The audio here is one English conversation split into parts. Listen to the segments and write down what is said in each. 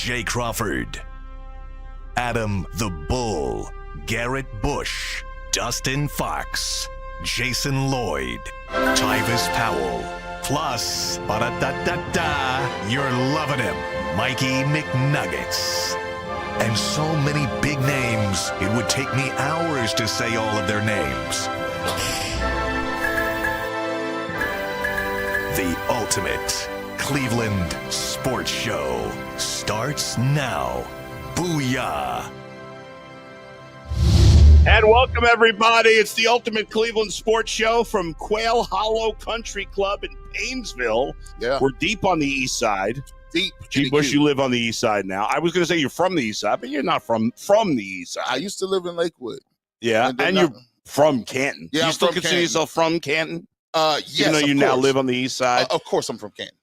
Jay Crawford, Adam the Bull, Garrett Bush, Dustin Fox, Jason Lloyd, Tyvis Powell, plus, ba-da-da-da-da, you're loving him, Mikey McNuggets. And so many big names, it would take me hours to say all of their names. The ultimate Cleveland sports show starts now. Booyah! And welcome, everybody. It's the ultimate Cleveland sports show from Quail Hollow Country Club in Paynesville. Yeah. We're deep on the east side. Deep. G. Bush, you live on the east side now. I was going to say you're from the east side, but you're not from the east side. I used to live in Lakewood. Yeah, and you're from Canton. Yeah, you I'm still from consider Canton. yourself from Canton? Yes, even though you now live on the east side. Of course I'm from Canton.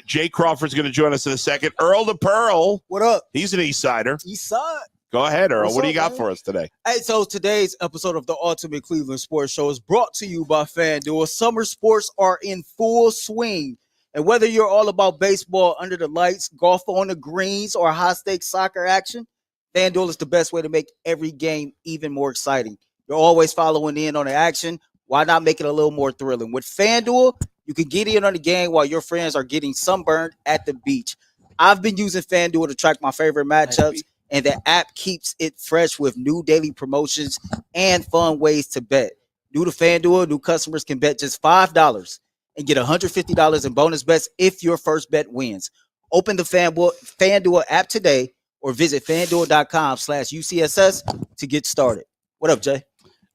Jay Crawford's going to join us in a second. Earl the Pearl. What up? He's an east sider. East side. Go ahead, Earl. What's what do up, you got man? for us today? Hey, so today's episode of the Ultimate Cleveland Sports Show is brought to you by FanDuel. Summer sports are in full swing. And whether you're all about baseball under the lights, golf on the greens, or high-stakes soccer action, FanDuel is the best way to make every game even more exciting. You're always following in on the action. Why not make it a little more thrilling? With FanDuel, you can get in on the game while your friends are getting sunburned at the beach. I've been using FanDuel to track my favorite matchups, and the app keeps it fresh with new daily promotions and fun ways to bet. New to FanDuel, new customers can bet just $5 and get $150 in bonus bets if your first bet wins. Open the FanDuel app today or visit FanDuel.com/UCSS to get started. What up, Jay?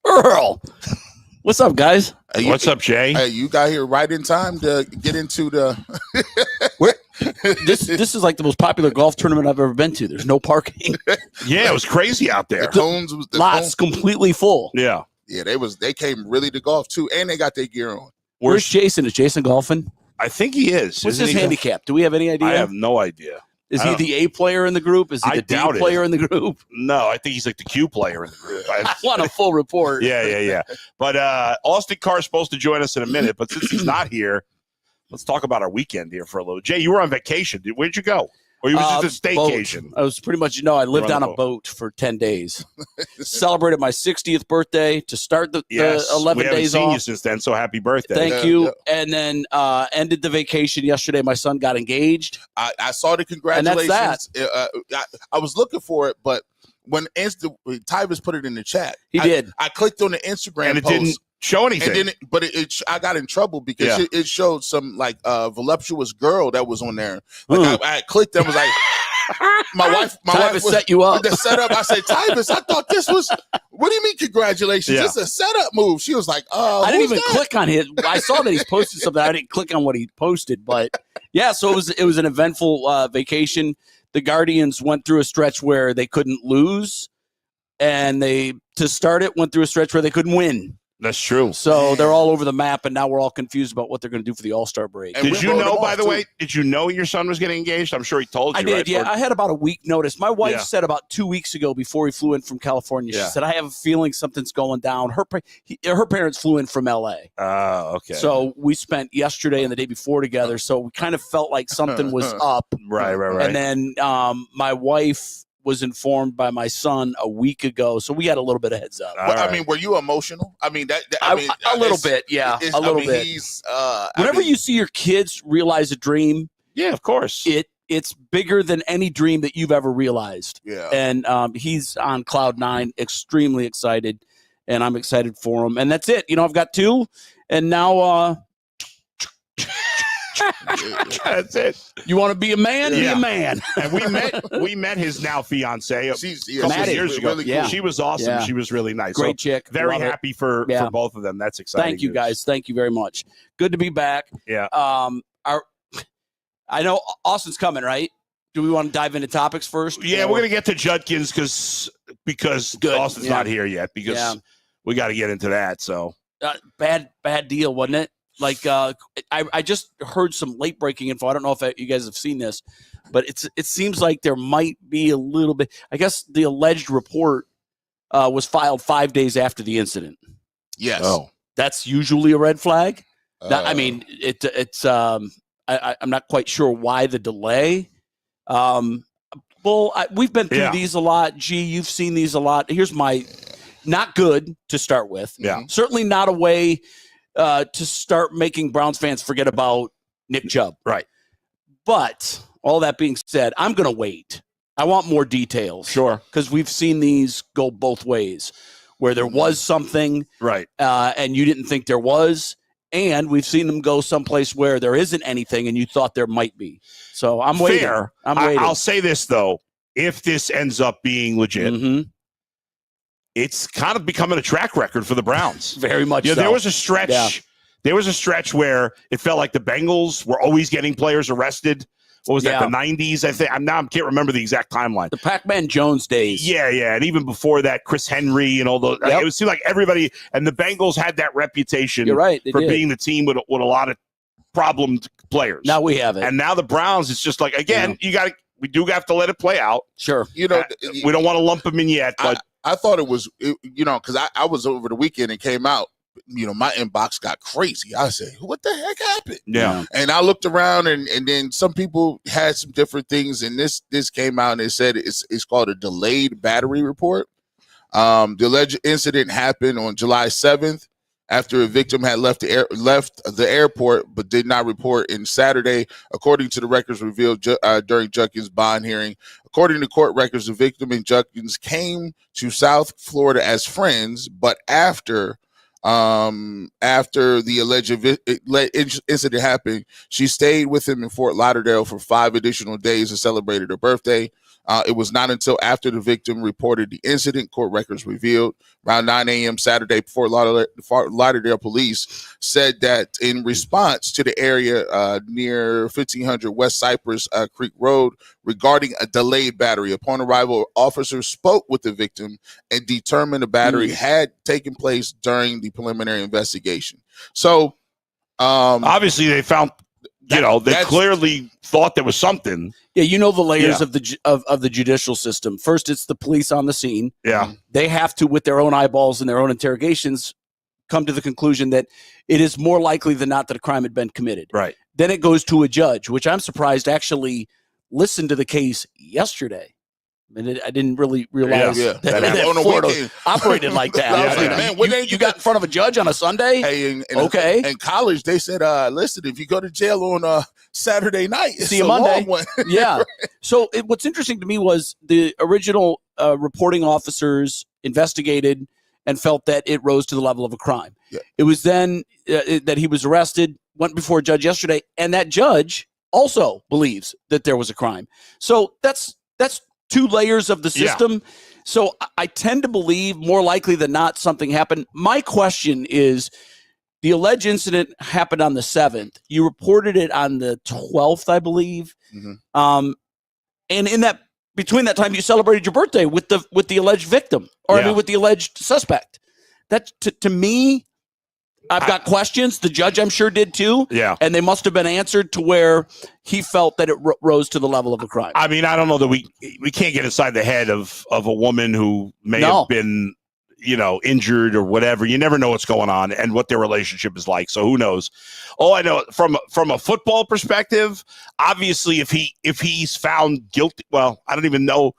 Earl. What's up, guys? What's up, Jay? Hey, you got here right in time to get into the This is like the most popular golf tournament I've ever been to. There's no parking. Yeah, it was crazy out there. the cones. Was the Lots cones. completely full. Yeah. Yeah, they came really to golf too, and they got their gear on. Where's Jason? Is Jason golfing? I think he is. What's Isn't his he? handicap? Do we have any idea? I have no idea. Is I he don't- the A player in the group? Is he I the D doubt it. player in the group? No, I think he's like the Q player in the group. I want a full report. Yeah. But Austin Carr's supposed to join us in a minute, but since he's not here, let's talk about our weekend here for a little. Jay, you were on vacation. Where'd you go? Or you was just a staycation? Boat. I was pretty much, I lived You're on on a a boat for 10 days. Celebrated my 60th birthday to start the 11 we haven't days seen off. you since then, so happy birthday. Thank you. Yeah. And then ended the vacation yesterday. My son got engaged. I saw the congratulations. And I was looking for it, but when Tyvis put it in the chat, He did. I clicked on the Instagram and it post. didn't show anything. And then, I got in trouble because it showed some voluptuous girl that was on there. Like I clicked and was like, my wife Tyvis was, set you up. The setup. I said, Tyvis, I thought this was. What do you mean, congratulations? Yeah. It's a setup move. She was like, oh, I didn't even that? click on his. I saw that he's posted something. I didn't click on what he posted, but yeah. So it was an eventful vacation. The Guardians went through a stretch where they couldn't lose, and to start it went through a stretch where they couldn't win. That's true. So they're all over the map, and now we're all confused about what they're going to do for the All-Star break. And Did we you wrote know, them by off, the too. way, did you know your son was getting engaged? I'm sure he told you, I did, right? yeah. I had about a week notice. My wife Yeah. said about 2 weeks ago before he flew in from California, Yeah. she said, I have a feeling something's going down. Her parents flew in from L.A., Oh, okay. so we spent yesterday and the day before together. So we kind of felt like something was up. right. And then my wife was informed by my son a week ago, so we had a little bit of heads up. Well, All I mean, were you emotional? I mean, A little bit, yeah, a little bit. He's, Whenever you see your kids realize a dream, yeah, of course. it's bigger than any dream that you've ever realized. yeah. And he's on cloud nine, extremely excited, and I'm excited for him. And that's it. I've got two, and now That's it. you want to be a man? Be Yeah. a man. And we met his now fiance She's a couple of Maddie. years ago. Really Yeah. cool. She was awesome. Yeah. She was really nice. Great So chick. very Love it. happy for Yeah. both of them. That's exciting. Thank you, news. guys. Thank you very much. Good to be back. Yeah. I know Austin's coming, right? Do we want to dive into topics first? Yeah, we're gonna get to Judkins because Good. Austin's Yeah. not here yet because we got to get into that. So bad deal, wasn't it? Like I just heard some late breaking info. I don't know if you guys have seen this, but it seems like there might be a little bit. I guess the alleged report was filed 5 days after the incident. Yes. oh, That's usually a red flag. Uh, I'm not quite sure why the delay. Bull, we've been through Yeah. these a lot. G, you've seen these a lot. Here's my not good to start with. Yeah. Certainly not a way to start making Browns fans forget about Nick Chubb. Right. But all that being said, I'm going to wait. I want more details. Sure. Because we've seen these go both ways, where there was something Right. and you didn't think there was, and we've seen them go someplace where there isn't anything and you thought there might be. So I'm waiting. Fair. I'm waiting. I'll say this, though. If this ends up being legit, Mhm. it's kind of becoming a track record for the Browns. Very much Yeah, so. there was a stretch. Yeah. There was a stretch where it felt like the Bengals were always getting players arrested. What was that? Yeah. The 90s, I think. I can't remember the exact timeline. The Pac-Man Jones days. Yeah, and even before that, Chris Henry and all those. Yep. It seemed like everybody and the Bengals had that reputation. You're right. They for did. being the team with a lot of problemed players. Now we have it. And now the Browns, it's just like again, we do have to let it play out. Sure. You know, We don't want to lump them in yet, but I thought it was, because I was over the weekend and came out. My inbox got crazy. I said, what the heck happened? yeah. And I looked around and then some people had some different things. And this came out and it said it's called a delayed battery report. The alleged incident happened on July 7th after a victim had left the airport but did not report in Saturday, according to the records revealed during Judkins' bond hearing. According to court records, the victim and Judkins came to South Florida as friends, but after the alleged incident happened, she stayed with him in Fort Lauderdale for 5 additional days and celebrated her birthday. It was not until after the victim reported the incident, court records revealed, around 9 a.m. Saturday, Fort Lauderdale police said that in response to the area near 1500 West Cypress Creek Road regarding a delayed battery. Upon arrival, officers spoke with the victim and determined the battery had taken place during the preliminary investigation. So, Obviously, they found, they clearly thought there was something. Yeah, the layers of the judicial system. First, it's the police on the scene. Yeah. They have to, with their own eyeballs and their own interrogations, come to the conclusion that it is more likely than not that a crime had been committed. Right. Then it goes to a judge, which I'm surprised actually listened to the case yesterday. I mean, I didn't really realize that Florida operated like that. I was like, man, you got in front of a judge on a Sunday? Hey, okay. In college, they said, listen, if you go to jail on Saturday night, it's see you a Monday. long one. Yeah. So what's interesting to me was the original reporting officers investigated and felt that it rose to the level of a crime. Yeah. It was then that he was arrested, went before a judge yesterday, and that judge also believes that there was a crime. So that's 2 layers of the system. Yeah. So I tend to believe more likely than not something happened. My question is, the alleged incident happened on the 7th. You reported it on the 12th, I believe. Mm-hmm. And between that time, you celebrated your birthday with the alleged victim, or with the alleged suspect. That to me, I've got questions. The judge, I'm sure, did too. Yeah. And they must have been answered to where he felt that it rose to the level of a crime. I mean, I don't know that we can't get inside the head of a woman who may have been, injured or whatever. You never know what's going on and what their relationship is like. So who knows? All I know from a football perspective, obviously, if he's found guilty, well, I don't even know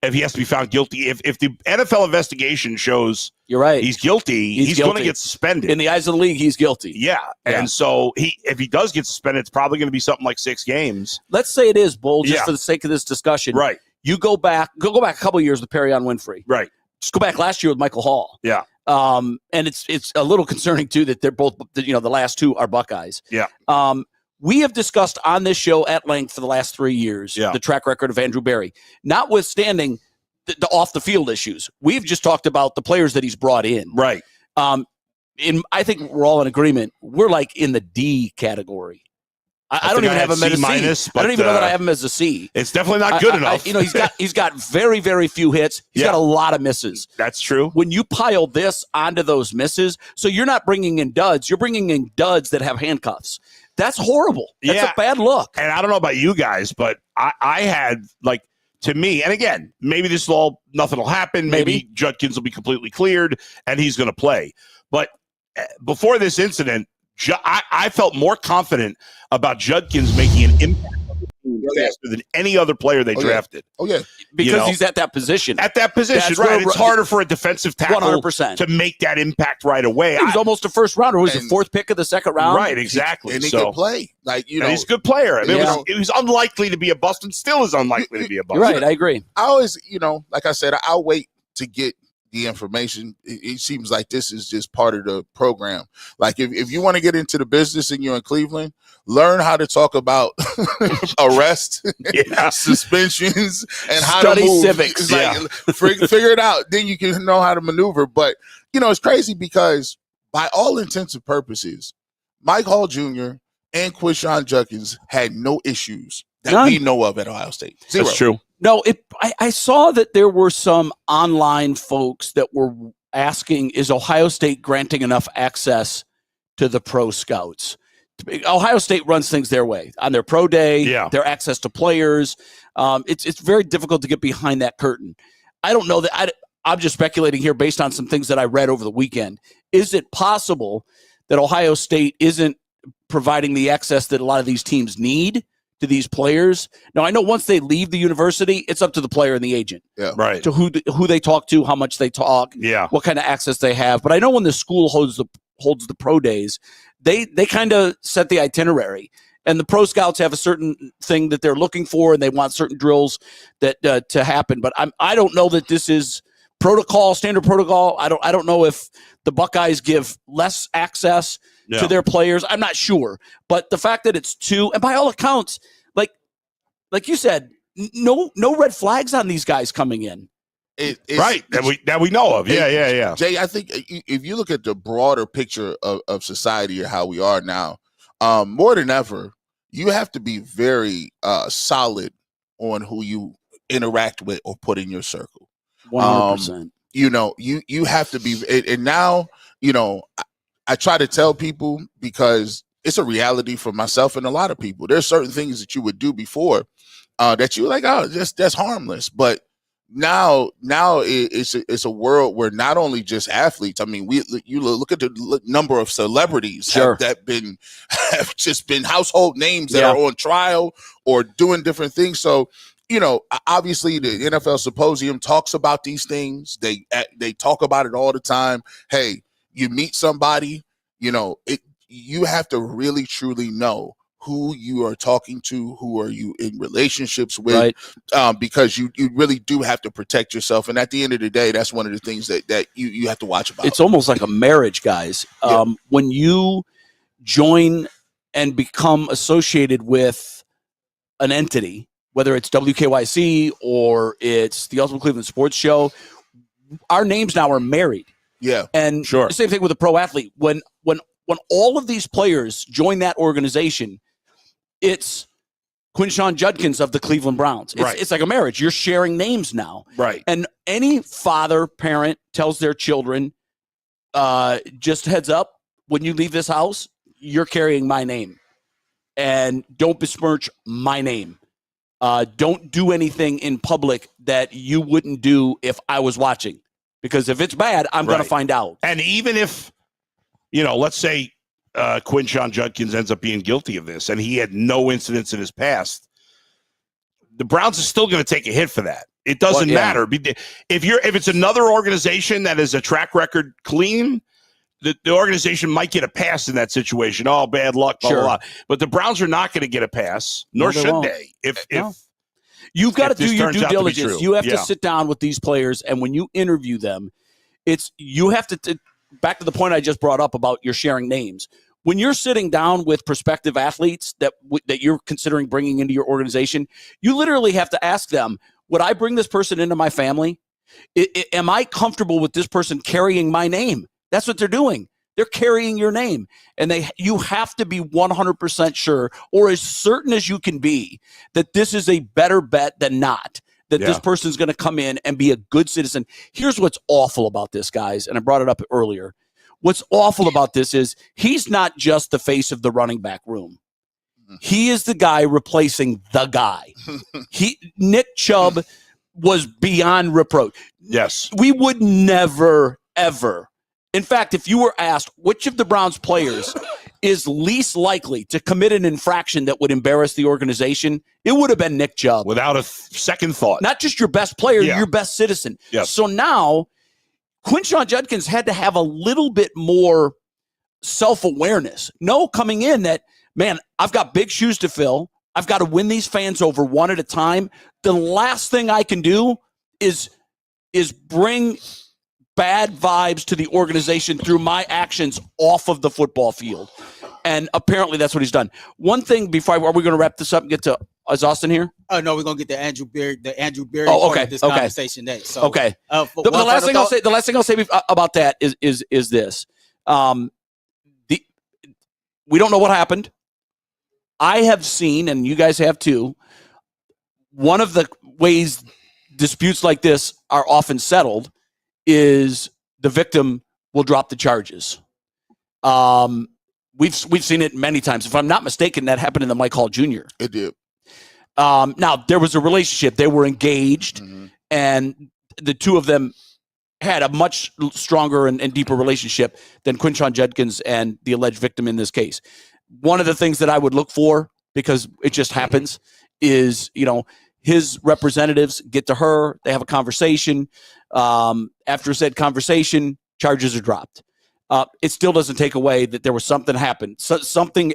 if he has to be found guilty. If the NFL investigation shows you're right, he's guilty, he's going to get suspended. In the eyes of the league, he's guilty. Yeah. And so if he does get suspended, it's probably going to be something like 6 games. Let's say it is, Bull, just for the sake of this discussion. Right. You go back a couple of years with Perrion Winfrey. Right. Just go back last year with Michael Hall. Yeah. And it's a little concerning too that they're both, the last 2 are Buckeyes. Yeah. We have discussed on this show at length for the last 3 years the track record of Andrew Berry, notwithstanding the off the field issues. We've just talked about the players that he's brought in. Right. I think we're all in agreement. We're like in the D category. I don't even have him as a C. I don't even know that I have him as a C. It's definitely not good enough. He's got very, very few hits. He's got a lot of misses. That's true. When you pile this onto those misses, so you're not bringing in duds. You're bringing in duds that have handcuffs. That's horrible. That's a bad look. And I don't know about you guys, but I had to me, and again, maybe nothing will happen. Maybe Judkins will be completely cleared and he's going to play. But before this incident, I felt more confident about Judkins making an impact on the team faster than any other player they drafted. Oh, yeah. Because he's at that position. At that position, That's right. where- It's harder for a defensive tackle 100%. to make that impact right away. He was almost a first rounder. He was the fourth pick of the second round. Right, exactly. And he can play. Like, and he's a good player. I mean, Yeah. it was unlikely to be a bust and still is unlikely to be a bust. You're right. I agree. I always, like I said, I'll wait to get the information. It seems like this is just part of the program. Like if you want to get into the business and you're in Cleveland, learn how to talk about arrest, suspensions, and how Study to move. civics. Figure it out. Then you can know how to maneuver. But, it's crazy because by all intents and purposes, Mike Hall Jr. and Quinshon Judkins had no issues that we know of at Ohio State. Zero. That's true. No, I saw that there were some online folks that were asking, is Ohio State granting enough access to the pro scouts? Ohio State runs things their way on their pro day, their access to players. It's very difficult to get behind that curtain. I don't know that. I'm just speculating here based on some things that I read over the weekend. Is it possible that Ohio State isn't providing the access that a lot of these teams need to these players? Now, I know once they leave the university, it's up to the player and the agent. Yeah. Right. To who they talk to, how much they talk, what kind of access they have. But I know when the school holds the pro days, they kind of set the itinerary. And the pro scouts have a certain thing that they're looking for, and they want certain drills that to happen. But I don't know that this is standard protocol. I don't know if the Buckeyes give less access to their players. I'm not sure. But the fact that it's two, and by all accounts, like you said, no red flags on these guys coming in. Right. That we know of. Yeah. Jay, I think if you look at the broader picture of society or how we are now, more than ever, you have to be very solid on who you interact with or put in your circle. 100%. You have to be, and now, I try to tell people because it's a reality for myself and a lot of people. There's certain things that you would do before that you like, that's harmless. But now it's a world where not only just athletes. I mean, you look at the number of celebrities have just been household names that are on trial or doing different things. So, obviously the NFL Symposium talks about these things. They talk about it all the time. Hey, you meet somebody, you have to really truly know who you are talking to, who are you in relationships with, because you really do have to protect yourself. And at the end of the day, that's one of the things that you have to watch about. It's almost like a marriage, guys. When you join and become associated with an entity, whether it's WKYC or it's the Ultimate Cleveland Sports Show, our names now are married. Yeah. And the same thing with a pro athlete. When all of these players join that organization, it's Quinshon Judkins of the Cleveland Browns. It's like a marriage. You're sharing names now. Right. And any father, parent tells their children, just heads up, when you leave this house, you're carrying my name. And don't besmirch my name. Don't do anything in public that you wouldn't do if I was watching. Because if it's bad, I'm going to find out. And even if, let's say Quinshon Judkins ends up being guilty of this and he had no incidents in his past, the Browns are still going to take a hit for that. It doesn't matter. If it's another organization that is a track record clean, the organization might get a pass in that situation. Oh, bad luck, blah, blah, blah. But the Browns are not going to get a pass, nor should they. If you've got to do your due turns out to be diligence. true. You have to sit down with these players, and when you interview them, you have to back to the point I just brought up about your sharing names. When you're sitting down with prospective athletes that you're considering bringing into your organization, you literally have to ask them, would I bring this person into my family? Am I comfortable with this person carrying my name? That's what they're doing. They're carrying your name. And you have to be 100% sure, or as certain as you can be, that this is a better bet than not, that this person's going to come in and be a good citizen. Here's what's awful about this, guys, and I brought it up earlier. What's awful about this is he's not just the face of the running back room. He is the guy replacing the guy. Nick Chubb was beyond reproach. Yes. We would never, ever. In fact, if you were asked which of the Browns players is least likely to commit an infraction that would embarrass the organization, it would have been Nick Chubb. Without a second thought. Not just your best player, your best citizen. Yes. So now, Quinshon Judkins had to have a little bit more self-awareness. Coming in that, man, I've got big shoes to fill. I've got to win these fans over one at a time. The last thing I can do is bring bad vibes to the organization through my actions off of the football field. And apparently that's what he's done. One thing before, are we going to wrap this up and get to, is Austin here? Oh, no, we're going to get the Andrew Berry part of this conversation next. So, okay. The last thing I'll say about that is this. We don't know what happened. I have seen, and you guys have too, one of the ways disputes like this are often settled is the victim will drop the charges. We've seen it many times. If I'm not mistaken, that happened in the Mike Hall Jr. It did. Now, there was a relationship. They were engaged, and the two of them had a much stronger and deeper relationship than Quinshon Judkins and the alleged victim in this case. One of the things that I would look for, because it just happens, is, his representatives get to her, they have a conversation. After said conversation, charges are dropped. It still doesn't take away that there was something happened. Something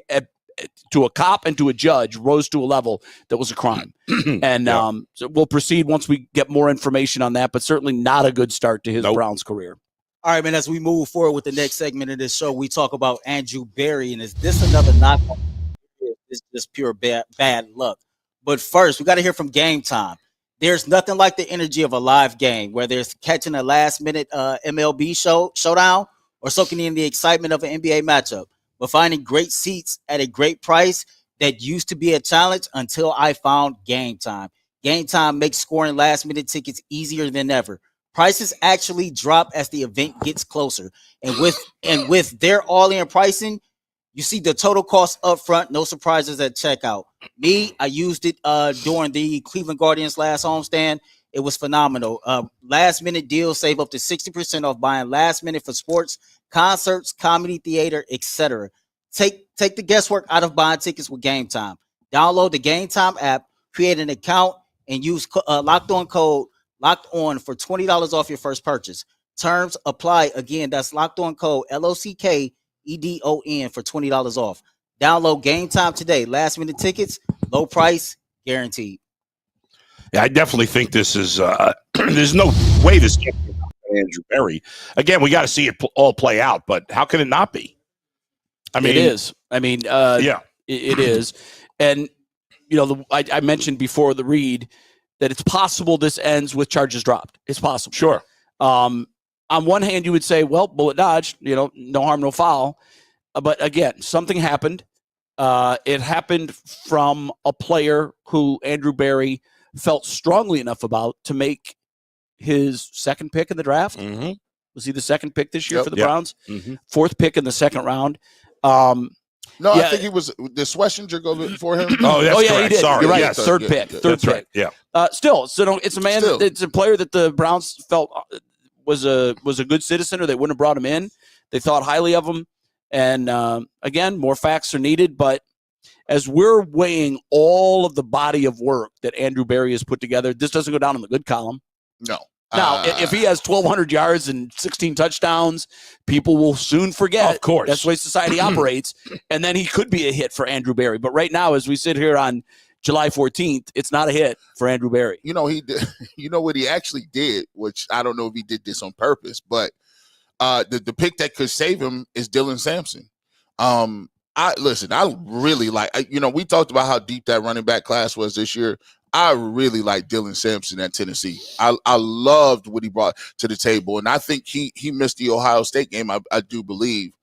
to a cop and to a judge rose to a level that was a crime. And so we'll proceed once we get more information on that, but certainly not a good start to his Browns career. All right, man, as we move forward with the next segment of this show, we talk about Andrew Berry, and is this another knock? It's just pure bad luck. But first, we got to hear from Game Time. There's nothing like the energy of a live game, whether it's catching a last-minute MLB showdown or soaking in the excitement of an NBA matchup. But finding great seats at a great price that used to be a challenge until I found Game Time. Game Time makes scoring last-minute tickets easier than ever. Prices actually drop as the event gets closer. And with their all-in pricing, you see the total cost up front, no surprises at checkout. I used it during the Cleveland Guardians last homestand. It was phenomenal. Last-minute deals save up to 60% off buying last-minute for sports, concerts, comedy, theater, etc. Take the guesswork out of buying tickets with Game Time. Download the Game Time app, create an account, and use locked-on code LOCKEDON for $20 off your first purchase. Terms apply. Again, that's locked-on code LOCKEDON for $20 off. Download Game Time today. Last-minute tickets, low price, guaranteed. Yeah, I definitely think this is there's no way this can't be Andrew Berry. Again, we got to see it all play out, but how can it not be? I mean, it is. I mean, it is. And, I mentioned before the read that it's possible this ends with charges dropped. It's possible. Sure. On one hand, you would say, well, bullet dodged, no harm, no foul. But again, something happened. It happened from a player who Andrew Berry felt strongly enough about to make his second pick in the draft. Mm-hmm. Was he the second pick this year for the Browns? Mm-hmm. Fourth pick in the second round. I think he was. Did Schlesinger go before him? Correct. He did. Sorry. You're right. Yes. Third pick. Right. Yeah. Still, so it's a man. It's a player that the Browns felt was a good citizen, or they wouldn't have brought him in. They thought highly of him. And again, more facts are needed. But as we're weighing all of the body of work that Andrew Berry has put together, this doesn't go down in the good column. No. Now, if he has 1,200 yards and 16 touchdowns, people will soon forget. Of course. That's the way society operates. And then he could be a hit for Andrew Berry. But right now, as we sit here on July 14th, it's not a hit for Andrew Berry. He did. What he actually did, which I don't know if he did this on purpose, but the pick that could save him is Dylan Sampson. I really like, we talked about how deep that running back class was this year. I really like Dylan Sampson at Tennessee. I loved what he brought to the table. And I think he missed the Ohio State game, I do believe.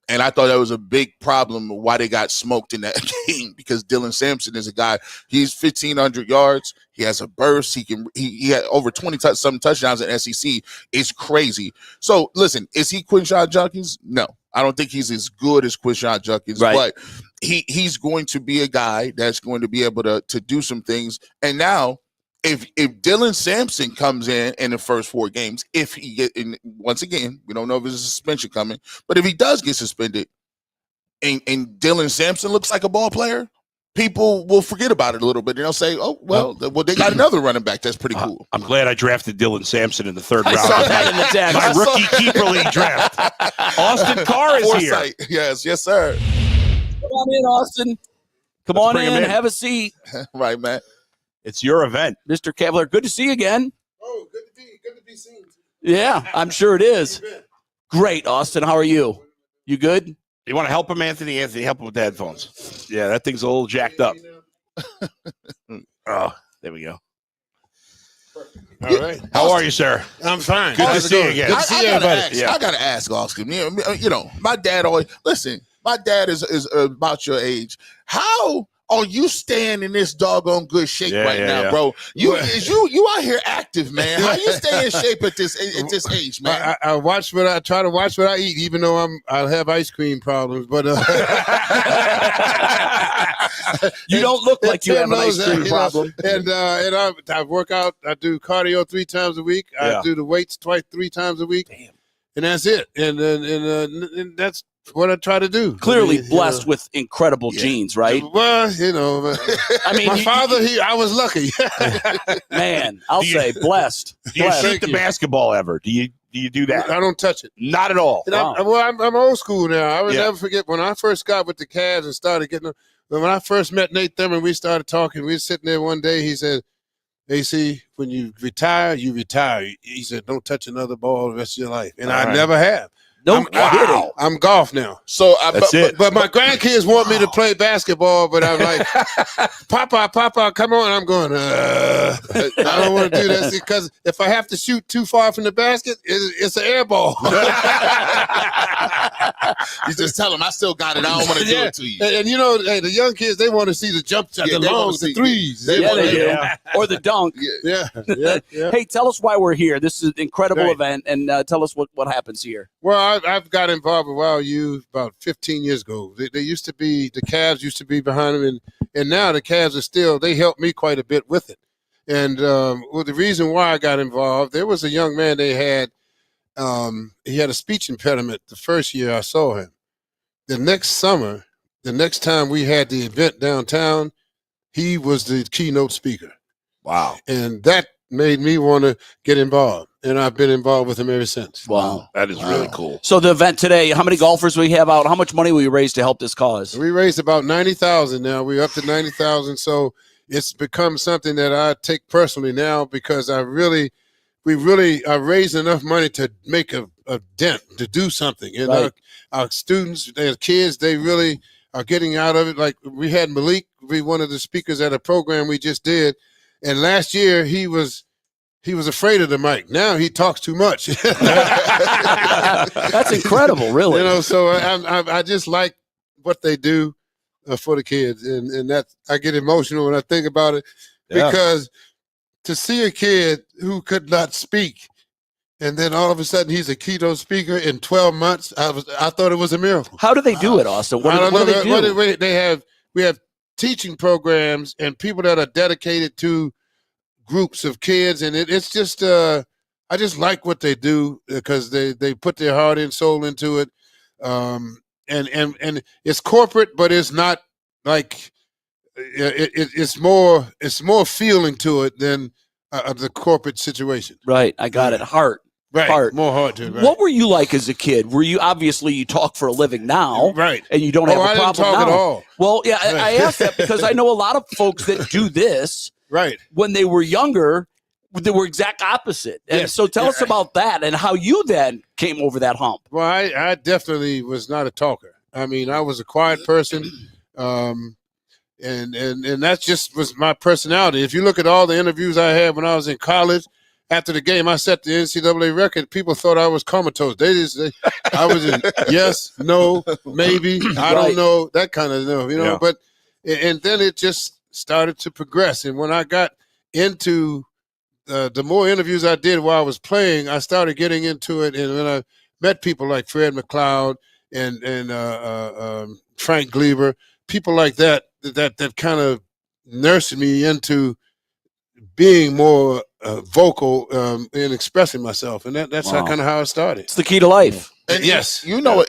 And I thought that was a big problem why they got smoked in that game, because Dylan Sampson is a guy, he's 1,500 yards. He has a burst. He had over 20-something touchdowns in SEC. It's crazy. So listen, is he Quinshon Judkins? No, I don't think he's as good as Quinshon Judkins, right. But he's going to be a guy that's going to be able to do some things. And now, if Dylan Sampson comes in the first 4 games, if he get in, once again, we don't know if there's a suspension coming, but if he does get suspended, and Dylan Sampson looks like a ball player, people will forget about it a little bit. And they'll say, oh, well, they got another running back. That's pretty cool. I'm glad I drafted Dylan Sampson in the 3rd round. I saw that in the text. My rookie keeper league draft. Austin Carr is Foresight. here. Yes, sir. Come on in, Austin. Come on bring him in. in. Have a seat. Right, man. It's your event. Mr. Cavalier, good to see you again. Oh, good to be seen. Yeah, I'm sure it is. Great, Austin. How are you? You good? You want to help him, Anthony? Anthony, help him with the headphones. Yeah, that thing's a little jacked up. Oh, there we go. All right. How are you, sir? I'm fine. Good to see you again. Good to see everybody. I gotta ask, Oscar. You know, my dad always my dad is about your age. How are you staying in this doggone good shape now, bro? You out here active, man. How you stay in shape at this age, man? I try to watch what I eat, even though I have ice cream problems. But you don't look like you have an ice cream problem. And I work out. I do cardio 3 times a week. I do the weights 3 times a week. Damn. And that's it. And that's what I try to do. Clearly blessed with incredible genes, right? Well, I mean, my father, I was lucky. Man, I'll say blessed. Do you shoot the basketball ever? Do you do that? I don't touch it. Not at all. And I'm old school now. I will never forget when I first got with the Cavs and started getting them. When I first met Nate Thurman, we started talking. We were sitting there one day. He said, AC, when you retire, you retire. He said, don't touch another ball the rest of your life. And I never have. No kidding. I'm golf now. So but my grandkids want me to play basketball, but I'm like, Papa, come on. I'm going, I don't want to do that because if I have to shoot too far from the basket, it's an air ball. You just tell them I still got it. I don't want to do it to you. And the young kids, they want to see the jump shot, the longs, the threes. They do. Or the dunk. Yeah. Hey, tell us why we're here. This is an incredible event, and tell us what happens here. Well, I've got involved with Wild U about 15 years ago. They used to be, the Cavs used to be behind them, and now the Cavs are still, they helped me quite a bit with it. And the reason why I got involved, there was a young man they had, he had a speech impediment the first year I saw him. The next summer, the next time we had the event downtown, he was the keynote speaker. Wow. And that made me want to get involved. And I've been involved with him ever since. Wow. That is really cool. So the event today, how many golfers we have out? How much money will you raise to help this cause? We raised about $90,000 now. We're up to $90,000. So it's become something that I take personally now because I raised enough money to make a dent, to do something. And our students, their kids, they really are getting out of it. Like we had Malik be one of the speakers at a program we just did. And last year he was afraid of the mic. Now he talks too much. That's incredible, really. So I just like what they do for the kids, and that I get emotional when I think about it because to see a kid who could not speak, and then all of a sudden he's a keynote speaker in 12 months, I thought it was a miracle. How do they do it, Austin? What do they do? We have teaching programs and people that are dedicated to groups of kids, and it's just I just like what they do because they put their heart and soul into it, and it's corporate, but it's not like it's more feeling to it than the corporate situation. Right, I got it. Heart. More heart to it. Right. What were you like as a kid? Were you obviously you talk for a living now, right? And you don't have a problem didn't talk now. At all. Well, yeah, I asked that because I know a lot of folks that do this. Right. When they were younger, they were exact opposite. And so tell us about that and how you then came over that hump. Well, I definitely was not a talker. I mean, I was a quiet person. And that just was my personality. If you look at all the interviews I had when I was in college, after the game, I set the NCAA record. People thought I was comatose. I was in yes, no, maybe, I don't know, that kind of stuff, Yeah. But and then it just started to progress. And when I got into the more interviews I did while I was playing, I started getting into it. And when I met people like Fred McLeod and Frank Gleaver, people like that kind of nursed me into being more vocal in expressing myself. And that's kind of how it started. It's the key to life. And yes, you know,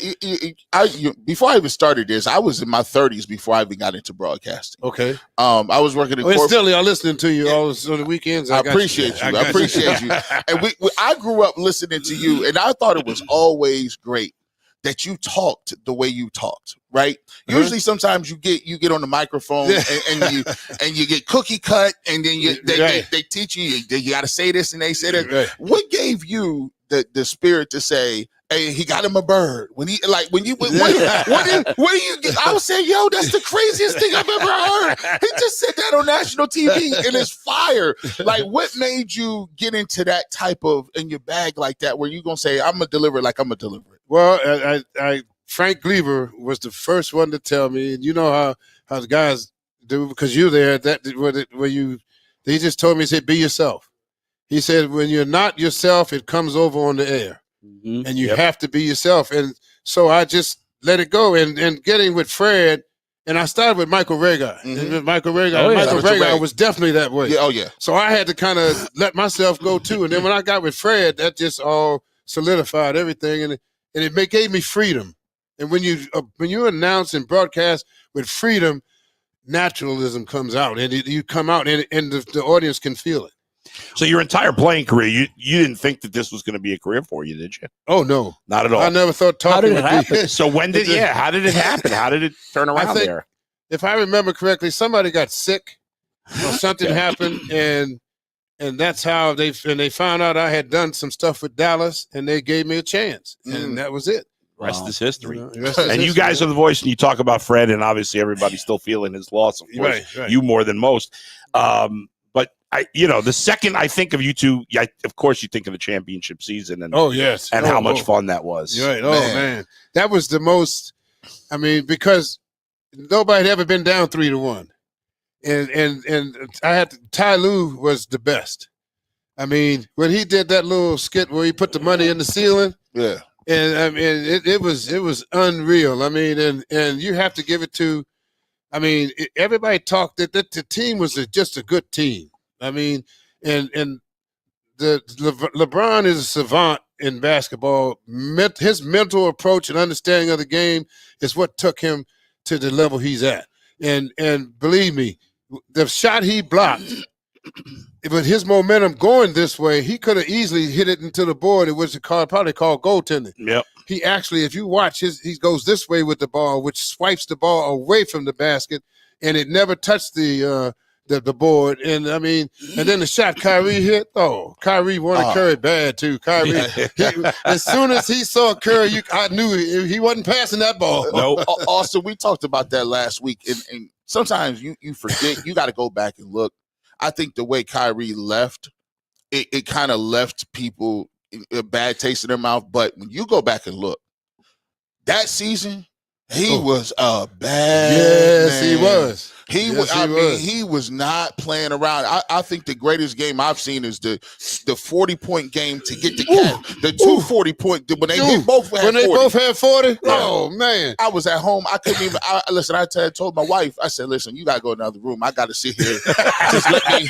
before I even started this, I was in my 30s before I even got into broadcasting. Okay. I was working in corporate. Still, I'm listening to you all on the weekends. I appreciate you. I appreciate you. And I grew up listening to you, and I thought it was always great that you talked the way you talked, right? Usually sometimes you get on the microphone and you get cookie cut, and then they teach you got to say this and they say that. Right. What gave you the spirit to say, hey, he got him a bird? When you I was saying, yo, that's the craziest thing I've ever heard. He just said that on national TV and it's fire. Like, what made you get into that type of in your bag like that, where you gonna say, I'm gonna deliver it like I'm gonna deliver it? Well, I Frank Gleaver was the first one to tell me, and you know how the guys do, because you're there. He just told me, he said, be yourself. He said, when you're not yourself, it comes over on the air. Mm-hmm. And you have to be yourself. And so I just let it go. And getting with Fred, and I started with Michael Reagan. Mm-hmm. Michael Reagan was definitely that way. Yeah, oh, yeah. So I had to kind of let myself go, too. And then when I got with Fred, that just all solidified everything. And it gave me freedom. And when you announce and broadcast with freedom, naturalism comes out. And you come out, and the audience can feel it. So your entire playing career, you didn't think that this was going to be a career for you, did you? Oh, no. Not at all. I never thought talking would happen. So how did it happen? How did it turn around there? If I remember correctly, somebody got sick or something happened, and that's how they found out I had done some stuff with Dallas, and they gave me a chance, and that was it. Rest is history. You guys are the voice, and you talk about Fred, and obviously everybody's still feeling his loss, of course. Right. You more than most. The second I think of you two, of course you think of the championship season and how much fun that was. Right. Oh man, that was the most. I mean, because nobody had ever been down 3-1, and I had Ty Lue was the best. I mean, when he did that little skit where he put the money in the ceiling, and I mean it was unreal. I mean, and you have to give it to. I mean, everybody talked that the team was just a good team. I mean, and LeBron is a savant in basketball. His mental approach and understanding of the game is what took him to the level he's at. And believe me, the shot he blocked, with his momentum going this way, he could have easily hit it into the board. It was probably called goaltending. Yep. He actually, if you watch he goes this way with the ball, which swipes the ball away from the basket, and it never touched the board. And I mean, and then the shot Kyrie hit. Oh, Kyrie wanted Curry bad too. Kyrie, as soon as he saw Curry, I knew he wasn't passing that ball. No, Austin, we talked about that last week, and sometimes you forget. You got to go back and look. I think the way Kyrie left, it kind of left people a bad taste in their mouth. But when you go back and look, that season, he was a bad man. He was. He was not playing around. I think the greatest game I've seen is the 40-point game to get the Cavs. The 40-point when they both had 40. Yeah. Oh man! I was at home. I couldn't even. Listen. I told my wife. I said, "Listen, you gotta go to another room. I gotta sit here. Just let me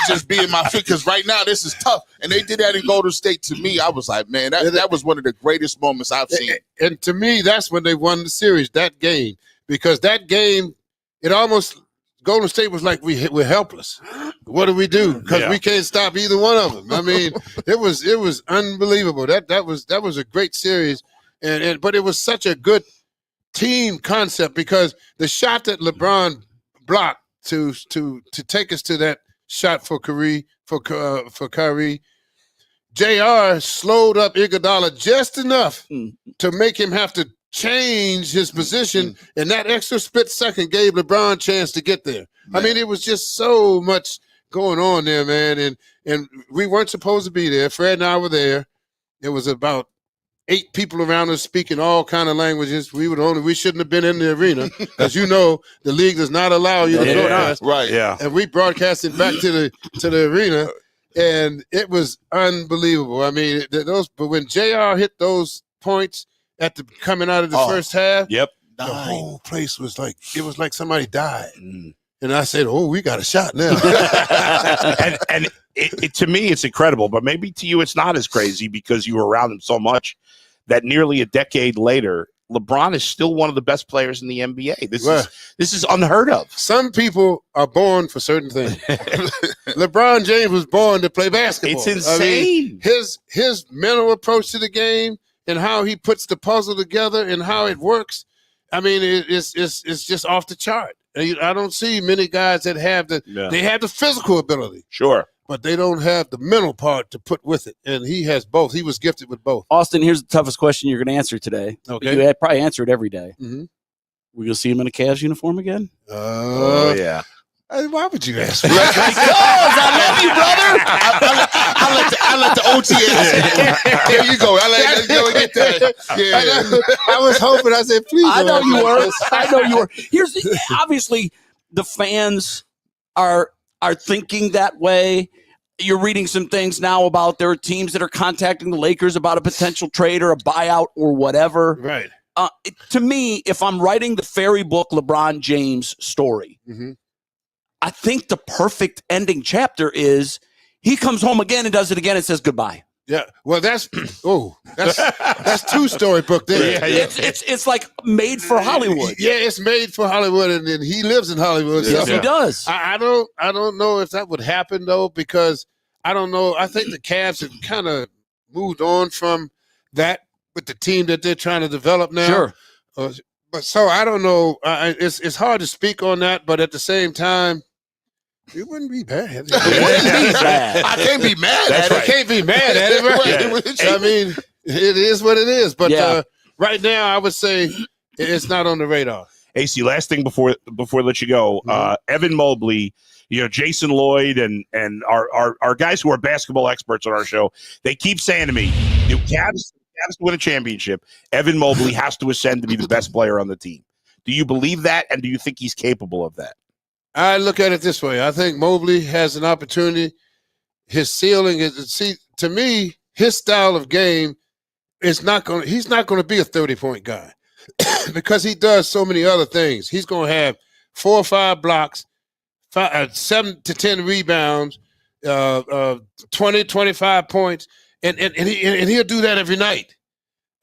just be in my feet, because right now this is tough." And they did that in Golden State. To me, I was like, man, that was one of the greatest moments I've seen. And to me, that's when they won the series. That game, because that game. It almost Golden State was like we're helpless. What do we do? Because we can't stop either one of them. I mean, it was unbelievable. That was a great series, but it was such a good team concept, because the shot that LeBron blocked to take us to that shot for Kyrie, JR slowed up Iguodala just enough to make him have to change his position, and that extra split second gave LeBron a chance to get there. Man. I mean, it was just so much going on there, man, and we weren't supposed to be there. Fred and I were there. There was about 8 people around us speaking all kind of languages. We shouldn't have been in the arena, because the league does not allow you to broadcast. Right, yeah. And we broadcasted back to the arena, and it was unbelievable. I mean, but when JR hit those points coming out of the first half, the whole place was like, it was like somebody died. And I said, "Oh, we got a shot now." and to me, it's incredible, but maybe to you, it's not as crazy because you were around him so much that nearly a decade later, LeBron is still one of the best players in the NBA. This is unheard of. Some people are born for certain things. LeBron James was born to play basketball. It's insane. I mean, his mental approach to the game and how he puts the puzzle together and how it works. I mean, it's just off the chart. I don't see many guys that have they have the physical ability. Sure. But they don't have the mental part to put with it. And he has both. He was gifted with both. Austin, here's the toughest question you're going to answer today. Okay. You probably answer it every day. Mm-hmm. We're going to see him in a Cavs uniform again? Yeah. Why would you ask me? Because I love you, brother. I let the OT answer. There you go. I let you get that. Yeah. I was hoping. I said, please. I know you were. I know you were. Obviously, the fans are thinking that way. You're reading some things now about there are teams that are contacting the Lakers about a potential trade or a buyout or whatever. Right. To me, if I'm writing the fairy book LeBron James story, I think the perfect ending chapter is he comes home again and does it again and says goodbye. Yeah. Well, that's two storybook there. Yeah. It's like made for Hollywood. Yeah, it's made for Hollywood, and then he lives in Hollywood. Yes, he does. I don't know if that would happen though, because I don't know. I think the Cavs have kind of moved on from that with the team that they're trying to develop now. Sure. But so I don't know. It's hard to speak on that, but at the same time, it wouldn't be bad. I can't be mad at it. I can't be mad at it. Right? I mean, it is what it is. But right now, I would say it's not on the radar. AC, last thing before I let you go, Evan Mobley, Jason Lloyd, and our guys who are basketball experts on our show, they keep saying to me, Cavs to win a championship, Evan Mobley has to ascend to be the best player on the team. Do you believe that, and do you think he's capable of that? I look at it this way. I think Mobley has an opportunity. His ceiling is, to me, his style of game is he's not going to be a 30-point guy because he does so many other things. He's going to have 4 or 5 blocks, 7 to 10 rebounds, 20, 25 points, and he'll do that every night.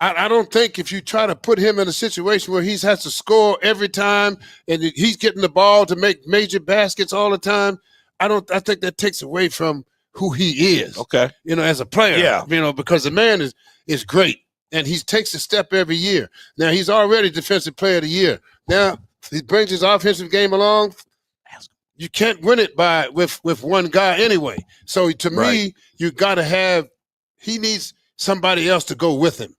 I don't think if you try to put him in a situation where he has to score every time and he's getting the ball to make major baskets all the time, I think that takes away from who he is. Okay. As a player. Yeah. Because the man is great and he takes a step every year. Now he's already defensive player of the year. Now he brings his offensive game along. You can't win it with one guy anyway. So to me, you got to he needs somebody else to go with him.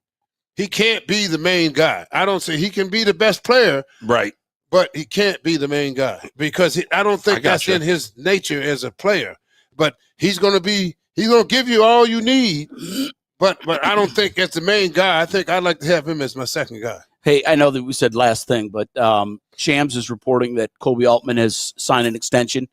He can't be the main guy. I don't say he can be the best player, right? But he can't be the main guy because I don't think that's in his nature as a player. But he's going to give you all you need. But I don't think as the main guy. I think I'd like to have him as my second guy. Hey, I know that we said last thing, but Shams is reporting that Koby Altman has signed an extension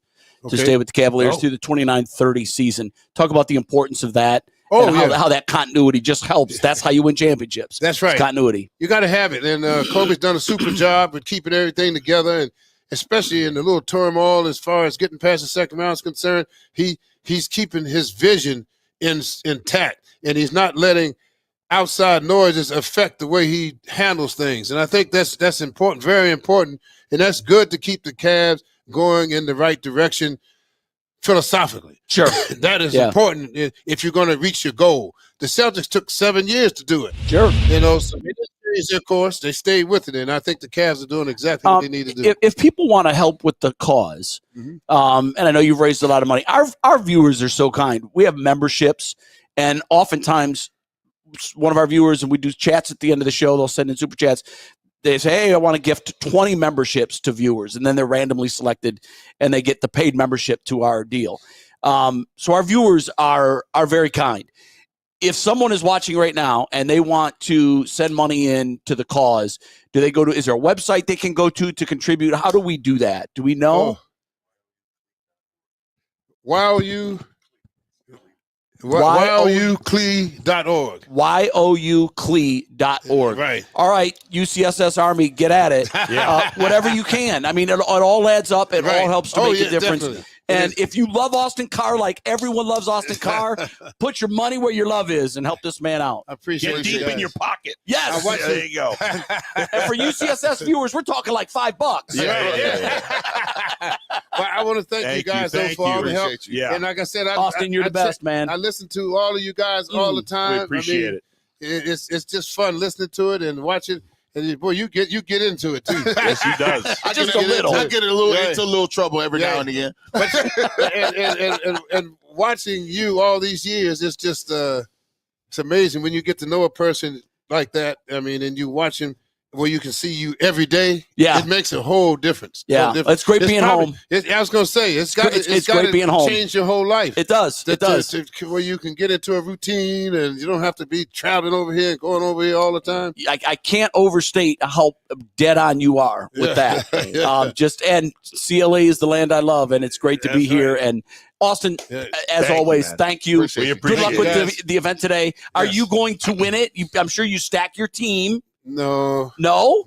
to stay with the Cavaliers through the 29-30 season. Talk about the importance of that. How that continuity just helps. That's how you win championships. That's right. It's continuity. You got to have it. And Kobe's done a super job with keeping everything together, and especially in the little turmoil as far as getting past the second round is concerned, he's keeping his vision intact, and he's not letting outside noises affect the way he handles things. And I think that's important, very important, and that's good to keep the Cavs going in the right direction philosophically. Sure. That is important if you're going to reach your goal. The Celtics took 7 years to do it. Sure. So they didn't change their course. They stayed with it, and I think the Cavs are doing exactly what they need to do. If people want to help with the cause, and I know you've raised a lot of money, our viewers are so kind. We have memberships, and oftentimes one of our viewers, and we do chats at the end of the show, they'll send in super chats. They say, hey, I want to gift 20 memberships to viewers, and then they're randomly selected, and they get the paid membership to our deal. So our viewers are very kind. If someone is watching right now and they want to send money in to the cause, do they is there a website they can go to contribute? How do we do that? Do we know? YOUCLE.org. YOUCLE.org. Right. All right, UCSS Army, get at it. Whatever you can. I mean, it all adds up. It all helps to make a difference. Definitely. And if you love Austin Carr like everyone loves Austin Carr, put your money where your love is and help this man out. I appreciate Get you deep guys. in your pocket. Yes. There you go. And for UCSS viewers, we're talking like $5. Well, I want to thank you guys for all the help. Yeah. And like I said, Austin, you're the best, man. I listen to all of you guys all the time. We appreciate it. It's just fun listening to it and watching. And boy, you get into it too. Yes, he does. I Just get a little. I get into a little trouble every now and again. But, and watching you all these years, it's just it's amazing when you get to know a person like that. I mean, and you watch him where you can see you every day. Yeah. It makes a whole difference. Yeah, it's great being home. I was going to say, it's got great being home. Change your whole life. It does. It does. Where you can get into a routine and you don't have to be traveling over here and going over here all the time. I can't overstate how dead on you are with that. And CLA is the land I love, and it's great to be here. And Austin, as always, thank you. Appreciate Good luck it. with the event today. Are you going to win it? I'm sure you stack your team. No. No?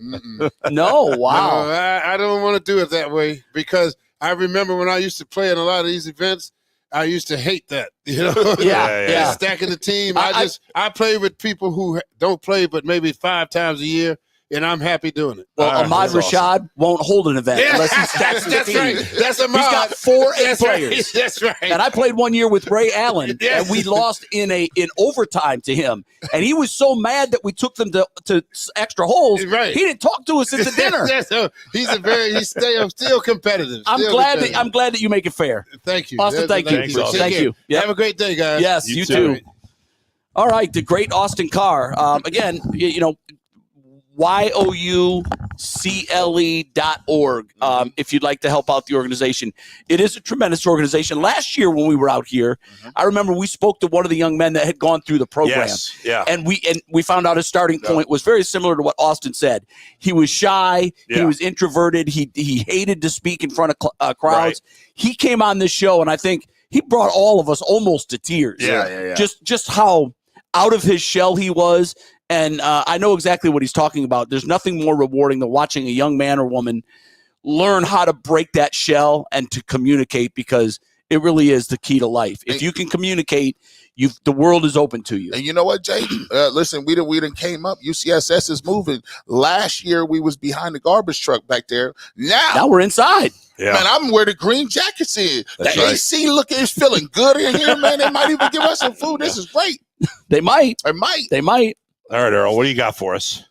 No. Wow. No, I don't want to do it that way because I remember when I used to play in a lot of these events, I used to hate that. Yeah. Stacking the team. I play with people who don't play but maybe 5 times a year, and I'm happy doing it. Well, Ahmad Rashad won't hold an event unless he stacks his team. Right. That's Ahmad. He's got 4 A players. That's right. And I played one year with Ray Allen, and we lost in overtime to him. And he was so mad that we took them to extra holes. Right. He didn't talk to us at the dinner. He's still competitive. I'm glad that you make it fair. Thank you, Austin. Thank you. Thank you. Yep. Have a great day, guys. Yes, you too. All right, the great Austin Carr. Again, youcle.org if you'd like to help out the organization. It is a tremendous organization. Last year when we were out here, I remember we spoke to one of the young men that had gone through the program. Yes, yeah. And we found out his starting point was very similar to what Austin said. He was shy. Yeah. He was introverted. He hated to speak in front of crowds. Right. He came on this show, and I think he brought all of us almost to tears. Yeah. Just how out of his shell he was. And I know exactly what he's talking about. There's nothing more rewarding than watching a young man or woman learn how to break that shell and to communicate, because it really is the key to life. If you can communicate, the world is open to you. And you know what, Jay? Listen, we done came up. UCSS is moving. Last year we was behind the garbage truck back there. Now we're inside. Yeah. Man, I'm where the green jackets is. That's The right. AC is feeling good in here, man. They might even give us some food. This is great. They might. They might. All right, Earl, what do you got for us?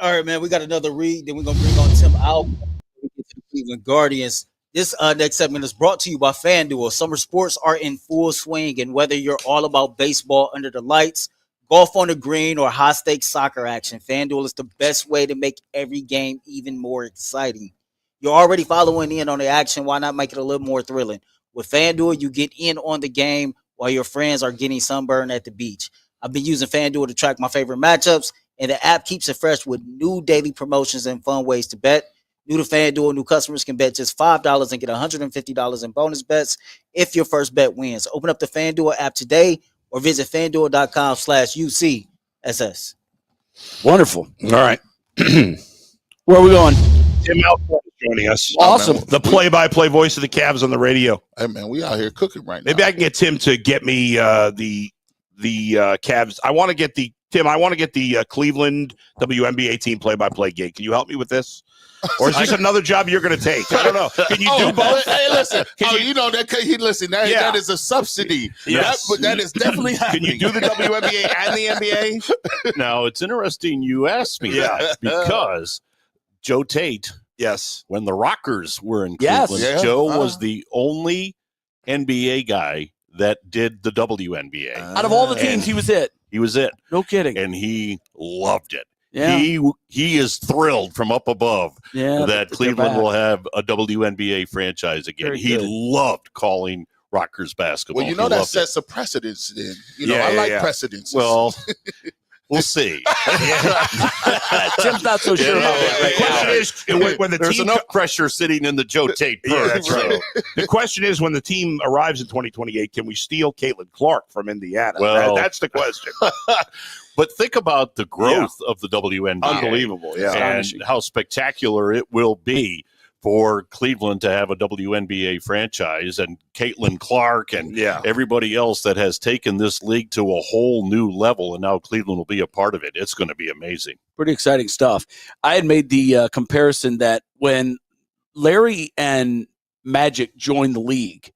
All right, man. We got another read. Then we're gonna bring on Tim Altman. We get to the Cleveland Guardians. This next segment is brought to you by FanDuel. Summer sports are in full swing, and whether you're all about baseball under the lights, golf on the green, or high-stakes soccer action, FanDuel is the best way to make every game even more exciting. You're already following in on the action. Why not make it a little more thrilling? With FanDuel, you get in on the game while your friends are getting sunburned at the beach. I've been using FanDuel to track my favorite matchups, and the app keeps it fresh with new daily promotions and fun ways to bet. New to FanDuel, new customers can bet just $5 and get $150 in bonus bets if your first bet wins. Open up the FanDuel app today or visit FanDuel.com/UCSS. Wonderful. All right. Where are we going? Tim Altman is joining us. Awesome. The play-by-play voice of the Cavs on the radio. Hey, man, we out here cooking right now. Maybe I can get Tim to get me the Cavs. I want to get the Cleveland WNBA team play-by-play gig. Can you help me with this? Or is this another job you're going to take? I don't know. Can you do both? Hey, listen. That is a subsidy. Yes. That is definitely happening. Can you do the WNBA and the NBA? Now, it's interesting you asked me that because Joe Tate, Yes. when the Rockers were in Yes. Cleveland, Yeah. Joe was the only NBA guy that did the WNBA. Out of all the teams, he was it. He was it, No kidding. and he loved it. Yeah. He is thrilled from up above Yeah, that they're Cleveland back. will have a WNBA franchise again. Very He good. loved calling Rockers basketball. Well, you know He that loved it. sets a precedence then. Yeah, I like yeah. precedence. Well, we'll see. Tim's not so sure about that The right question now. is, when the There's team enough pressure sitting in the Joe Tate purse. Yeah, that's right. so- The question is, when the team arrives in 2028, can we steal Caitlin Clark from Indiana? Well- That's the question. But think about the growth of the WNBA. Unbelievable, yeah. And how spectacular it will be for Cleveland to have a WNBA franchise, and Caitlin Clark and everybody else that has taken this league to a whole new level, and now Cleveland will be a part of it. It's going to be amazing. Pretty exciting stuff. I had made the comparison that when Larry and Magic joined the league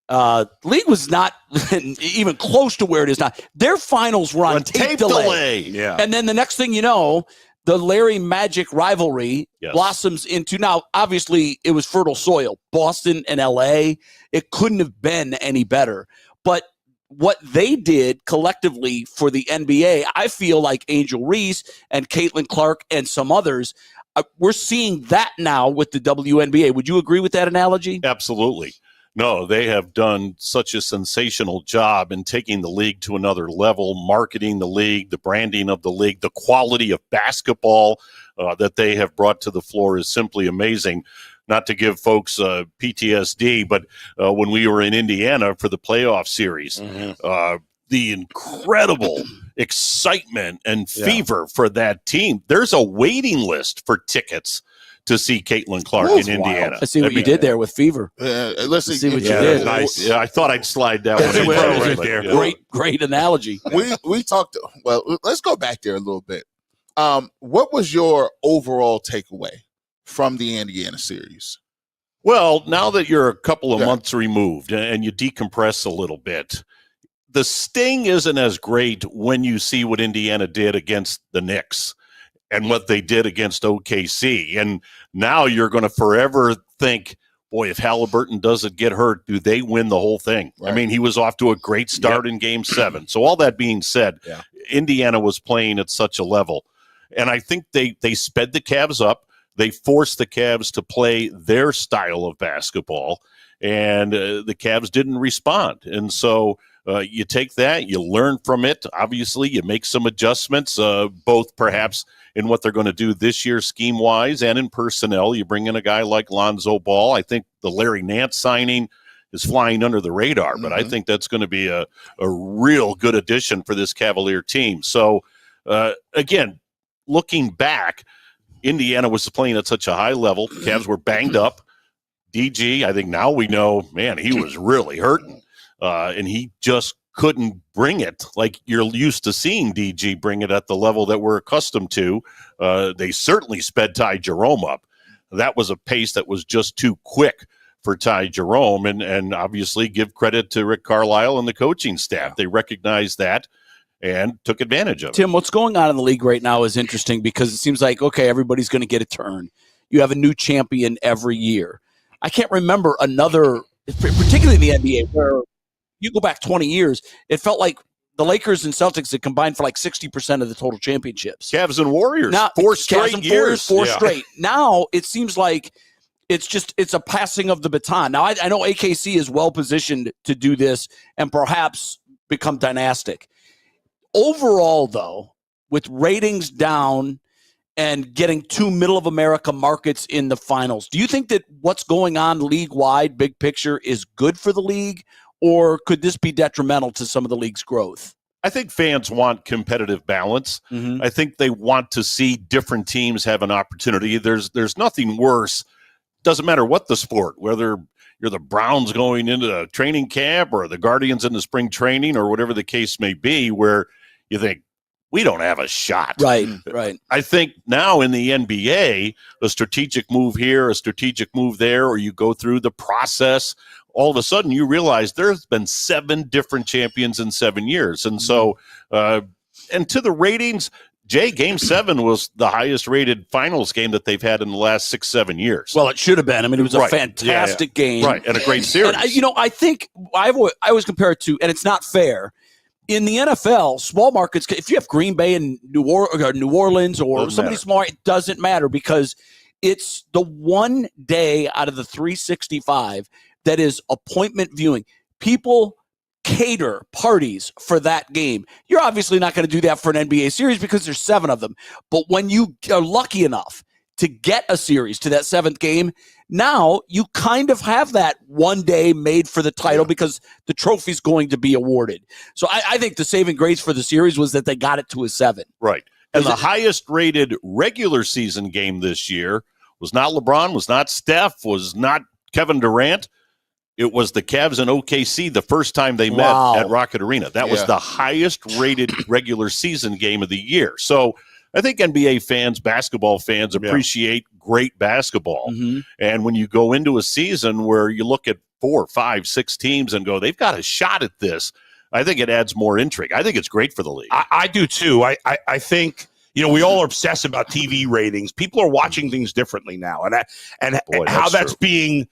was not even close to where it is now. Their finals were on tape delay. Yeah. And then the next thing you know, the Larry Magic rivalry blossoms into, now, obviously, it was fertile soil. Boston and LA, it couldn't have been any better. But what they did collectively for the NBA, I feel like Angel Reese and Caitlin Clark and some others, we're seeing that now with the WNBA. Would you agree with that analogy? Absolutely. No, they have done such a sensational job in taking the league to another level, marketing the league, the branding of the league, the quality of basketball that they have brought to the floor is simply amazing. Not to give folks PTSD, but when we were in Indiana for the playoff series, the incredible excitement and fever for that team. There's a waiting list for tickets to see Caitlin Clark in Indiana. I see what you did there with fever. Listen, see what you did. Nice. Yeah, I thought I'd slide that one in right there. Great analogy. we talked. Well, let's go back there a little bit. What was your overall takeaway from the Indiana series? Well, now that you're a couple of months removed and you decompress a little bit, the sting isn't as great when you see what Indiana did against the Knicks and what they did against OKC. And now you're going to forever think, boy, if Halliburton doesn't get hurt, do they win the whole thing? Right. I mean, he was off to a great start in Game 7. So all that being said, Indiana was playing at such a level. And I think they sped the Cavs up. They forced the Cavs to play their style of basketball, and the Cavs didn't respond. And so you take that, you learn from it. Obviously, you make some adjustments, both perhaps in what they're going to do this year scheme-wise and in personnel. You bring in a guy like Lonzo Ball. I think the Larry Nance signing is flying under the radar, but I think that's going to be a real good addition for this Cavalier team. So, again, looking back, Indiana was playing at such a high level. Cavs were banged up. DG, I think now we know, man, he was really hurting. And he just couldn't bring it like you're used to seeing DG bring it at the level that we're accustomed to. They certainly sped Ty Jerome up. That was a pace that was just too quick for Ty Jerome. And obviously give credit to Rick Carlisle and the coaching staff. They recognized that and took advantage of it. Tim, what's going on in the league right now is interesting because it seems like, okay, everybody's going to get a turn. You have a new champion every year. I can't remember another, particularly in the NBA, where you go back 20 years, it felt like the Lakers and Celtics had combined for like 60% of the total championships. Cavs and Warriors, now, four straight years. Four straight. Now it seems like it's a passing of the baton. Now I know AKC is well positioned to do this and perhaps become dynastic. Overall, though, with ratings down and getting two middle of America markets in the finals, do you think that what's going on league-wide, big picture, is good for the league? Or could this be detrimental to some of the league's growth? I think fans want competitive balance. I think they want to see different teams have an opportunity. There's nothing worse. Doesn't matter what the sport, whether you're the Browns going into a training camp or the Guardians in the spring training or whatever the case may be, where you think, we don't have a shot. Right. I think now in the NBA, a strategic move here, a strategic move there, or you go through the process, all of a sudden you realize there's been 7 different champions in 7 years. And so, and to the ratings, Jay, Game 7 was the highest rated finals game that they've had in the last 6-7 years. Well, it should have been. I mean, it was a fantastic game. Right, and a great series. And, I think I always compare it to, and it's not fair, in the NFL, small markets, if you have Green Bay and New Orleans or somebody small, it doesn't matter because it's the one day out of the 365 that is appointment viewing. People cater parties for that game. You're obviously not going to do that for an NBA series because there's 7 of them. But when you are lucky enough to get a series to that 7th game, now you kind of have that one day made for the title because the trophy's going to be awarded. So I think the saving grace for the series was that they got it to a 7. Right. And the highest rated regular season game this year Was not LeBron, was not Steph, was not Kevin Durant. It was the Cavs and OKC the first time they met at Rocket Arena. That was the highest rated regular season game of the year. So I think NBA fans, basketball fans appreciate great basketball. Mm-hmm. And when you go into a season where you look at 4, 5, 6 teams and go, they've got a shot at this, I think it adds more intrigue. I think it's great for the league. I do too. I think, we all are obsessed about TV ratings. People are watching things differently now. And how that's being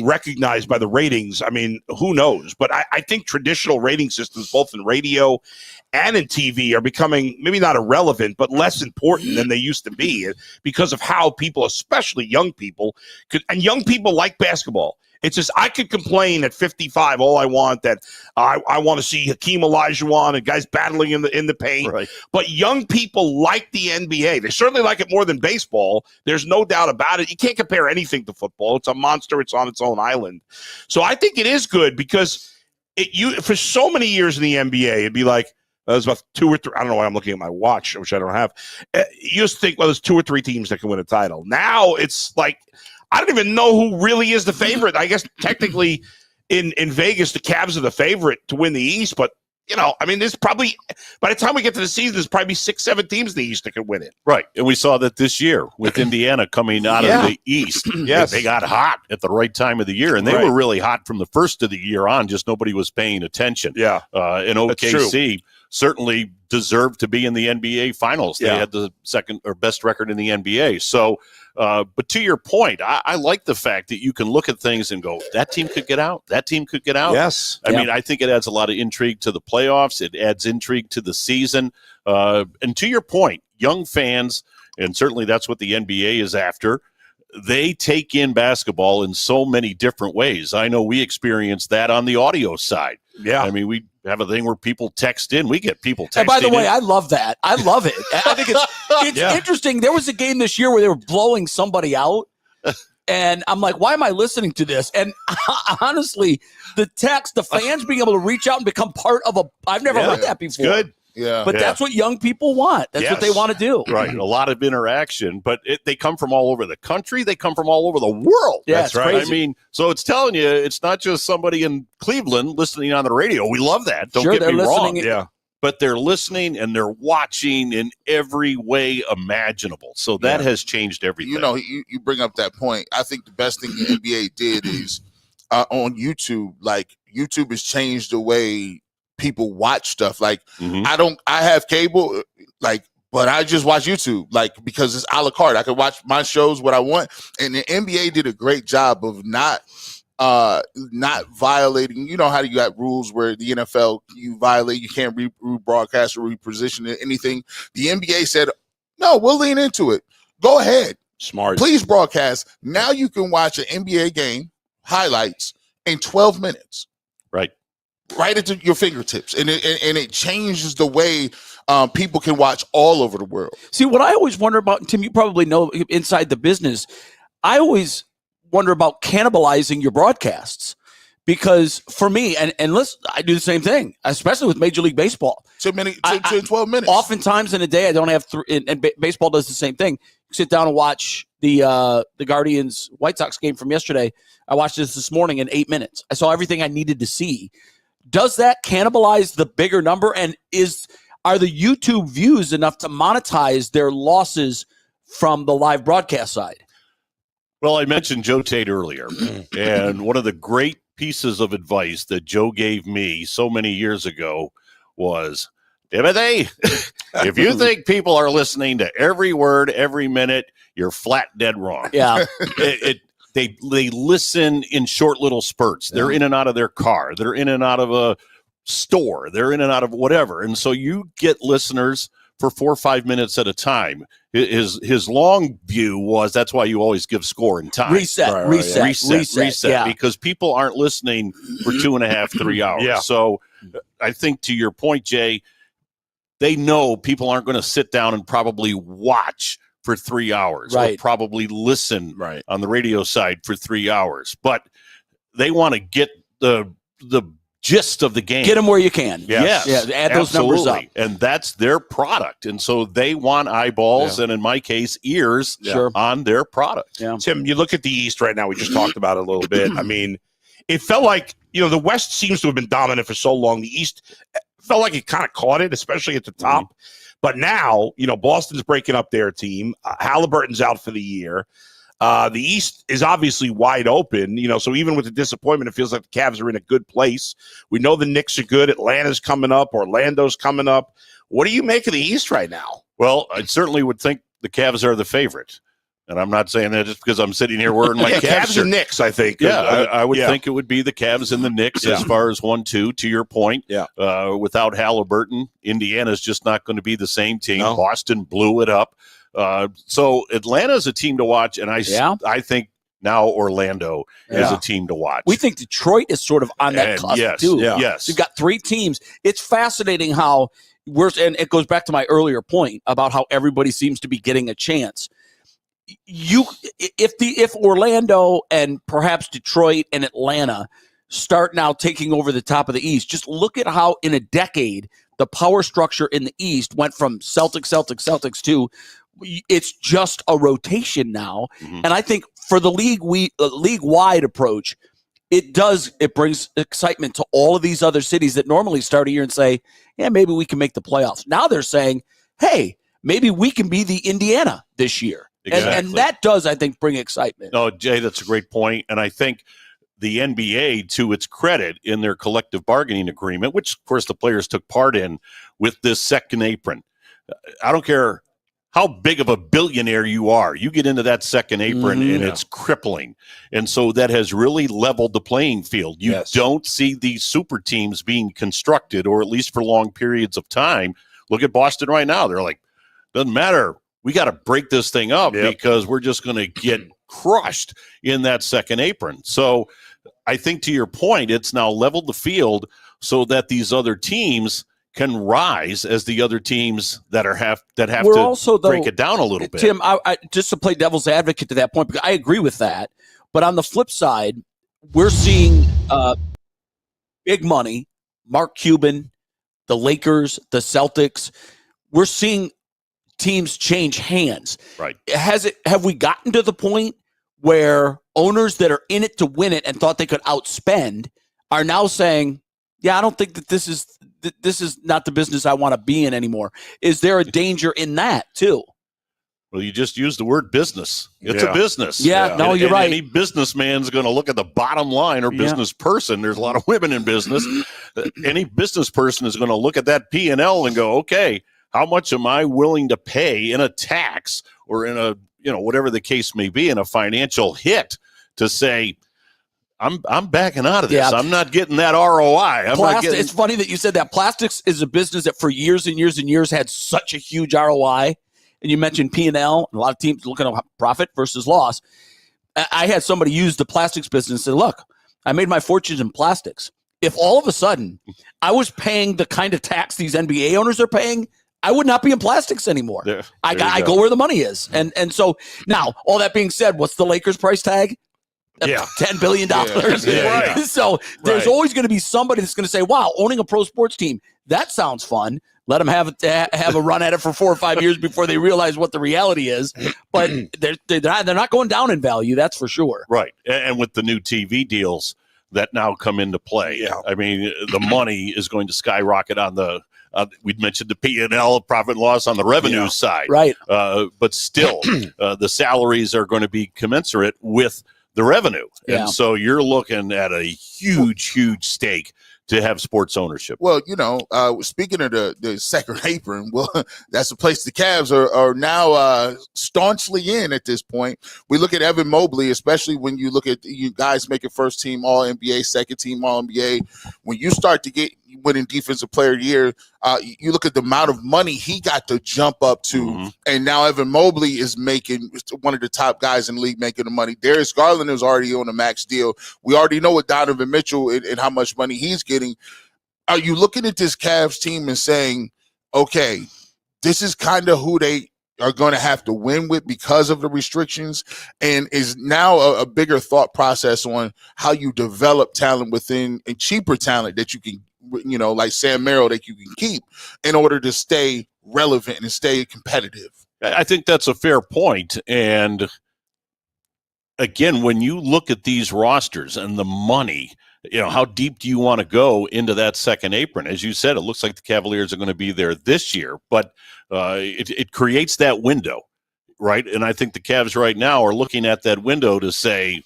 recognized by the ratings, I mean, who knows? But I think traditional rating systems, both in radio and in TV, are becoming maybe not irrelevant, but less important than they used to be because of how people, especially young people, and young people like basketball. It's just, I could complain at 55 all I want that I want to see Hakeem Olajuwon and guys battling in the paint. Right. But young people like the NBA. They certainly like it more than baseball. There's no doubt about it. You can't compare anything to football. It's a monster. It's on its own island. So I think it is good because for so many years in the NBA, it'd be like, there's about 2 or 3. I don't know why I'm looking at my watch, which I don't have. You just think, well, there's 2 or 3 teams that can win a title. Now it's like, I don't even know who really is the favorite. I guess technically in Vegas, the Cavs are the favorite to win the East. But, I mean, there's probably, by the time we get to the season, there's probably 6, 7 teams in the East that can win it. Right. And we saw that this year with Indiana coming out of the East. Yes. They got hot at the right time of the year. And they were really hot from the first of the year on, just nobody was paying attention. Yeah. And OKC certainly deserved to be in the NBA Finals. They had the second or best record in the NBA. So, but to your point, I like the fact that you can look at things and go, that team could get out. That team could get out. Yes. I mean, I think it adds a lot of intrigue to the playoffs. It adds intrigue to the season. And to your point, young fans, and certainly that's what the NBA is after, they take in basketball in so many different ways. I know we experience that on the audio side. Yeah. I mean, we have a thing where people text in. We get people texting. And by the way, in. I love that. I love it. I think it's interesting. There was a game this year where they were blowing somebody out. And I'm like, why am I listening to this? And honestly, the fans being able to reach out and become part of I've never heard that before. It's good. Yeah. But that's what young people want. That's what they want to do. Right. A lot of interaction, but they come from all over the country. They come from all over the world. Yeah, that's right. Crazy. I mean, so it's telling you, it's not just somebody in Cleveland listening on the radio. We love that. Don't get me wrong. Yeah. But they're listening and they're watching in every way imaginable. So that has changed everything. You bring up that point. I think the best thing the NBA did is on YouTube. Like, YouTube has changed the way people watch stuff. Like, I have cable, but I just watch YouTube, because it's a la carte. I can watch my shows what I want. And the NBA did a great job of not violating. You know how you got rules where the NFL, you violate, you can't rebroadcast or reposition anything. The NBA said, no, we'll lean into it. Go ahead. Smart. Please broadcast. Now you can watch an NBA game highlights in 12 minutes. Right into your fingertips, and it changes the way people can watch all over the world. See, what I always wonder about, Tim, you probably know inside the business, I always wonder about cannibalizing your broadcasts, because for me, and listen, I do the same thing, especially with Major League Baseball. 12 minutes. Oftentimes in a day, I don't have and baseball does the same thing. You sit down and watch the Guardians White Sox game from yesterday. I watched this morning in 8 minutes. I saw everything I needed to see. Does that cannibalize the bigger number? And are the YouTube views enough to monetize their losses from the live broadcast side? Well, I mentioned Joe Tate earlier, and one of the great pieces of advice that Joe gave me so many years ago was, Timothy, if you think people are listening to every word, every minute, you're flat dead wrong. Yeah. They listen in short little spurts. They're in and out of their car. They're in and out of a store. They're in and out of whatever. And so you get listeners for 4 or 5 minutes at a time. His long view was, that's why you always give score and time. Reset. Yeah. Because people aren't listening for 2.5, 3 hours. Yeah. So I think, to your point, Jay, they know people aren't going to sit down and probably watch for 3 hours, or probably listen on the radio side for 3 hours, but they want to get the gist of the game. Get them where you can. Yes. Yeah, add those numbers up. And that's their product. And so they want eyeballs and, in my case, ears on their product. Yeah. Tim, you look at the East right now. We just talked about it a little bit. I mean, it felt like, the West seems to have been dominant for so long. The East felt like it kind of caught it, especially at the top. Mm-hmm. But now, Boston's breaking up their team. Halliburton's out for the year. The East is obviously wide open, so even with the disappointment, it feels like the Cavs are in a good place. We know the Knicks are good. Atlanta's coming up. Orlando's coming up. What do you make of the East right now? Well, I certainly would think the Cavs are the favorite. And I'm not saying that just because I'm sitting here wearing my Cavs and Knicks, I think. Yeah, I would think it would be the Cavs and the Knicks as far as 1-2, to your point. Yeah. Without Halliburton, Indiana's just not going to be the same team. No. Boston blew it up. So Atlanta's a team to watch, and I think now Orlando is a team to watch. We think Detroit is sort of on that cusp, too. Yes. You've got 3 teams. It's fascinating how and it goes back to my earlier point about how everybody seems to be getting a chance. If Orlando and perhaps Detroit and Atlanta start now taking over the top of the East, just look at how in a decade the power structure in the East went from Celtics to it's just a rotation now. Mm-hmm. And I think for the league-wide approach, it brings excitement to all of these other cities that normally start a year and say, yeah, maybe we can make the playoffs. Now they're saying, hey, maybe we can be the Indiana this year. Exactly. And that does, I think, bring excitement. No, Jay, that's a great point. And I think the NBA, to its credit, in their collective bargaining agreement, which, of course, the players took part in with this second apron. I don't care how big of a billionaire you are. You get into that second apron, and it's crippling. And so that has really leveled the playing field. You don't see these super teams being constructed, or at least for long periods of time. Look at Boston right now. They're like, doesn't matter. We got to break this thing up because we're just going to get crushed in that second apron. So I think, to your point, it's now leveled the field so that these other teams can rise as the other teams that have to also, break it down a little bit. Tim, I just to play devil's advocate to that point, because I agree with that. But on the flip side, we're seeing big money, Mark Cuban, the Lakers, the Celtics. We're seeing teams change hands. Right. Have we gotten to the point where owners that are in it to win it and thought they could outspend are now saying, yeah, I don't think that this is not the business I want to be in anymore? Is there a danger in that too? Well, you just used the word business. It's a business. Yeah, no, you're right. Any businessman's going to look at the bottom line, or business person. There's a lot of women in business. Any business person is going to look at that P&L and go, okay, how much am I willing to pay in a tax or in a, whatever the case may be, in a financial hit to say, I'm backing out of this. I'm not getting that ROI. It's funny that you said that. Plastics is a business that for years and years and years had such a huge ROI. And you mentioned P&L, and a lot of teams looking at profit versus loss. I had somebody use the plastics business and say, look, I made my fortunes in plastics. If all of a sudden I was paying the kind of tax these NBA owners are paying, I would not be in plastics anymore. I go where the money is. And so now, all that being said, what's the Lakers price tag? $10 billion. So there's always going to be somebody that's going to say, wow, owning a pro sports team, that sounds fun. Let them have a run at it for 4 or 5 years before they realize what the reality is. But they're not going down in value, that's for sure. Right. And with the new TV deals that now come into play, I mean, the money is going to skyrocket on the we'd mentioned the P&L, profit and loss, on the revenue side. Right. But still, the salaries are going to be commensurate with the revenue. And so you're looking at a huge stake to have sports ownership. Well, speaking of the second apron, well, that's the place the Cavs are now staunchly in at this point. We look at Evan Mobley, especially when you look at you guys making first team All-NBA, second team All-NBA. When you start to get winning defensive player of the year, you look at the amount of money he got to jump up to, and now Evan Mobley is making one of the top guys in the league making the money. Darius Garland is already on a max deal. We already know what Donovan Mitchell and how much money he's getting. Are you looking at this Cavs team and saying, okay, this is kind of who they are going to have to win with because of the restrictions, and is now a bigger thought process on how you develop talent within, and cheaper talent that you can, like Sam Merrill, that you can keep in order to stay relevant and stay competitive. I think that's a fair point. And again, when you look at these rosters and the money, how deep do you want to go into that second apron? As you said, it looks like the Cavaliers are going to be there this year, but it creates that window, right? And I think the Cavs right now are looking at that window to say,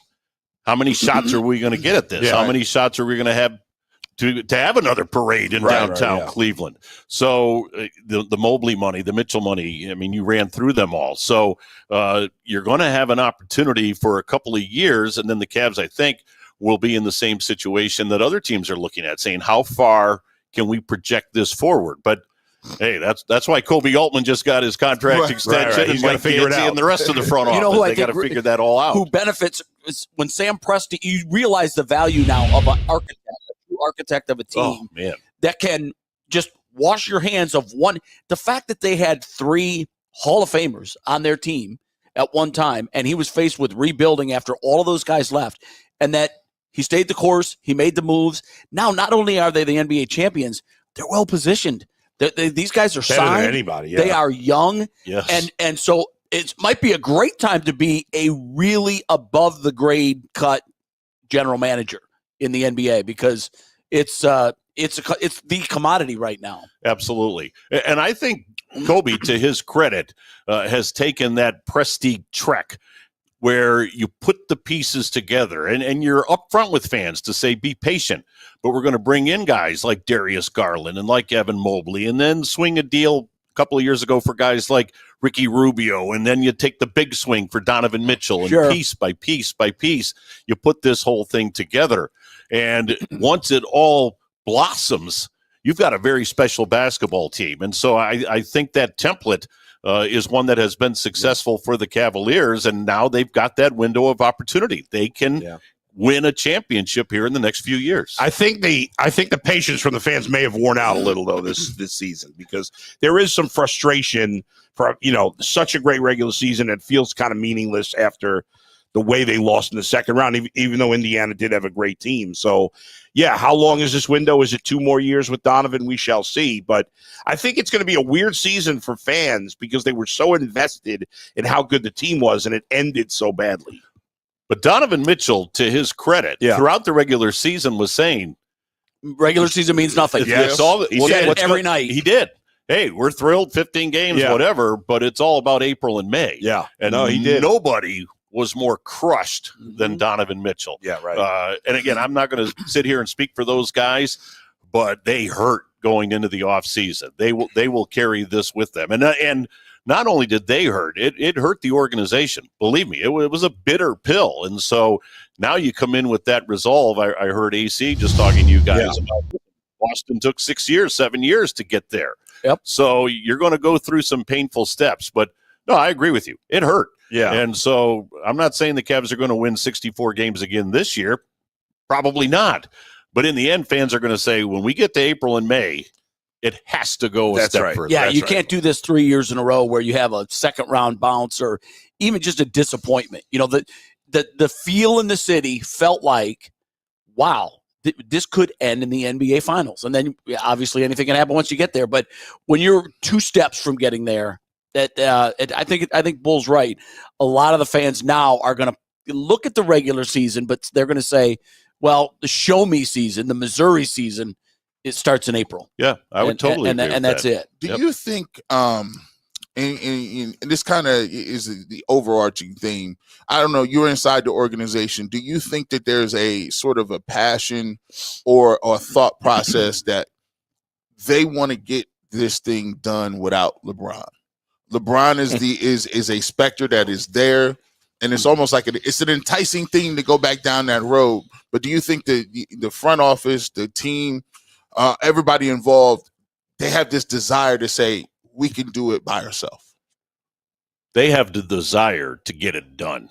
how many shots are we going to get at this? How many shots are we going to have to have another parade in downtown Cleveland? So the Mobley money, the Mitchell money, I mean, you ran through them all. So you're going to have an opportunity for a couple of years, and then the Cavs, I think, will be in the same situation that other teams are looking at, saying, how far can we project this forward? But hey, that's why Koby Altman just got his contract extension. Right. He's got to figure it out. And the rest of the front office, who they got to figure that all out. Who benefits is when Sam Presti, you realize the value now of an architect, a true architect of a team that can just wash your hands of one. The fact that they had 3 Hall of Famers on their team at one time, and he was faced with rebuilding after all of those guys left, and that he stayed the course, he made the moves. Now, not only are they the NBA champions, they're well positioned. These guys are better signed. than anybody. They are young, Yes. and so it might be a great time to be a really above the grade cut general manager in the NBA, because it's the commodity right now. Absolutely. And I think Koby, to his credit, has taken that Presti trek where you put the pieces together and you're upfront with fans to say, be patient, but we're going to bring in guys like Darius Garland and like Evan Mobley, and then swing a deal a couple of years ago for guys like Ricky Rubio. And then you take the big swing for Donovan Mitchell, and piece by piece by piece, you put this whole thing together. And once it all blossoms, you've got a very special basketball team. And so I think that template is one that has been successful for the Cavaliers, and now they've got that window of opportunity. They can win a championship here in the next few years. I think the patience from the fans may have worn out a little though this season, because there is some frustration for such a great regular season. It feels kind of meaningless after the way they lost in the second round, even though Indiana did have a great team. So, yeah, how long is this window? Is it 2 more years with Donovan? We shall see. But I think it's going to be a weird season for fans because they were so invested in how good the team was, and it ended so badly. But Donovan Mitchell, to his credit, throughout the regular season was saying, regular season means nothing. It's all, he said it every night. He did. Hey, we're thrilled, 15 games, whatever, but it's all about April and May. Yeah. And he did. Nobody was more crushed than Donovan Mitchell. Yeah, right. And again, I'm not going to sit here and speak for those guys, but they hurt going into the offseason. They will carry this with them. And not only did they hurt, it hurt the organization. Believe me, it was a bitter pill. And so now you come in with that resolve. I heard AC just talking to you guys about Boston took 6 years, 7 years to get there. Yep. So you're going to go through some painful steps. But no, I agree with you. It hurt. Yeah. And so I'm not saying the Cavs are going to win 64 games again this year. Probably not. But in the end, fans are going to say, when we get to April and May, it has to go a step further. Yeah, you can't do this 3 years in a row where you have a second round bounce or even just a disappointment. The feel in the city felt like, wow, this could end in the NBA Finals. And then obviously anything can happen once you get there. But when you're 2 steps from getting there, I think Bull's right. A lot of the fans now are going to look at the regular season, but they're going to say, well, the show me season, the Missouri season, it starts in April. Yeah, I would totally agree with that's that. it. Do you think, and this kind of is the overarching theme, I don't know, you're inside the organization. Do you think that there's a sort of a passion or a thought process that they want to get this thing done without LeBron? LeBron is a specter that is there, and it's almost like it's an enticing thing to go back down that road. But do you think the front office, the team, everybody involved, they have this desire to say, we can do it by ourselves? They have the desire to get it done,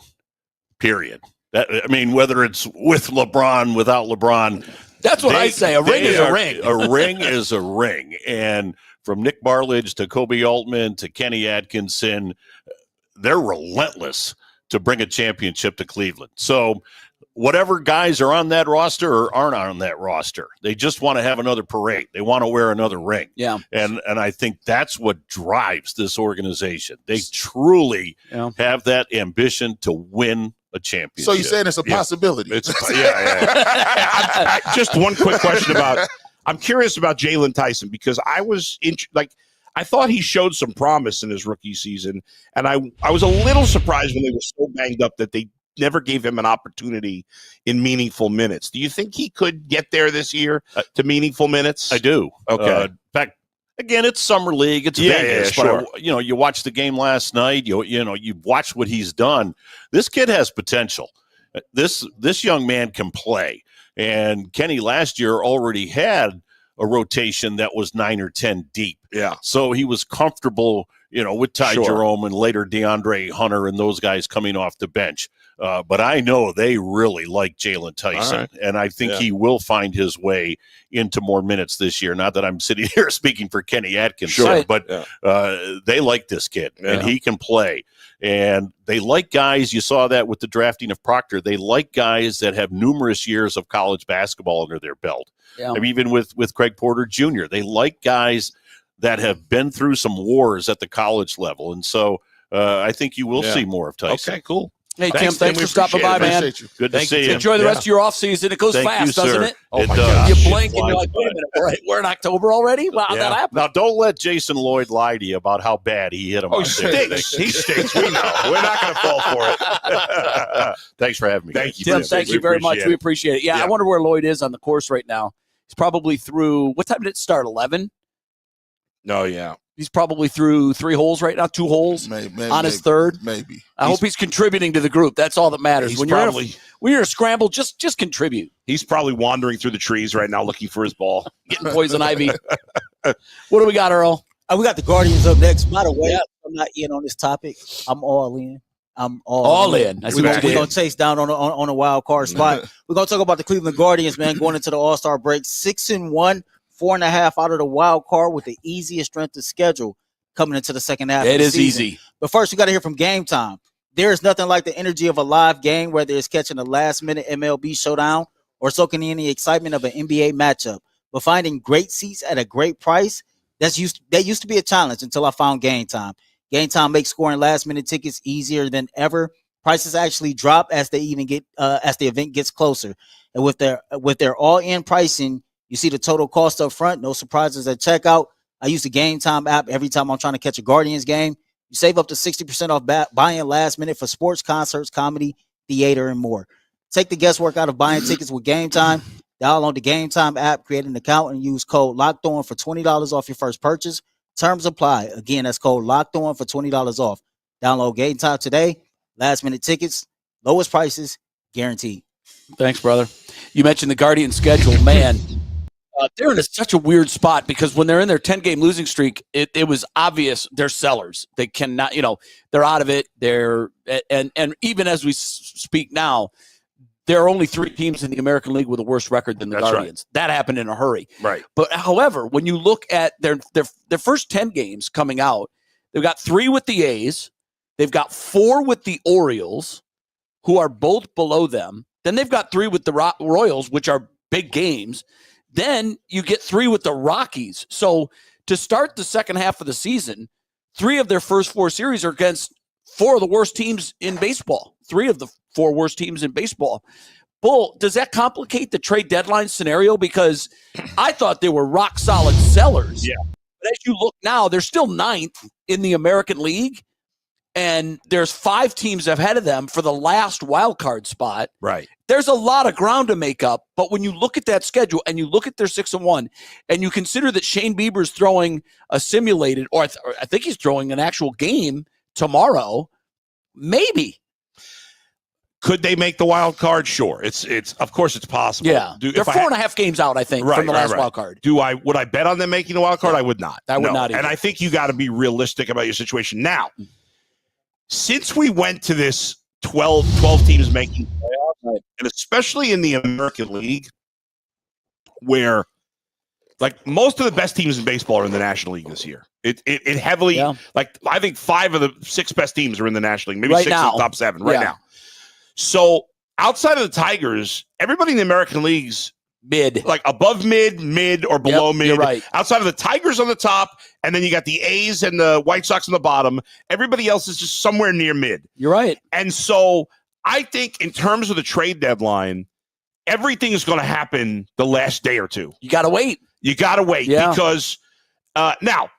period. Whether it's with LeBron, without LeBron, That's what I say. A ring is a ring. A ring is a ring. And from Nick Bartlage to Koby Altman to Kenny Atkinson, they're relentless to bring a championship to Cleveland. So whatever guys are on that roster or aren't on that roster, they just want to have another parade. They want to wear another ring. Yeah. And I think that's what drives this organization. They truly have that ambition to win a championship. So you're saying it's a possibility? It's just one quick question about. I'm curious about Jalen Tyson because I thought he showed some promise in his rookie season, and I was a little surprised when they were so banged up that they never gave him an opportunity in meaningful minutes. Do you think he could get there this year to meaningful minutes? I do. Okay. In fact, again, it's summer league. It's Vegas. Sure. But you watched the game last night. You watched what he's done. This kid has potential. This young man can play. And Kenny last year already had a rotation that was 9 or 10 deep. Yeah. So he was comfortable, with Ty Jerome and later DeAndre Hunter and those guys coming off the bench. But I know they really like Jalen Tyson, and I think he will find his way into more minutes this year. Not that I'm sitting here speaking for Kenny Atkinson, but they like this kid, and he can play. And they like guys, you saw that with the drafting of Proctor, they like guys that have numerous years of college basketball under their belt. Yeah. I mean, even with Craig Porter Jr., they like guys that have been through some wars at the college level. And so I think you will see more of Tyson. Okay, cool. Hey, Tim, thanks for stopping by, man. Good to see you. Enjoy the rest of your off season. It goes fast, doesn't it? It does. You blink and you're like, wait a minute, we're in October already? Wow, that happened. Now, don't let Jason Lloyd lie to you about how bad he hit him. Oh, he stinks. He stinks. We know. We're not going to fall for it. Thanks for having me. Thank you. Tim, thank you very much. We appreciate it. Yeah, I wonder where Lloyd is on the course right now. He's probably through, what time did it start, 11? No, yeah. He's probably through 3 holes right now, 2 holes on his third. Maybe. I hope he's contributing to the group. That's all that matters. When you're in a scramble, just contribute. He's probably wandering through the trees right now looking for his ball. Getting poison ivy. What do we got, Earl? We got the Guardians up next. By the way, I'm not in on this topic. I'm all in. I'm all in. I see We're going to chase down on a wild card spot. We're going to talk about the Cleveland Guardians, man, going into the All-Star break. 6-1, 4.5 out of the wild card with the easiest strength of schedule coming into the second half. It of the is season. easy. But first, we got to hear from Game Time. There is nothing like the energy of a live game, whether it's catching a last-minute MLB showdown or soaking in the excitement of an NBA matchup. But finding great seats at a great price, that used to be a challenge until I found Game Time. Game Time makes scoring last-minute tickets easier than ever. Prices actually drop as the event gets closer. And with their all-in pricing, you see the total cost up front, no surprises at checkout. I use the Game Time app every time I'm trying to catch a Guardians game. You save up to 60% off buying last minute for sports, concerts, comedy, theater, and more. Take the guesswork out of buying tickets with Game Time. Download the Game Time app, create an account, and use code LOCKEDON for $20 off your first purchase. Terms apply. Again, that's code LOCKEDON for $20 off. Download Game Time today. Last minute tickets, lowest prices, guaranteed. Thanks, brother. You mentioned the Guardians schedule, man. They're in such a weird spot because when they're in their 10-game losing streak, it was obvious they're sellers. They cannot, they're out of it. And even as we speak now, there are only 3 teams in the American League with a worse record than the Guardians. Right. That happened in a hurry. Right. But however, when you look at their first 10 games coming out, they've got 3 with the A's. They've got 4 with the Orioles, who are both below them. Then they've got 3 with the Royals, which are big games. Then you get 3 with the Rockies. So to start the second half of the season, 3 of their first 4 series are against 4 of the worst teams in baseball. 3 of the 4 worst teams in baseball. Bull, does that complicate the trade deadline scenario? Because I thought they were rock solid sellers. Yeah. But as you look now, they're still 9th in the American League. And there's 5 teams ahead of them for the last wild card spot. Right. There's a lot of ground to make up. But when you look at that schedule and you look at their 6-1, and you consider that Shane Bieber's throwing a simulated, or I think he's throwing an actual game tomorrow, maybe. Could they make the wild card? Sure. It's of course it's possible. Yeah. They're 4.5 games out, I think, from the last wild card. Would I bet on them making the wild card? I would not. I would not either. And I think you got to be realistic about your situation. Now, since we went to this 12 teams making playoffs, and especially in the American League, where like most of the best teams in baseball are in the National League this year. It heavily like I think 5 of the 6 best teams are in the National League, maybe Right 6 now. of the top 7 right now. So outside of the Tigers, everybody in the American leagues mid, like above mid or below mid. You're right. Outside of the Tigers on the top, and then you got the A's and the White Sox on the bottom. Everybody else is just somewhere near mid. You're right. And so I think in terms of the trade deadline, everything is going to happen the last day or two. You got to wait. You got to wait because now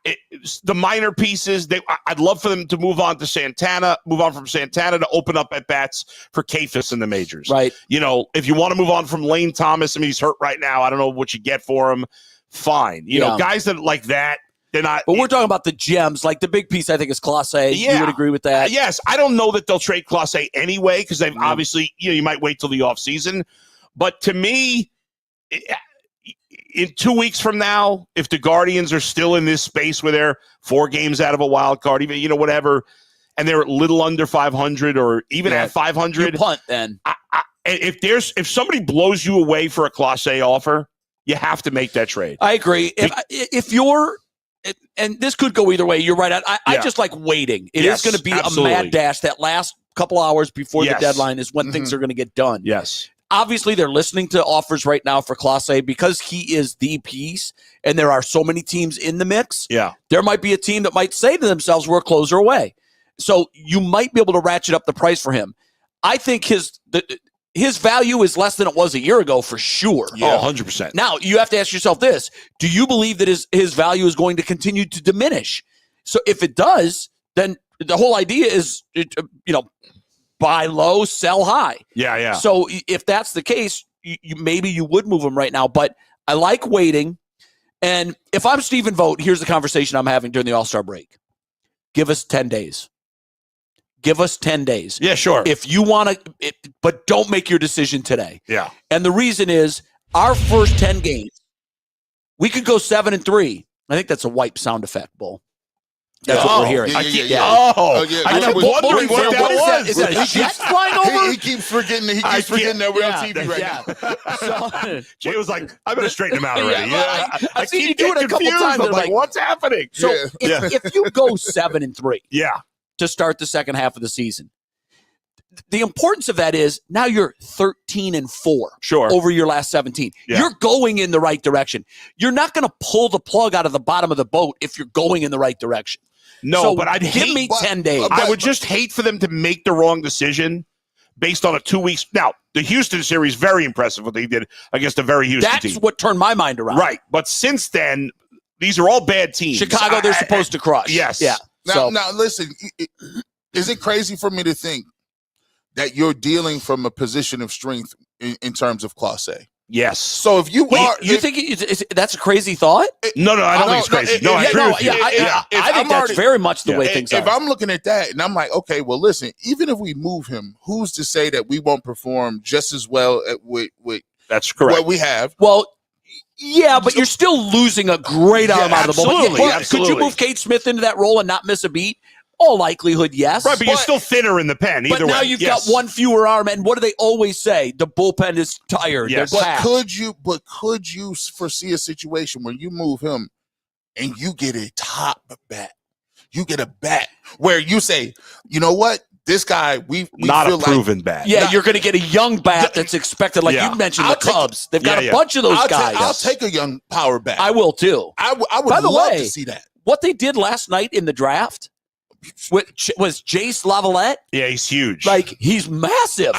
the minor pieces. I'd love for them to move on from Santana to open up at bats for Kafis in the majors. Right. You know, if you want to move on from Lane Thomas, I mean, he's hurt right now. I don't know what you get for him. Fine. You know, guys that like that. They're not. But we're talking about the gems. Like the big piece, I think, is Clase. You would agree with that? Yes. I don't know that they'll trade Clase anyway because they've obviously, you might wait till the offseason. But to me, in 2 weeks from now, if the Guardians are still in this space where they're 4 games out of a wild card, even, whatever, and they're a little under 500 or even at 500. You punt then. If somebody blows you away for a Clase offer, you have to make that trade. I agree. If you're, and this could go either way. You're right. I just like waiting. It is going to be a mad dash. That last couple hours before the deadline is when things are going to get done. Yes. Obviously, they're listening to offers right now for Clase because he is the piece, and there are so many teams in the mix. Yeah. There might be a team that might say to themselves, we're a closer away. So you might be able to ratchet up the price for him. I think his value is less than it was a year ago for sure. Yeah, 100%. Now, you have to ask yourself this. Do you believe that his value is going to continue to diminish? So if it does, then the whole idea is, buy low, sell high. Yeah. So if that's the case, maybe you would move him right now. But I like waiting. And if I'm Stephen Vogt, here's the conversation I'm having during the All-Star break. Give us 10 days. Give us 10 days. Yeah, sure. If you want to, but don't make your decision today. Yeah. And the reason is our first 10 games, we could go 7-3. I think that's a wipe sound effect, Bull. That's what we're hearing. Yeah. I kept wondering what that was. Is that a jet flying over? He keeps forgetting that we're on TV right now. Jay was like, I better straighten him out already. I've seen you do it a couple times. I'm like, what's happening? So if you go 7-3 yeah, to start the second half of the season, the importance of that is now you're 13-4 over your last 17. Yeah. You're going in the right direction. You're not going to pull the plug out of the bottom of the boat if you're going in the right direction. No, so but give me 10 days. I would just hate for them to make the wrong decision based on a 2 weeks. Now, the Houston series, very impressive what they did against a very Houston team. That's what turned my mind around. Right. But since then, these are all bad teams. Chicago, they're supposed to crush. Yes. Yeah. Now listen, is it crazy for me to think that you're dealing from a position of strength in terms of Clase? Yes. So if you think that's a crazy thought? No, I don't think it's crazy. I agree with you. I think that's very much the way things are. If I'm looking at that and I'm like, okay, well, listen, even if we move him, who's to say that we won't perform just as well with that's correct. what we have? Well, yeah, but you're still losing a great arm out of the ball. Absolutely. Could you move Kate Smith into that role and not miss a beat? All likelihood, yes. Right, but you're still thinner in the pen. Either but now way. you've got one fewer arm, and what do they always say? The bullpen is tired. Yes. They're Could you foresee a situation where you move him and you get a top bat? You get a bat where you say, you know what? This guy, we not feel a proven bat. Yeah, you're going to get a young bat that's expected, like you mentioned, the Cubs. They've got a bunch of those guys. I'll take a young power bat. I will too. I would love to see that. What they did last night in the draft was Jace Lavalette. Yeah, he's huge. Like, he's massive.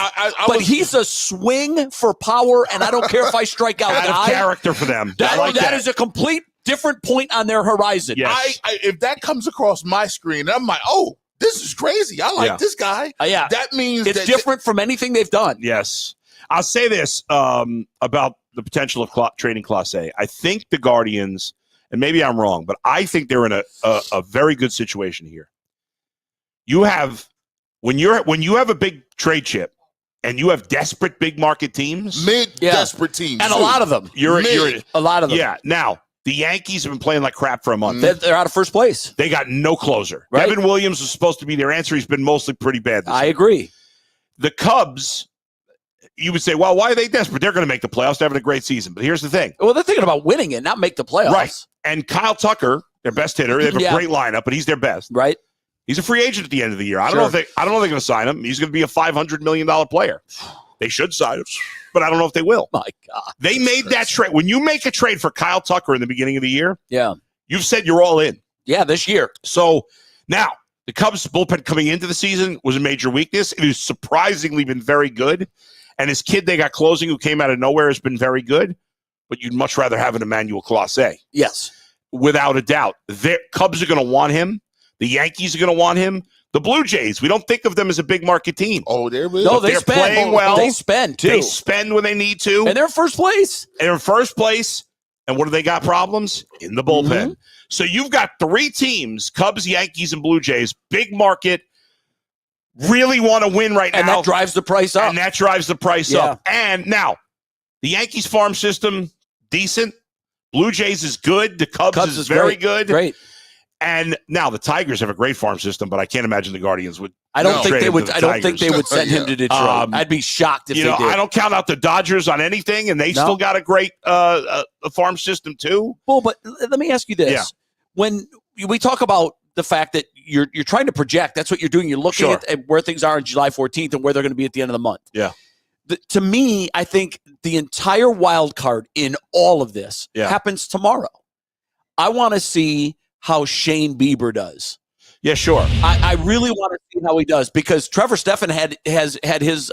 But he's a swing for power, and I don't care if I strike out. Out of character for them. That is a complete different point on their horizon. Yes. If that comes across my screen, I'm like, oh, this is crazy. I like this guy. That means it's different from anything they've done. Yes. I'll say this about the potential of trading Clase. I think the Guardians, and maybe I'm wrong, but I think they're in a very good situation here. You have when you have a big trade chip and you have desperate big market teams, desperate teams, and a lot of them. You're a lot of them. Yeah. Now the Yankees have been playing like crap for a month. They're out of first place. They got no closer. Right? Evan Williams was supposed to be their answer. He's been mostly pretty bad. I agree. The Cubs, you would say, well, why are they desperate? They're going to make the playoffs. They're having a great season. But here's the thing. Well, they're thinking about winning it, not make the playoffs. Right. And Kyle Tucker, their best hitter, they have a great lineup, but he's their best. Right. He's a free agent at the end of the year. I don't know if they're going to sign him. He's going to be a $500 million player. They should sign him, but I don't know if they will. My God. They made that trade. When you make a trade for Kyle Tucker in the beginning of the year, you've said you're all in. Yeah, this year. So now the Cubs bullpen coming into the season was a major weakness. It has surprisingly been very good. And his kid they got closing who came out of nowhere has been very good. But you'd much rather have an Emmanuel Clase. Yes. Without a doubt. The Cubs are going to want him. The Yankees are going to want him. The Blue Jays, we don't think of them as a big market team. Oh, they're really. No, they're playing well. They spend, too. They spend when they need to. And they're in first place. They're in first place. And what do they got problems? In the bullpen. Mm-hmm. So you've got three teams, Cubs, Yankees, and Blue Jays, big market, really want to win right now. And that drives the price up. Up. And now, the Yankees farm system, decent. Blue Jays is good. The Cubs is very good. Great. And now the Tigers have a great farm system, but I can't imagine the Guardians would. I don't think they would. I don't think they would send him to Detroit. I'd be shocked if they did. I don't count out the Dodgers on anything, and they still got a great farm system too. Well, but let me ask you this: when we talk about the fact that you're trying to project, that's what you're doing. You're looking at where things are on July 14th and where they're going to be at the end of the month. Yeah. To me, I think the entire wild card in all of this happens tomorrow. I want to see how Shane Bieber does. Yeah, sure. I really want to see how he does because Trevor Stephan has had his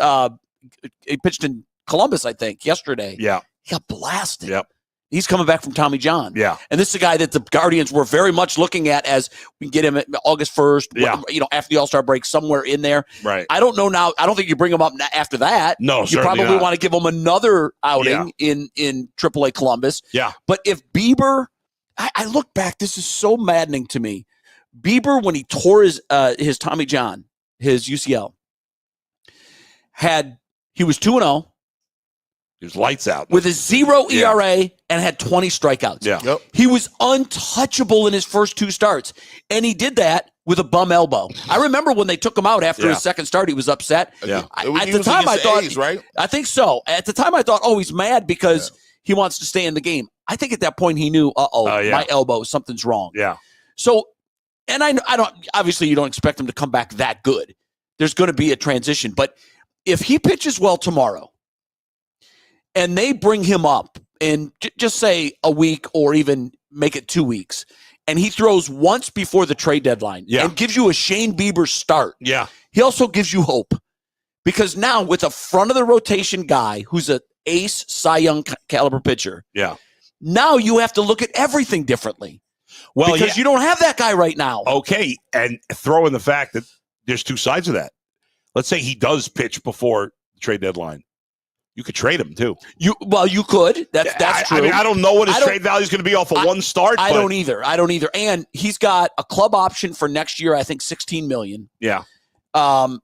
he pitched in Columbus, I think, yesterday. Yeah. He got blasted. Yep. He's coming back from Tommy John. Yeah. And this is a guy that the Guardians were very much looking at as we can get him at August 1st, after the All-Star break, somewhere in there. Right. I don't know now. I don't think you bring him up after that. No, you probably not. want to give him another outing in AAA Columbus. Yeah. But if Bieber, I look back, this is so maddening to me. Bieber, when he tore his Tommy John, his UCL, he was 2-0. He was lights out. With a 0 ERA and had 20 strikeouts. Yeah. Yep. He was untouchable in his first two starts. And he did that with a bum elbow. I remember when they took him out after his second start, he was upset. Yeah. At the time, I thought, A's, right? I think so. At the time, I thought, he's mad because he wants to stay in the game. I think at that point he knew, my elbow, something's wrong. Yeah. So, and I don't, obviously you don't expect him to come back that good. There's going to be a transition. But if he pitches well tomorrow and they bring him up in just say a week or even make it 2 weeks, and he throws once before the trade deadline and gives you a Shane Bieber start. Yeah. He also gives you hope because now with a front of the rotation guy who's an ace Cy Young caliber pitcher. Yeah. Now you have to look at everything differently. Well, because you don't have that guy right now. Okay. And throw in the fact that there's two sides of that. Let's say he does pitch before the trade deadline. You could trade him too. You could. That's true. I mean, I don't know what his trade value is going to be off of one start. I don't either. And he's got a club option for next year. I think $16 million. Yeah.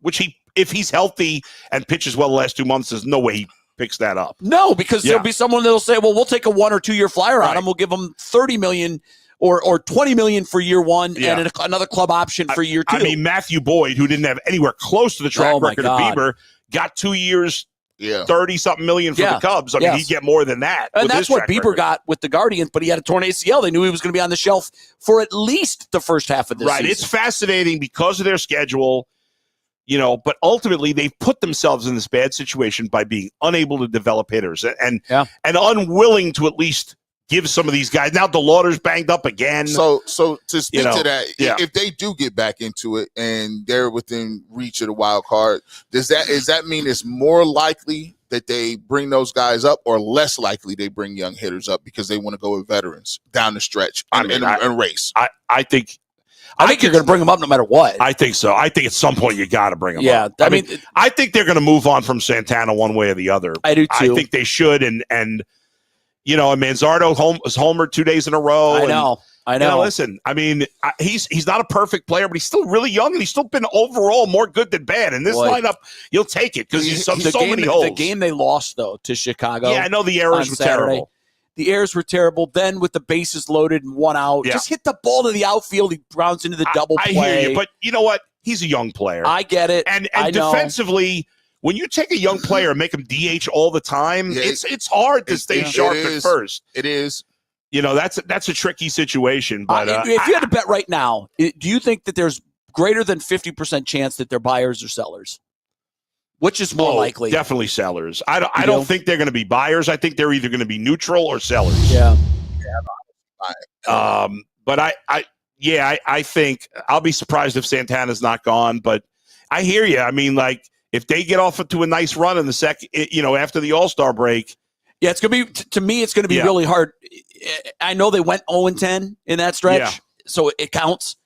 Which if he's healthy and pitches well the last 2 months, there's no way he picks that up. No, because there'll be someone that'll say, "Well, we'll take a 1 or 2 year flyer on him. We'll give him $30 million or $20 million for year one, and another club option for year two." I mean, Matthew Boyd, who didn't have anywhere close to the track record of Bieber, got 2 years. 30-something million for the Cubs. I mean, he'd get more than that. And that's what Bieber got with the Guardians, but he had a torn ACL. They knew he was going to be on the shelf for at least the first half of this season. It's fascinating because of their schedule, but ultimately they've put themselves in this bad situation by being unable to develop hitters and unwilling to at least give some of these guys. Now DeLauder's banged up again. So to speak to that, if they do get back into it and they're within reach of the wild card, does that mean it's more likely that they bring those guys up or less likely they bring young hitters up because they want to go with veterans down the stretch and race? I think you're going to bring them up no matter what. I think so. I think at some point you got to bring them up. I mean, I think they're going to move on from Santana one way or the other. I do too. I think they should. And Manzardo has homered 2 days in a row. I know. Listen, I mean, he's not a perfect player, but he's still really young, and he's still been overall more good than bad. In this lineup, you'll take it because he's so many holes. The game they lost, though, to Chicago. Yeah, I know the errors were terrible. The errors were terrible. Then with the bases loaded and 1 out, just hit the ball to the outfield. He grounds into the double play. I hear you, but you know what? He's a young player. I get it. And defensively, when you take a young player and make him DH all the time, it's hard to stay sharp at first. It is. You know, that's a tricky situation. But if you had to bet right now, do you think that there's greater than 50% chance that they're buyers or sellers? Which is more likely? Definitely sellers. I don't think they're going to be buyers. I think they're either going to be neutral or sellers. Yeah. But I think I'll be surprised if Santana's not gone. But I hear you. I mean, like, if they get off to a nice run in the second, after the All-Star break. Yeah, it's going to be, to me, it's going to be really hard. I know they went 0-10 in that stretch, so it counts.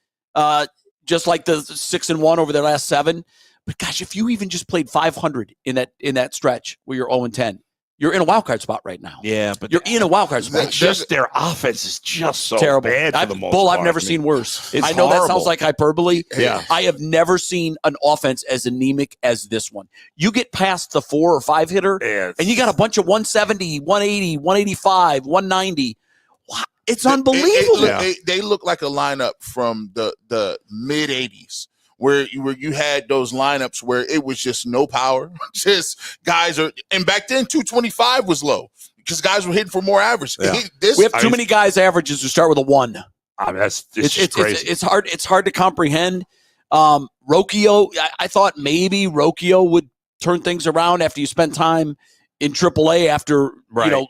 Just like the 6-1 over their last 7. But gosh, if you even just played 500 in that stretch where you're 0-10, you're in a wild card spot right now. Yeah, but you're in a wild card spot. Just their offense is just so terrible. Bad for the most Bull, part. I've never seen worse. It's I know horrible. that sounds like hyperbole. Yeah. I have never seen an offense as anemic as this one. You get past the 4 or 5 hitter, and you got a bunch of 170, 180, 185, 190. It's unbelievable. They look like a lineup from the mid 80s. Where you had those lineups where it was just no power, just guys and back then 225 was low because guys were hitting for more average. Yeah. We have too many guys averages who start with a 1. I mean, it's crazy. It's hard to comprehend. Rocchio, I thought maybe Rocchio would turn things around after you spend time in AAA after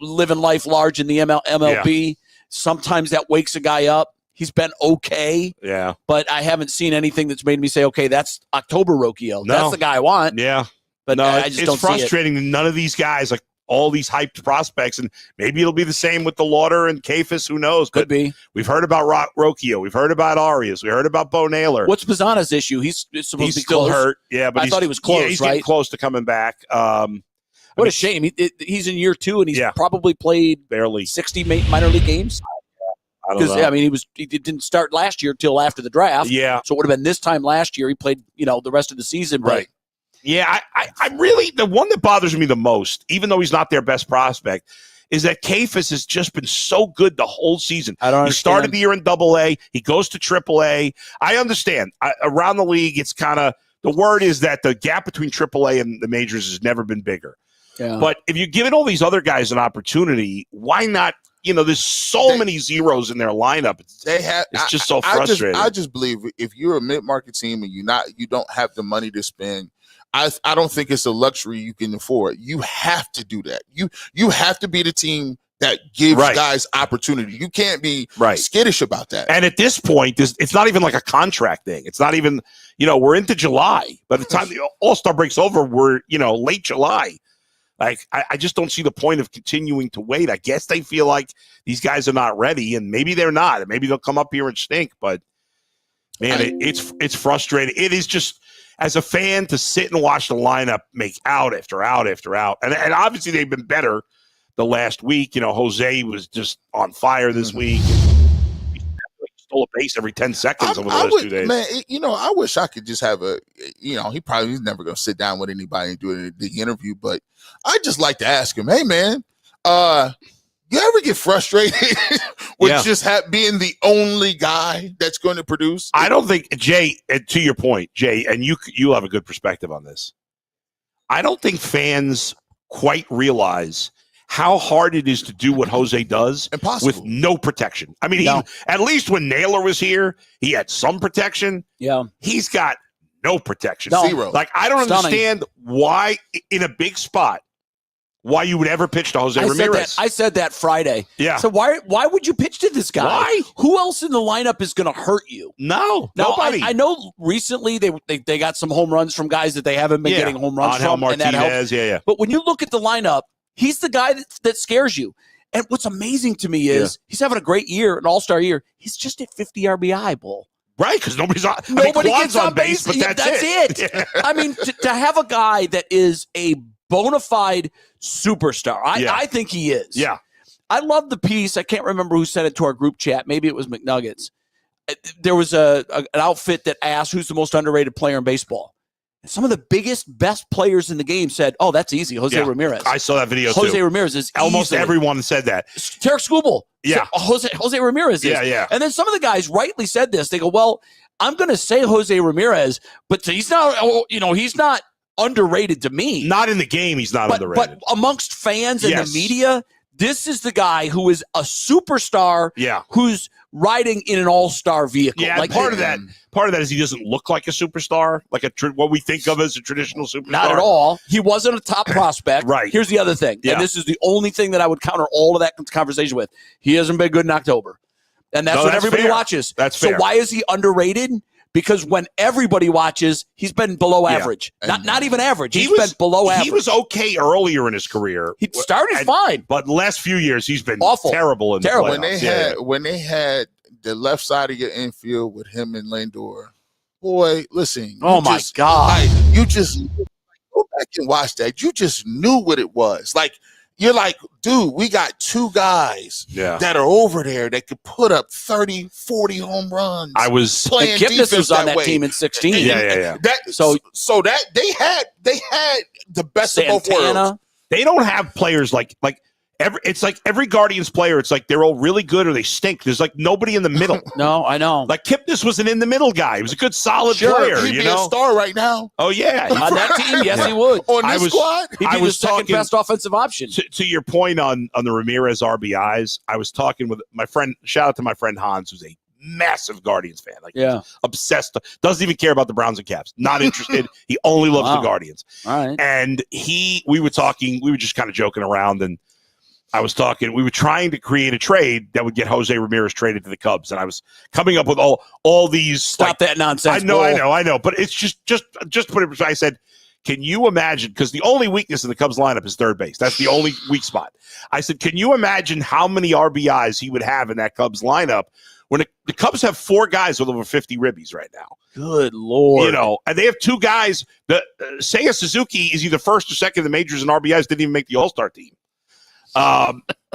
living life large in the MLB. Yeah. Sometimes that wakes a guy up. He's been okay. Yeah. But I haven't seen anything that's made me say, okay, that's October Rocchio. No. That's the guy I want. Yeah. But no, I just don't see it. It's frustrating that none of these guys, like all these hyped prospects, and maybe it'll be the same with the Lauder and Kafis, who knows? Could be. We've heard about Rocchio. We've heard about Arias. We heard about Bo Naylor. What's Pizzana's issue? He's supposed to be still close. Hurt. Yeah, but I thought he was close, he's right? getting close to coming back. What a shame. He's in year 2, and he's probably played barely 60 minor league games. Because he didn't start last year till after the draft. Yeah, so it would have been this time last year. He played, the rest of the season. But right. Yeah, I really, the one that bothers me the most, even though he's not their best prospect, is that Kafis has just been so good the whole season. I don't understand. He started the year in AA. He goes to AAA. I understand. Around the league, it's kind of, the word is that the gap between AAA and the majors has never been bigger. Yeah. But if you're giving all these other guys an opportunity, why not? There's so many zeros in their lineup. It's just so frustrating. I just believe if you're a mid-market team and you don't have the money to spend, I don't think it's a luxury you can afford. You have to do that. You have to be the team that gives guys opportunity. You can't be skittish about that. And at this point, it's not even like a contract thing. It's not even, we're into July. By the time the All-Star break's over, we're, late July. Like, I just don't see the point of continuing to wait. I guess they feel like these guys are not ready, and maybe they're not. Maybe they'll come up here and stink. But, man, it's frustrating. It is just, as a fan, to sit and watch the lineup make out after out after out. And obviously they've been better the last week. Jose was just on fire this week. He stole a base every 10 seconds over the last 2 days. Man, I wish I could just have he's never going to sit down with anybody and do the interview, but I just like to ask him, hey, man, you ever get frustrated with just being the only guy that's going to produce? I don't think, Jay, to your point, Jay, and you have a good perspective on this. I don't think fans quite realize how hard it is to do what Jose does with no protection. I mean, at least when Naylor was here, he had some protection. Yeah. He's got no protection. No. Zero. Like, I don't understand why, in a big spot, why you would ever pitch to Jose Ramirez. I said that Friday. Yeah. So why would you pitch to this guy? Why? Who else in the lineup is going to hurt you? No, nobody. I know recently they got some home runs from guys that they haven't been getting home runs Angel from. Martinez, and that helps. yeah. But when you look at the lineup, he's the guy that scares you. And what's amazing to me is he's having a great year, an all-star year. He's just at 50 RBI, Bull. Right, because nobody gets on base, but that's it. Yeah. I mean, to have a guy that is a bona fide superstar, I think he is. Yeah. I love the piece. I can't remember who sent it to our group chat. Maybe it was McNuggets. There was an outfit that asked who's the most underrated player in baseball. And some of the best players in the game said, "Oh, that's easy, Jose Ramirez." I saw that video Jose too. Ramirez is almost everyone said that. Tarek Skubal. Yeah. Jose Ramirez is. Yeah. And then some of the guys rightly said this. They go, "Well, I'm going to say Jose Ramirez, but he's not. He's not underrated to me. Not in the game, he's not underrated. But amongst fans and the media, this is the guy who is a superstar. Who's riding in an all-star vehicle. Yeah, part of that is he doesn't look like a superstar, like what we think of as a traditional superstar. Not at all. He wasn't a top prospect. Right. Here's the other thing, and this is the only thing that I would counter all of that conversation with. He hasn't been good in October, and that's what everybody watches. That's fair. So why is he underrated? Because when everybody watches, he's been below average. Not even average. He's been below average. He was okay earlier in his career. He started fine. But the last few years, he's been awful. Terrible in the playoffs. When they had the left side of your infield with him and Lindor, boy, listen. Oh, my God. You just go back and watch that. You just knew what it was. Like, you're like, dude, we got two guys that are over there that could put up 30, 40 home runs. I was playing Kipnis defense was on that way. team in 16. Yeah. So that they had the best of both worlds. They don't have players like it's like every Guardians player, it's like they're all really good or they stink. There's like nobody in the middle. No, I know. Like Kipnis was an in the middle guy. He was a good solid player. He'd be a star right now. Oh yeah. On that team, yes, he would. On this squad, he'd be the second best offensive option. To your point on the Ramirez RBIs, I was talking with my friend, shout out to my friend Hans, who's a massive Guardians fan. Like obsessed, doesn't even care about the Browns and Caps. Not interested. He only loves the Guardians. All right. And we were just kind of joking around, and we were trying to create a trade that would get Jose Ramirez traded to the Cubs. And I was coming up with all these. Stop that nonsense. I know. But it's just put it. I said, can you imagine? Because the only weakness in the Cubs lineup is third base. That's the only weak spot. I said, can you imagine how many RBIs he would have in that Cubs lineup when the Cubs have 4 guys with over 50 ribbies right now? Good Lord. And they have 2 guys. Seiya Suzuki is either first or second in the majors in RBIs, didn't even make the All-Star team.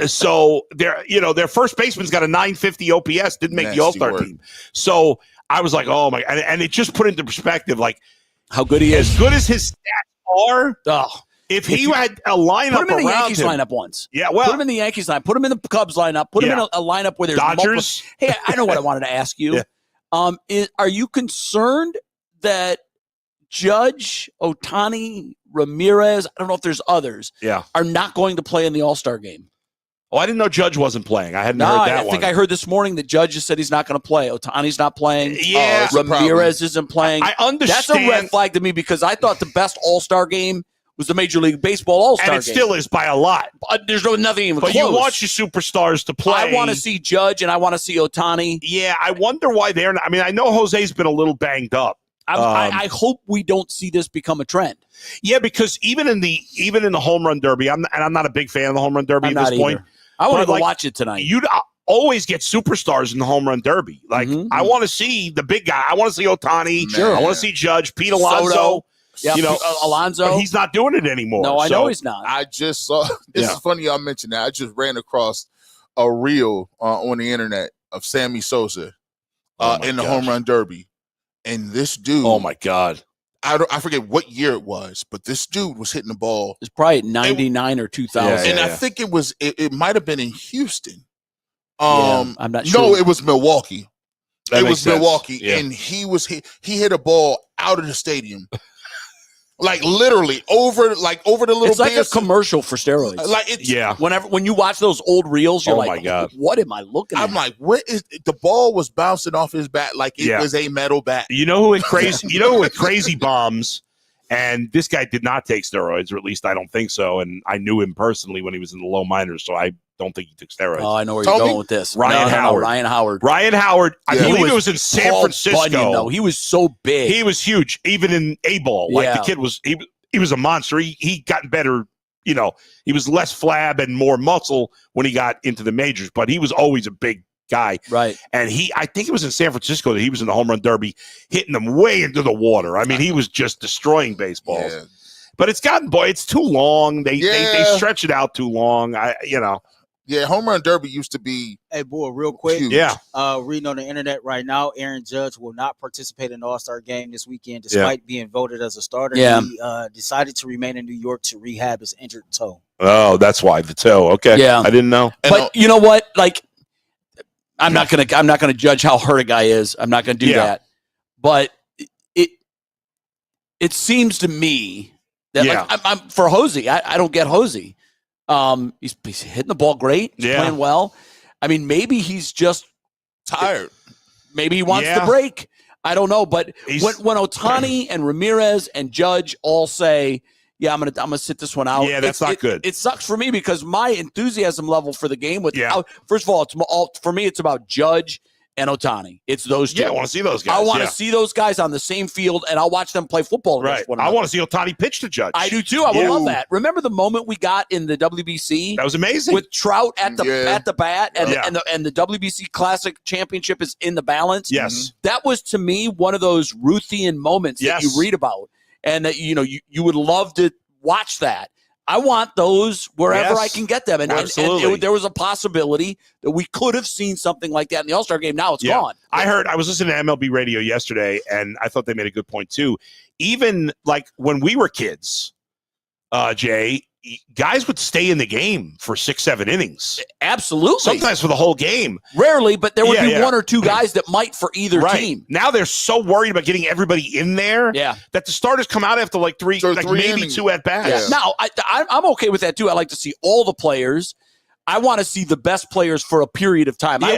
So their first baseman's got a 950 OPS, didn't make the All-Star team. So I was like, oh my, and it just put into perspective like how good he is. As good as his stats are, if he had a lineup put him in the Yankees him, lineup once. Yeah, well, put him in the Yankees lineup, put him in the Cubs lineup, put him in a lineup where there's Dodgers. Hey, I know what I wanted to ask you. Are you concerned that Judge, Ohtani, Ramirez, I don't know if there's others, are not going to play in the All-Star game? Oh, I didn't know Judge wasn't playing. I hadn't heard that I think I heard this morning that Judge just said he's not going to play. Ohtani's not playing. Yeah. Ramirez isn't playing. I understand. That's a red flag to me because I thought the best All-Star game was the Major League Baseball All-Star game. And it still is by a lot. There's nothing even close. But you want your superstars to play. I want to see Judge and I want to see Ohtani. Yeah, I wonder why they're not. I mean, I know Jose's been a little banged up. I hope we don't see this become a trend. Yeah, because even in the home run derby, I'm not a big fan of the home run derby at this point. I want to go watch it tonight. You'd always get superstars in the home run derby. Like I want to see the big guy. I want to see Ohtani. Sure. I want to see Judge, Pete Alonso. Yeah, Alonso. But he's not doing it anymore. No, I know he's not. I just saw. This is funny y'all mentioned that. I just ran across a reel on the internet of Sammy Sosa in the home run derby, and this dude. Oh my God. I forget what year it was, but this dude was hitting the ball. It's probably 99 or 2000. And I think it might have been in Houston. I'm not sure. No, it was Milwaukee. That it was sense. Milwaukee. Yeah. And he hit a ball out of the stadium. Like literally over the little. It's like a commercial for steroids. When you watch those old reels, you're like, my God. What am I looking at? I'm like, what is the ball was bouncing off his bat like it was a metal bat. You know who with crazy bombs, and this guy did not take steroids, or at least I don't think so. And I knew him personally when he was in the low minors, so I don't think he took steroids. Oh, I know where you're going with this. Ryan Howard. Ryan Howard. I believe it was in San Francisco. Bunyan, though. He was so big. He was huge, even in A-ball. Like the kid was, he was a monster. He got better. He was less flab and more muscle when he got into the majors, but he was always a big guy. Right. And I think it was in San Francisco that he was in the home run derby, hitting them way into the water. I mean, he was just destroying baseballs. Yeah. But it's too long. They stretch it out too long. Yeah, home run derby used to be. Hey, boy, real quick. Huge. Yeah. Reading on the internet right now, Aaron Judge will not participate in the All-Star game this weekend, despite being voted as a starter. Yeah. He decided to remain in New York to rehab his injured toe. Oh, that's why the toe. Okay. Yeah. I didn't know. But you know what? Like, I'm not gonna judge how hurt a guy is. I'm not gonna do that. But it seems to me that Yeah. like, I'm for Hosey. I don't get Hosey. He's hitting the ball great. He's playing well. I mean, maybe he's just Tired. Maybe he wants the break. I don't know. But when Ohtani and Ramirez and Judge all say, yeah, I'm gonna sit this one out. Yeah, that's not good. It sucks for me because my enthusiasm level for the game first of all, for me, it's about Judge and Ohtani. It's those two. Yeah, I want to see those guys. I want to see those guys on the same field, and I'll watch them play football. Right. I want to see Ohtani pitch to Judge. I do too. I would love that. Remember the moment we got in the WBC? That was amazing. With Trout at the bat, and the WBC Classic Championship is in the balance. Yes. That was to me one of those Ruthian moments that you read about, and that you would love to watch that. I want those wherever I can get them. And there was a possibility that we could have seen something like that in the All-Star game. Now it's gone. I was listening to MLB radio yesterday, and I thought they made a good point too. Even like when we were kids, Jay, guys would stay in the game for 6-7 innings. Absolutely. Sometimes for the whole game. Rarely, but there would be one or two guys that might for either team. Now they're so worried about getting everybody in there that the starters come out after like three maybe innings. 2 at bats. Yeah. Now, I'm okay with that too. I like to see all the players. I want to see the best players for a period of time. Yeah.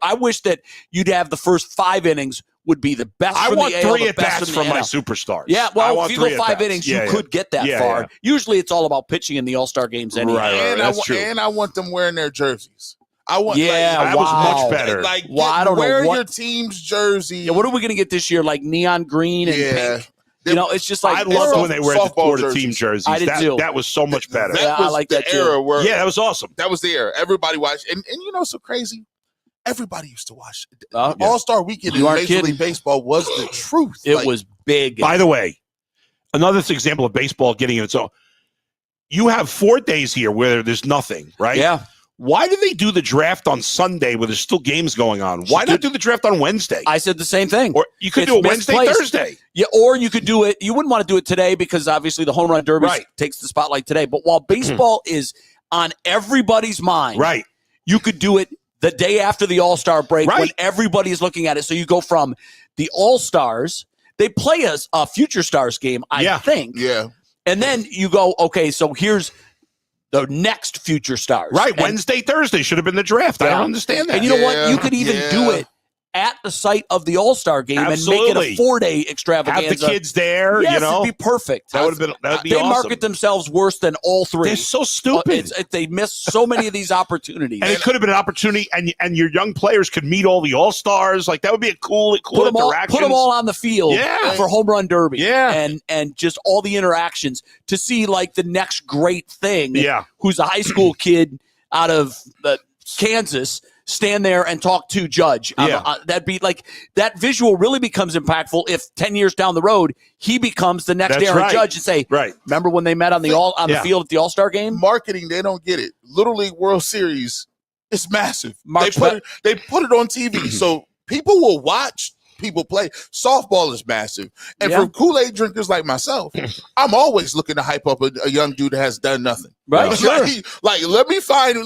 I wish that you'd have the first 5 innings would be the best. I from want the AL, 3 the at best bats from from my NL. superstars. Yeah, well, if you go 5 innings, you could get that far. Yeah. Usually, it's all about pitching in the All-Star games anyway. Right, that's true. And I want them wearing their jerseys. I want. that was much better. I don't know wear what your team's jersey. Yeah, what are we going to get this year? Like neon green and pink. It's just like I loved when they wear the Florida team jerseys. I did too. That was so much better. That was I like the that era too. where that was awesome. That was the era. Everybody watched, and so crazy. Everybody used to watch All-Star Weekend in Major League Baseball was the truth. It was big. By the way, another example of baseball getting its own. You have 4 days here where there's nothing, right? Yeah. Why do they do the draft on Sunday where there's still games going on? Why not do the draft on Wednesday? I said the same thing. Or you could do it Wednesday, Thursday. Yeah, or you could do it. You wouldn't want to do it today because obviously the home run derby takes the spotlight today. But while baseball is on everybody's mind, you could do it the day after the All-Star break when everybody is looking at it. So you go from the All-Stars. They play a Future Stars game, I think. Yeah. And then you go, okay, so here's the next Future Stars. Right. Wednesday, Thursday should have been the draft. I don't understand that. And you know what? You could even do it at the site of the All-Star game and make it a 4-day extravaganza. Have the kids there, yes, it'd be perfect. That would be awesome. They market themselves worse than all 3. They're so stupid. They miss so many of these opportunities. And it could have been an opportunity, and your young players could meet all the All-Stars. Like, that would be a cool interaction. Put them all on the field for home run derby. Yeah. And just all the interactions to see, like, the next great thing. Yeah. Who's a high school kid out of Kansas, stand there and talk to Judge. That'd be like, that visual really becomes impactful if 10 years down the road he becomes the next Aaron Judge and say, remember when they met on the the field at the All-Star game? Marketing, they don't get it. Little League World Series, it's massive. They put it on TV, so people will watch people play. Softball is massive, and for Kool-Aid drinkers like myself, I'm always looking to hype up a young dude that has done nothing. Right, sure. Like let me find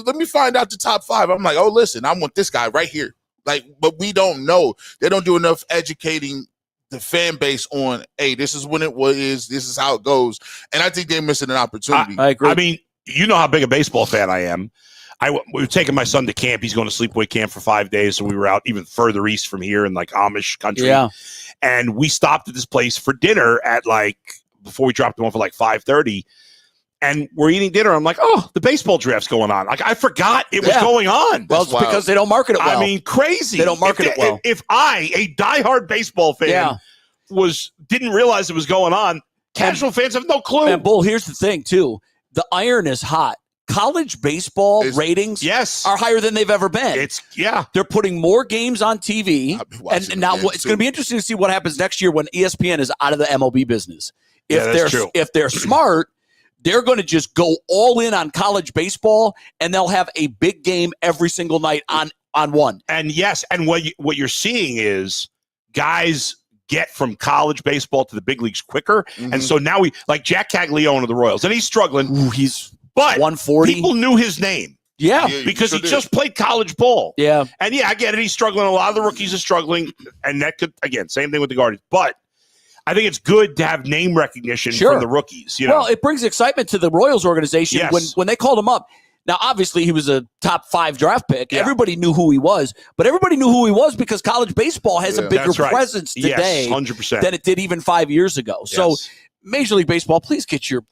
out the top 5. I'm like, oh, listen, I want this guy right here. Like, but we don't know. They don't do enough educating the fan base on, hey, this is when it was. This is how it goes. And I think they're missing an opportunity. I agree. I mean, you know how big a baseball fan I am. We were taking my son to camp. He's going to sleepaway camp for 5 days. So we were out even further east from here in like Amish country. Yeah. And we stopped at this place for dinner at before we dropped him off at 5:30. And we're eating dinner. I'm like, oh, the baseball draft's going on. Like, I forgot it was going on. Well, it's because they don't market it well. I mean, crazy. They don't market it well. If I, a diehard baseball fan, didn't realize it was going on, casual fans have no clue. And Bull, here's the thing, too. The iron is hot. College baseball ratings are higher than they've ever been. They're putting more games on TV. And now it's going to be interesting to see what happens next year when ESPN is out of the MLB business. If they're smart, they're going to just go all in on college baseball, and they'll have a big game every single night on one. And and what you're seeing is guys get from college baseball to the big leagues quicker. Mm-hmm. And so now like Jack Caglione of the Royals, and he's struggling. Ooh, but 140. People knew his name. Yeah. Because he just played college ball. Yeah. And I get it. He's struggling. A lot of the rookies are struggling. And that could, again, same thing with the Guardians. But I think it's good to have name recognition Sure. from the rookies. You know? Well, it brings excitement to the Royals organization when they called him up. Now, obviously, he was a top 5 draft pick. Yeah. Everybody knew who he was, but everybody knew who he was because college baseball has a bigger presence today 100%. than it did even 5 years ago. Yes. So, Major League Baseball, please get your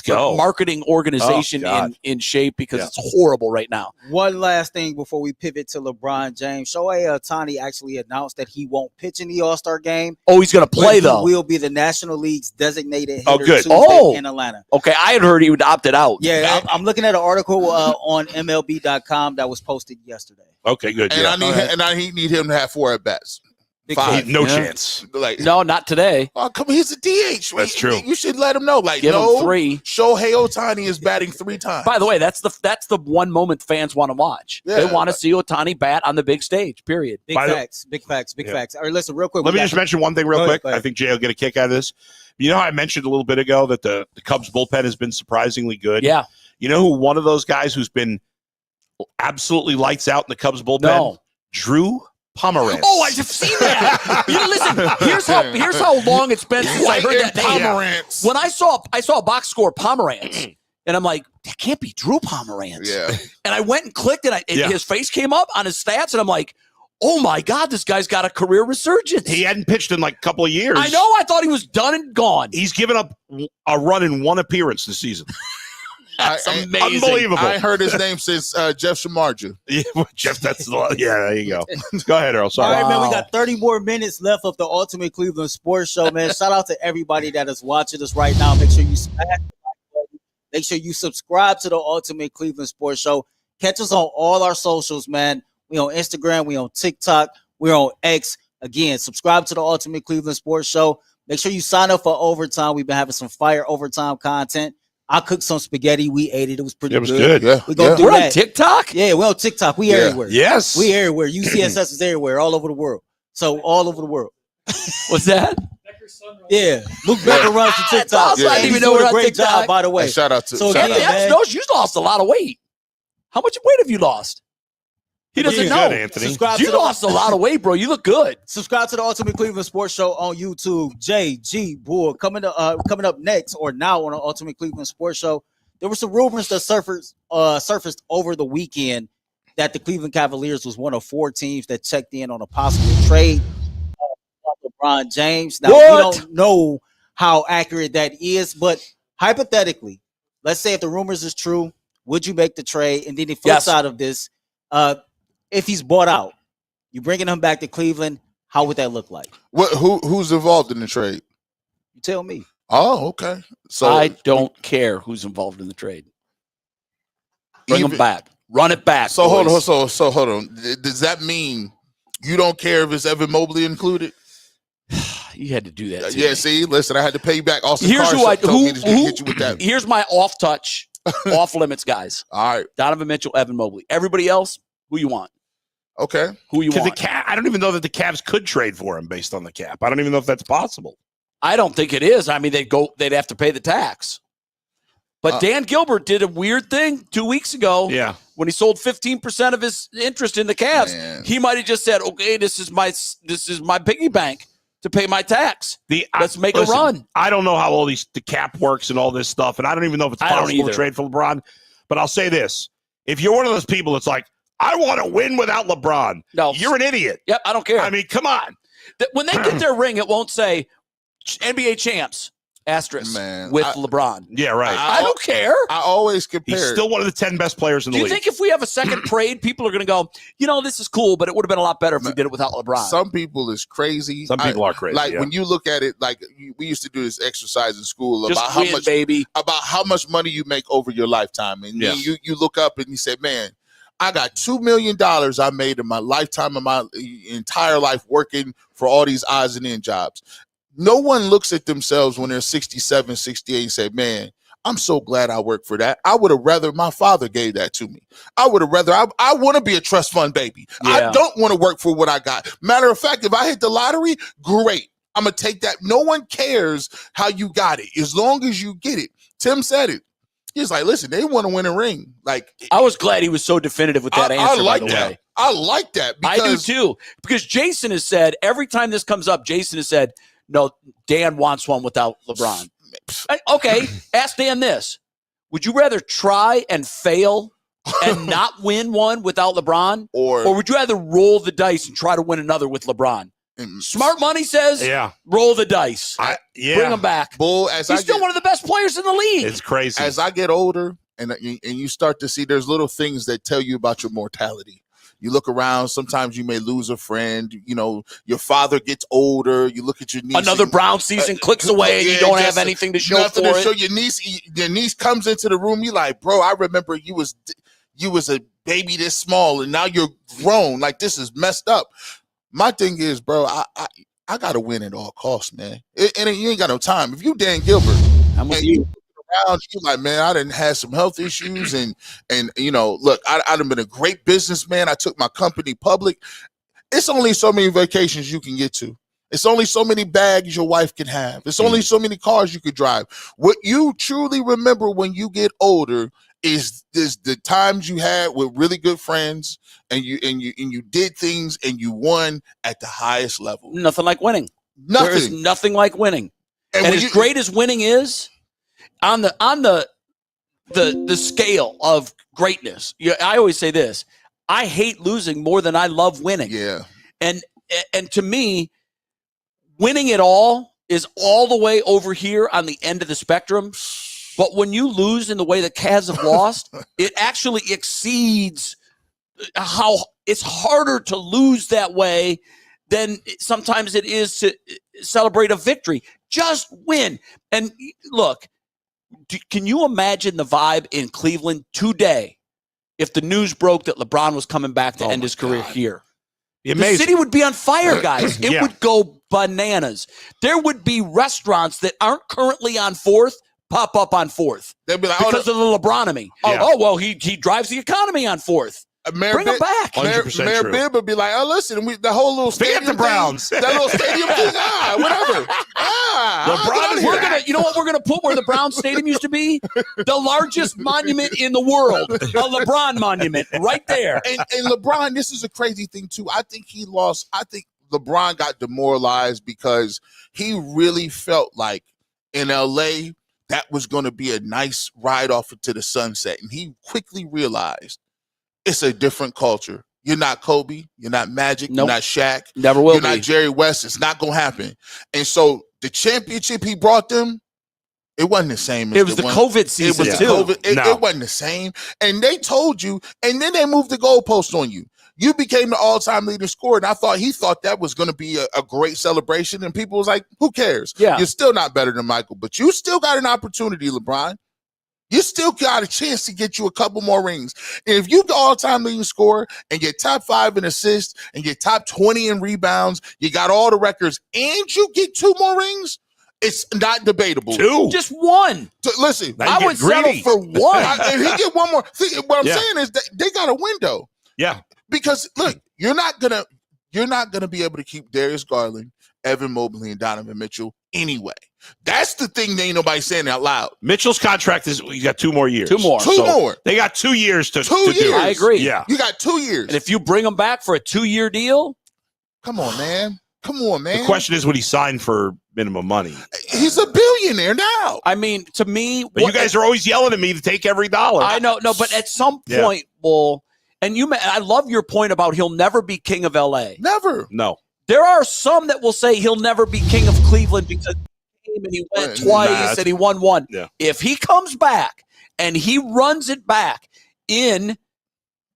marketing organization in shape because it's horrible right now. One last thing before we pivot to LeBron James. Shohei Ohtani actually announced that he won't pitch in the All-Star game. Oh, he's going to play, though. He will be the National League's designated hitter good. Tuesday in Atlanta. Okay, I had heard he would opted out. Yeah, I'm looking at an article on MLB.com that was posted yesterday. Okay, good. And I need him to have 4 at-bats. 5. No chance. Like, no, not today. Oh, come on, he's a DH. That's true. You should let him know. Like, give him 3. Shohei Ohtani is batting 3 times. By the way, that's the one moment fans want to watch. Yeah. They want to see Ohtani bat on the big stage. Period. Big facts. All right, listen, real quick. Let me just mention one thing real quick. I think Jay will get a kick out of this. You know how I mentioned a little bit ago that the Cubs bullpen has been surprisingly good? Yeah. You know who one of those guys who's been absolutely lights out in the Cubs bullpen? No. Drew Pomeranz. Oh, I've seen that. Listen, here's how long it's been since I heard that name. Pomeranz. When I saw a box score Pomeranz, and I'm like, that can't be Drew Pomeranz. Yeah. And I went and clicked, and his face came up on his stats, and I'm like, oh my God, this guy's got a career resurgence. He hadn't pitched in like a couple of years. I know. I thought he was done and gone. He's given up a run in 1 appearance this season. That's amazing. Unbelievable. I ain't heard his name since Jeff Shamarja. Yeah, Jeff, there you go. Go ahead, Earl. Sorry. All right, man, we got 30 more minutes left of the Ultimate Cleveland Sports Show, man. Shout out to everybody that is watching us right now. Make sure you smash the like button. Make sure you subscribe to the Ultimate Cleveland Sports Show. Catch us on all our socials, man. We on Instagram, we on TikTok, we're on X. Again, subscribe to the Ultimate Cleveland Sports Show. Make sure you sign up for overtime. We've been having some fire overtime content. I cooked some spaghetti. We ate it. It was pretty good. Yeah. We're on TikTok? Yeah, we're on TikTok. We everywhere. Yes. We everywhere. UCSS is everywhere, all over the world. So all over the world. What's that? Yeah. Luke Becker runs the TikTok. I didn't even know we're on great TikTok. job, by the way. Hey, shout out to You lost a lot of weight. How much weight have you lost? He doesn't know. Good, Anthony. You lost a lot of weight, bro. You look good. Subscribe to the Ultimate Cleveland Sports Show on YouTube. JG Bull coming up next or now on the Ultimate Cleveland Sports Show. There were some rumors that surfaced over the weekend that the Cleveland Cavaliers was one of 4 teams that checked in on a possible trade of LeBron James. Now, we don't know how accurate that is, but hypothetically, let's say if the rumors is true, would you make the trade? And then the flip side of this, if he's bought out, you bringing him back to Cleveland, how would that look like? Who's involved in the trade? You tell me. Oh, okay. So I don't care who's involved in the trade. Bring him back. Run it back. So hold on. So hold on. Does that mean you don't care if it's Evan Mobley included? You had to do that. Yeah. See, listen, I had to pay back. Austin Here's Carr hit you with that. Here's my off touch, off limits guys. All right. Donovan Mitchell, Evan Mobley. Everybody else, who you want? Okay. Who you want? I don't even know that the Cavs could trade for him based on the cap. I don't even know if that's possible. I don't think it is. I mean, they'd have to pay the tax. But Dan Gilbert did a weird thing 2 weeks ago. Yeah. When he sold 15% of his interest in the Cavs, he might have just said, "Okay, this is my piggy bank to pay my tax. Let's make a run." I don't know how all the cap works and all this stuff, and I don't even know if it's possible to trade for LeBron. But I'll say this: if you're one of those people that's like, I want to win without LeBron, no, you're an idiot. Yep, I don't care. I mean, come on. When they get their ring, it won't say NBA champs. Asterisk with LeBron. Yeah, right. I don't care. I always compare. He's still one of the 10 best players in the league. Do you think if we have a second parade, people are going to go, this is cool, but it would have been a lot better if we did it without LeBron? Some people is crazy. Some people are crazy. Like when you look at it, like we used to do this exercise in school about how much money you make over your lifetime, and you look up and you say, man, I got $2 million I made in my lifetime of my entire life working for all these odds and end jobs. No one looks at themselves when they're 67, 68 and say, man, I'm so glad I worked for that. I would have rather my father gave that to me. I would have rather, I want to be a trust fund baby. Yeah. I don't want to work for what I got. Matter of fact, if I hit the lottery, great. I'm going to take that. No one cares how you got it as long as you get it. Tim said it. He's like, listen, they want to win a ring. Like, I was glad he was so definitive with that answer. I like by the that. way. I like that. I do too. Because Jason has said, every time this comes up, Jason has said, no, Dan wants one without LeBron. Okay, ask Dan this. Would you rather try and fail and not win one without LeBron? Or would you rather roll the dice and try to win another with LeBron? Smart money says, roll the dice. Bring him back. Bull, he's still one of the best players in the league. It's crazy. As I get older and you start to see there's little things that tell you about your mortality. You look around, sometimes you may lose a friend. You know, your father gets older. You look at your niece. Another Brown season clicks away and you don't have anything to show for it. So your niece comes into the room. You're like, bro, I remember you was a baby this small and now you're grown. Like, this is messed up. My thing is, bro, I got to win at all costs, man. And you ain't got no time. If you Dan Gilbert, I'm with you. Around, you like, man, I didn't have some health issues and you know, look, I'd have been a great businessman. I took my company public. It's only so many vacations you can get to. It's only so many bags your wife can have. It's only so many cars you could drive. What you truly remember when you get older is the times you had with really good friends and you did things and you won at the highest level. Nothing like winning. Nothing. There is nothing like winning. And as great as winning is, on the scale of greatness, I always say this: I hate losing more than I love winning. Yeah. And to me, winning it all is all the way over here on the end of the spectrum. But when you lose in the way that Cavs have lost, it actually exceeds how it's harder to lose that way than sometimes it is to celebrate a victory. Just win. And look, can you imagine the vibe in Cleveland today if the news broke that LeBron was coming back to end his career here? The city would be on fire, guys. It would go bananas. There would be restaurants that aren't currently on 4th pop up on 4th. They'd be like, because of the LeBronomy. Yeah. Oh, well, he drives the economy on 4th. Bring him back. Mayor Bibb would be like, oh, listen, the whole little stadium the Browns. That little stadium thing, whatever. You know what we're gonna put where the Brown Stadium used to be? The largest monument in the world, a LeBron monument, right there. And LeBron, this is a crazy thing too. I think LeBron got demoralized because he really felt like in LA that was going to be a nice ride off into the sunset, and he quickly realized it's a different culture. You're not Kobe. You're not Magic. Nope. You're not Shaq. Never will You're be. not Jerry West. It's not going to happen. And so the championship he brought them, it wasn't the same. It was the COVID season, too. It wasn't the same. And they told you, and then they moved the goalpost on you. You became the all-time leading scorer, and he thought that was going to be a great celebration, and people was like, who cares? Yeah. You're still not better than Michael, but you still got an opportunity, LeBron. You still got a chance to get you a couple more rings. And if you the all-time leading scorer and get top 5 in assists and get top 20 in rebounds, you got all the records, and you get 2 more rings, it's not debatable. 2. Just 1. Listen, I would settle for 1. If he get 1 more, see, what I'm saying is that they got a window. Yeah. Because look, you're not gonna be able to keep Darius Garland, Evan Mobley, and Donovan Mitchell anyway. That's the thing that ain't nobody saying out loud. Mitchell's contract is he got 2 more years. 2 more. Two more. They got 2 years to 2 years. do it. I agree. Yeah. You got 2 years. And if you bring him back for a 2-year deal, Come on, man. The question is, would he sign for minimum money? He's a billionaire now. I mean, to me, But you guys are always yelling at me to take every dollar. I know, no, but at some point, Bull, and I love your point about he'll never be king of LA. Never. No. There are some that will say he'll never be king of Cleveland because he came and he went twice and he won 1. Yeah. If he comes back and he runs it back in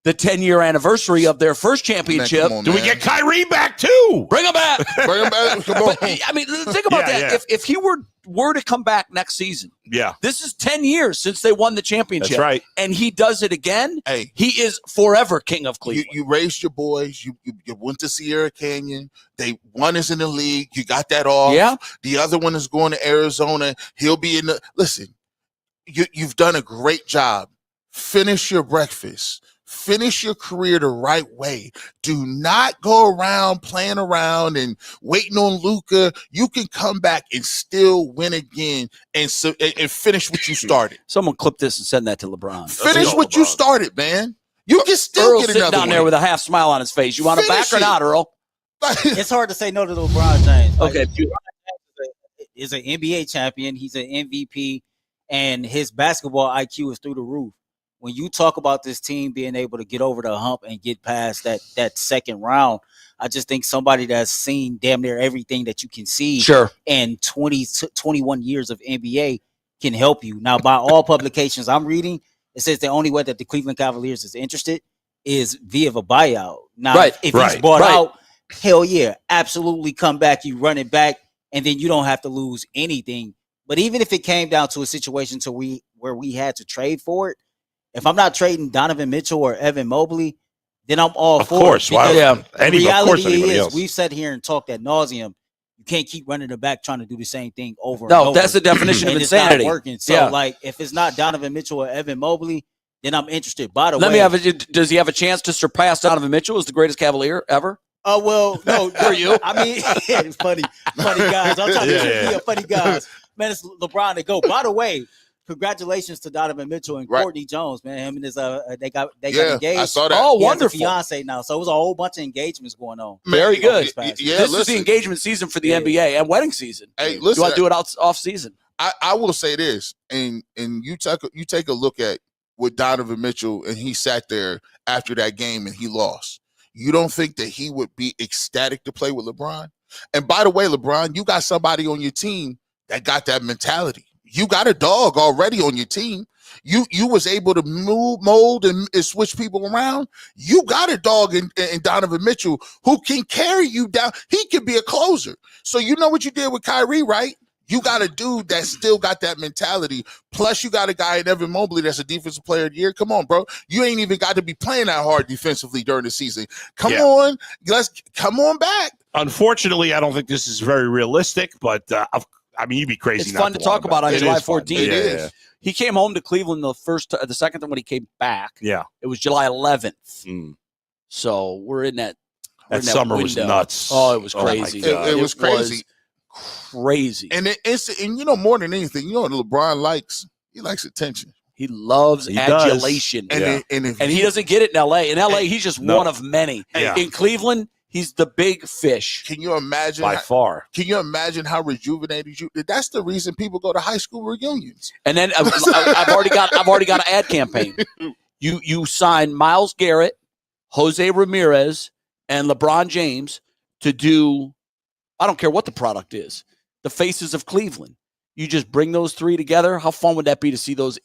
the 10-year anniversary of their first championship, Man, Do we get Kyrie back too? bring him back. Bring him back. Come on. But, I mean, think about that. Yeah. If he were to come back next season, Yeah. this is 10 years since they won the championship. That's right. And he does it again. Hey, He is forever king of Cleveland. you raised your boys. You went to Sierra Canyon. One is in the league. You got that off. Yeah. The other one is going to Arizona. He'll be in the. Listen, you've done a great job. Finish your breakfast. Finish your career the right way. Do not go around playing around and waiting on Luka. You can come back and still win again and finish what you started. Someone clip this and send that to LeBron. Finish what you started, man. You can still Earl's get sitting another down one. there with a half smile on his face. You want him back Finish or it. not, Earl? It's hard to say no to LeBron James. Like, Okay. is an NBA champion. He's an MVP, and his basketball IQ is through the roof. When you talk about this team being able to get over the hump and get past that second round, I just think somebody that's seen damn near everything that you can see in 21 years of NBA can help you. Now, by all publications I'm reading, it says the only way that the Cleveland Cavaliers is interested is via a buyout. Now, if he's bought out, hell yeah, absolutely come back. You run it back, and then you don't have to lose anything. But even if it came down to a situation where we had to trade for it, if I'm not trading Donovan Mitchell or Evan Mobley, then I'm all for it. Of course. The reality is, we've sat here and talked ad nauseum. You can't keep running it back trying to do the same thing over and over. No, that's the definition of insanity. It's not working. So, like, if it's not Donovan Mitchell or Evan Mobley, then I'm interested. By the way, does he have a chance to surpass Donovan Mitchell as the greatest Cavalier ever? Well, no, for you. I mean, it's funny guys. I'm trying to be funny guys. Man, it's LeBron to go. By the way, congratulations to Donovan Mitchell and Courtney Jones, man. Him and his they got engaged. I saw that. Oh, wonderful. Fiance now. So it was a whole bunch of engagements going on. Very good. This is the engagement season for the NBA and wedding season. Hey, listen, you want to do it off season? I will say this, and you take a look at with Donovan Mitchell, and he sat there after that game and he lost. You don't think that he would be ecstatic to play with LeBron? And by the way, LeBron, you got somebody on your team that got that mentality. You got a dog already on your team. You was able to mold and switch people around. You got a dog in Donovan Mitchell who can carry you down. He could be a closer. So you know what you did with Kyrie, right? You got a dude that still got that mentality. Plus, you got a guy in Evan Mobley that's a defensive player of the year. Come on, bro. You ain't even got to be playing that hard defensively during the season. Come on. Come on back. Unfortunately, I don't think this is very realistic, but I mean, you'd be crazy. It's fun to talk about on July 14th. It is. He came home to Cleveland the second time when he came back. Yeah. It was July 11th. So we're in that. That summer was nuts. Oh, it was crazy. It was crazy. Crazy. And you know, more than anything, you know what LeBron likes? He likes attention. He loves adulation. And he doesn't get it in LA. In LA, he's just one of many. Yeah. In Cleveland, he's the big fish. Can you imagine? By far. Can you imagine how rejuvenated you? That's the reason people go to high school reunions. And then I've already got an ad campaign. You sign Myles Garrett, Jose Ramirez, and LeBron James to do, I don't care what the product is, the Faces of Cleveland. You just bring those three together. How fun would that be to see those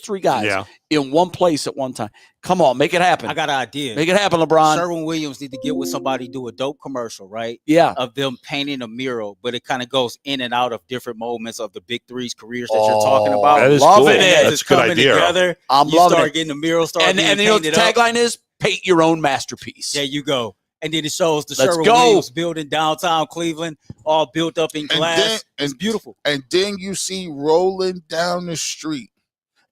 three guys in one place at one time? Come on, make it happen. I got an idea. Make it happen, LeBron. Sherwin-Williams need to get with somebody, do a dope commercial, right? Yeah. Of them painting a mural, but it kind of goes in and out of different moments of the Big Three's careers that you're talking about. That is loving cool. it. That's a good idea. Together, I'm you loving start it. getting the mural, and you know what the tagline is? Paint your own masterpiece. There you go. And then it shows the Sherwin-Williams building downtown Cleveland, all built up in glass. It's beautiful. And then you see rolling down the street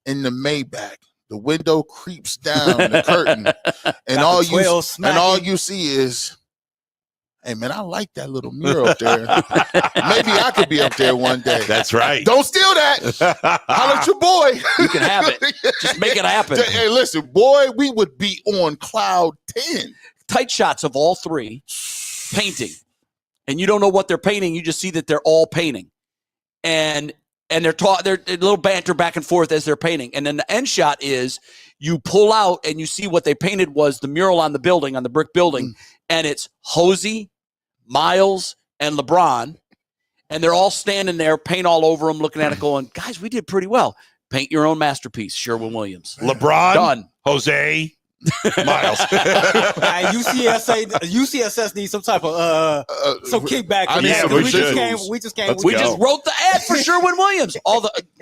in the Maybach. The window creeps down the curtain, and all you see is, hey man, I like that little mural up there. Maybe I could be up there one day. That's right. Don't steal that. Holler at your boy. You can have it. Just make it happen. Hey, listen, boy, we would be on cloud 10. Tight shots of all three painting, and you don't know what they're painting. You just see that they're all painting, and they're a little banter back and forth as they're painting. And then the end shot is you pull out and you see what they painted was the mural on the building, on the brick building, and it's Hosey, Miles, and LeBron, and they're all standing there, paint all over them, looking at it, going, "Guys, we did pretty well. Paint your own masterpiece, Sherwin-Williams." LeBron, done. Jose, Miles. UCSS needs some type of some kickback. We just wrote the ad for Sherwin-Williams.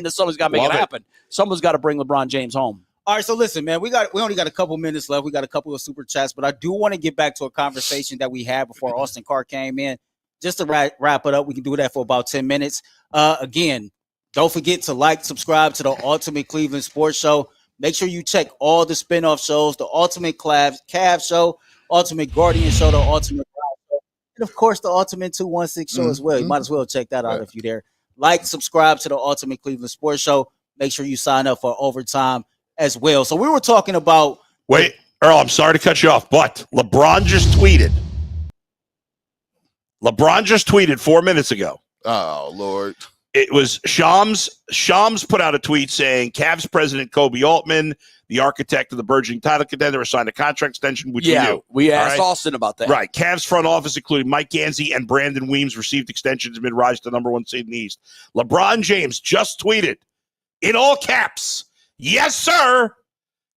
Someone's got to make it happen. Someone's got to bring LeBron James home. All right, so listen, man, we only got a couple minutes left. We got a couple of super chats, but I do want to get back to a conversation that we had before Austin Carr came in. Just to wrap it up, we can do that for about 10 minutes. Again, don't forget to subscribe to the Ultimate Cleveland Sports Show. Make sure you check all the spinoff shows, the Ultimate Cavs Show, Ultimate Guardian Show, the Ultimate Wild Show, and of course the Ultimate 216 Show as well. You might as well check that out if you're there. Subscribe to the Ultimate Cleveland Sports Show. Make sure you sign up for overtime as well. So we were talking about. Wait, Earl, I'm sorry to cut you off, but LeBron just tweeted 4 minutes ago. Oh, Lord. It was Shams. Shams put out a tweet saying Cavs president Koby Altman, the architect of the burgeoning title contender, signed a contract extension, which we knew. We asked All right? Austin about that. Right. Cavs front office, including Mike Gansey and Brandon Weems, received extensions amid rise to number 1 seed in the East. LeBron James just tweeted, in all caps, yes, sir.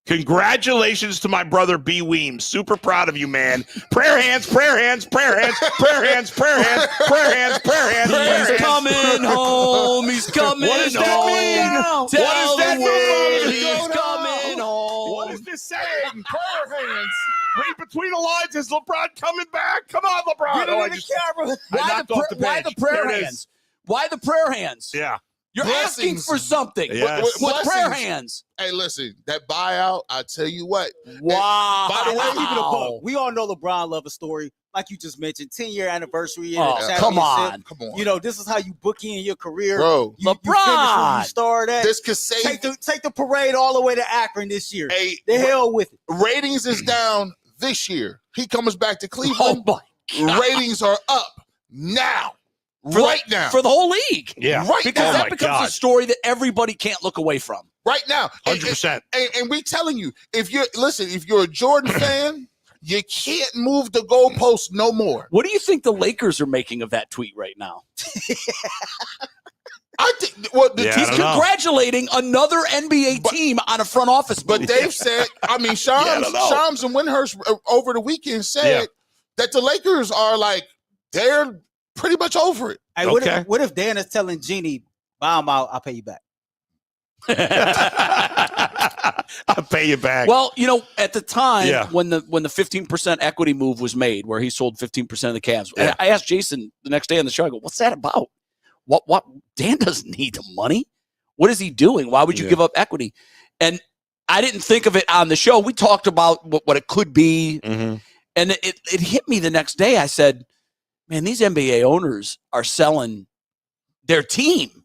Congratulations to my brother B. Weems. Super proud of you, man. Prayer hands, prayer hands, prayer hands, prayer hands, prayer hands, prayer hands, prayer hands, prayer hands. He's coming home. He's coming What does that home. mean? Tell What does that the world mean? he's coming home. What is this saying? Prayer hands. Read between the lines. Is LeBron coming back? Come on, LeBron. Get it in the camera. I knocked off the Why page. the prayer There it is. hands? Why the prayer hands? Yeah. You're asking Blessings. for something. Yes. With prayer Blessings. hands. Hey, listen, that buyout, I tell you what. Wow. By the way, Keep it a buck. We all know LeBron love a story, like you just mentioned, 10-year anniversary in Oh, the championship. come on. Come on. You know, this is how you book in your career. Bro, You finish where LeBron. you start at. this could save Take the parade all the way to Akron this year. a The hell with it. ratings is down this year. He comes back to Oh, Cleveland. my. Ratings are up now. Now. For the whole league. Yeah. Right Because now. Oh, that my becomes God. a story that everybody can't look away from. Right now. 100%. And we telling you, if you're a Jordan fan, you can't move the goalpost no more. What do you think the Lakers are making of that tweet right now? I think well, Yeah, He's I don't know. congratulating another NBA team on a front office move. but they've said, I mean, I don't know. Shams and Windhurst over the weekend said that the Lakers are like, they're pretty much over it. Hey, Okay. what if Dan is telling Jeannie, buy him out, I'll pay you back? I'll pay you back. Well, you know, at the time Yeah. when the 15% equity move was made, where he sold 15% of the Cavs, Yeah. I asked Jason the next day on the show, I go, what's that about? What Dan doesn't need the money. What is he doing? Why would you give up equity? And I didn't think of it on the show. We talked about what it could be. Mhm. And it hit me the next day. I said, man, these NBA owners are selling their team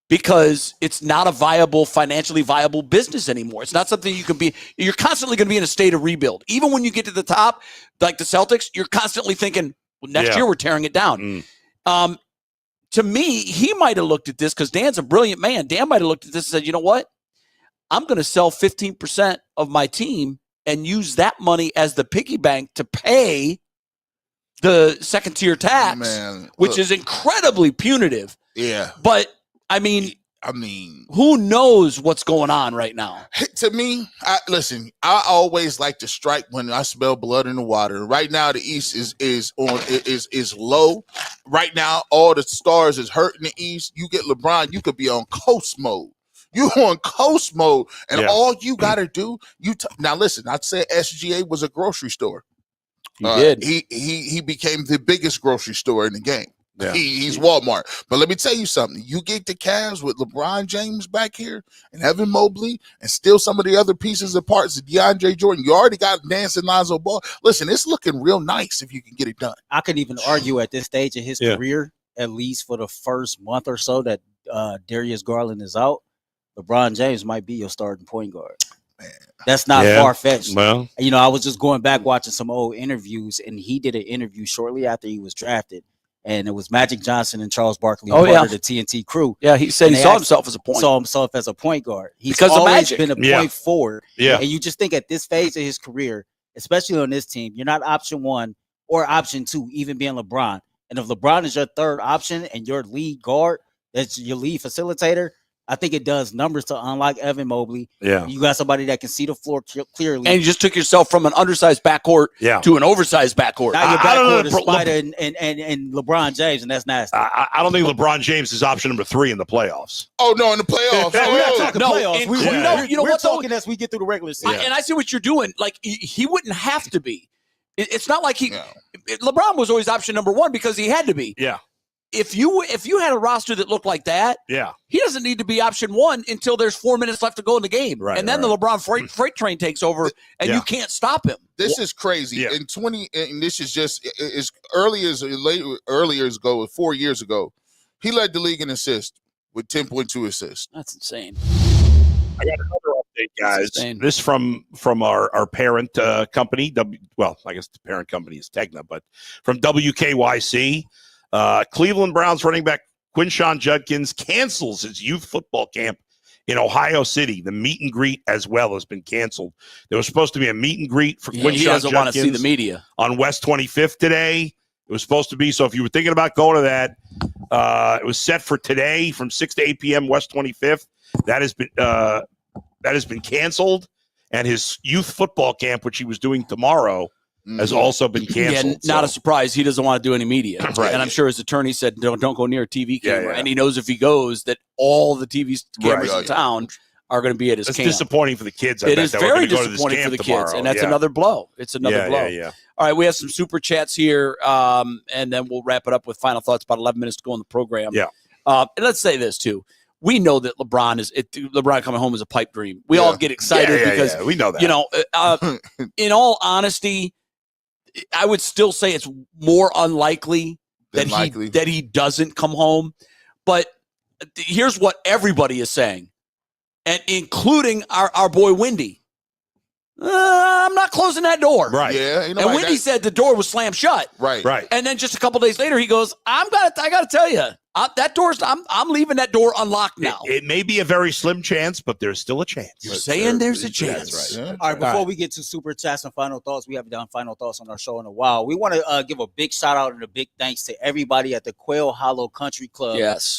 because it's not a financially viable business anymore. It's not something you're constantly going to be in a state of rebuild. Even when you get to the top, like the Celtics, you're constantly thinking, well, next year we're tearing it down. To me, he might have looked at this because Dan's a brilliant man. Dan might have looked at this and said, you know what? I'm going to sell 15% of my team and use that money as the piggy bank to pay the second tier tax, Man, which look. is incredibly punitive. Yeah. But I mean, who knows what's going on right now? To me, I always like to strike when I smell blood in the water. Right now, the East is low. Right now, all the stars is hurting the East. You get LeBron, you could be on coast mode. You on coast mode, and all you got to do, now listen. I said SGA was a grocery store. He did. He became the biggest grocery store in the game. Yeah. He's Walmart. But let me tell you something. You get the Cavs with LeBron James back here and Evan Mobley and still some of the other pieces and parts of DeAndre Jordan. You already got Dancing Lonzo Ball. Listen, it's looking real nice if you can get it done. I could even argue at this stage of his career, at least for the first month or so that Darius Garland is out, LeBron James might be your starting point guard. Man. That's not far-fetched. Well, you know, I was just going back watching some old interviews, and he did an interview shortly after he was drafted. And it was Magic Johnson and Charles Barkley, part of the TNT crew. Yeah, he said he saw himself as a point. Saw himself as a point guard. He's because always of been a point forward. Yeah. And you just think at this phase of his career, especially on this team, you're not option one or option two, even being LeBron. And if LeBron is your third option and your lead guard, that's your lead facilitator, I think it does numbers to unlock Evan Mobley. Yeah. You got somebody that can see the floor clearly. And you just took yourself from an undersized backcourt to an oversized backcourt. Now your backcourt is Spider and LeBron James, and that's nasty. I don't think LeBron James is option number 3 in the playoffs. Oh, no, in the playoffs. We're not talking No, playoffs. We're talking as we get through the regular season. And I see what you're doing. Like, he wouldn't have to be. It's not like LeBron was always option number 1 because he had to be. Yeah. If you had a roster that looked like that, he doesn't need to be option 1 until there's 4 minutes left to go in the game. Right, and then the LeBron freight train takes over, and you can't stop him. This is crazy. In and this is just as early as 4 years ago, he led the league in assists with 10.2 assists. That's insane. I got another update, guys. This from our parent company. I guess the parent company is Tegna, but from WKYC. Cleveland Browns running back Quinshon Judkins cancels his youth football camp in Ohio City. The meet and greet as well has been canceled. There was supposed to be a meet and greet for Quinshon He doesn't want to see the media on West 25th today. It was supposed to be. So if you were thinking about going to that, it was set for today from 6 to 8 p.m. West 25th. That has been canceled. And his youth football camp, which he was doing tomorrow, has also been canceled. Yeah, not a surprise. He doesn't want to do any media. Right. And I'm sure his attorney said, don't go near a TV camera. Yeah. And he knows if he goes that all the TV cameras in town are going to be at his It's camp. disappointing for the kids. It is very disappointing for the kids. And that's another blow. It's another blow. Yeah. All right, we have some super chats here, and then we'll wrap it up with final thoughts. About 11 minutes to go in the program. Yeah. And let's say this, too. We know that LeBron coming home is a pipe dream. We all get excited because we know that. You know, in all honesty, I would still say it's more unlikely that he doesn't come home. But here's what everybody is saying, and including our boy Wendy. I'm not closing that door. Right. Yeah. And Wendy said the door was slammed shut. Right. Right. And then just a couple days later, he goes, I got to tell you, that door's, I'm leaving that door unlocked now. It may be a very slim chance, but there's still a chance. You're saying there's a chance. That's right. Yeah. All right, before we get to super chats and final thoughts, we haven't done final thoughts on our show in a while. We want to give a big shout out and a big thanks to everybody at the Quail Hollow Country Club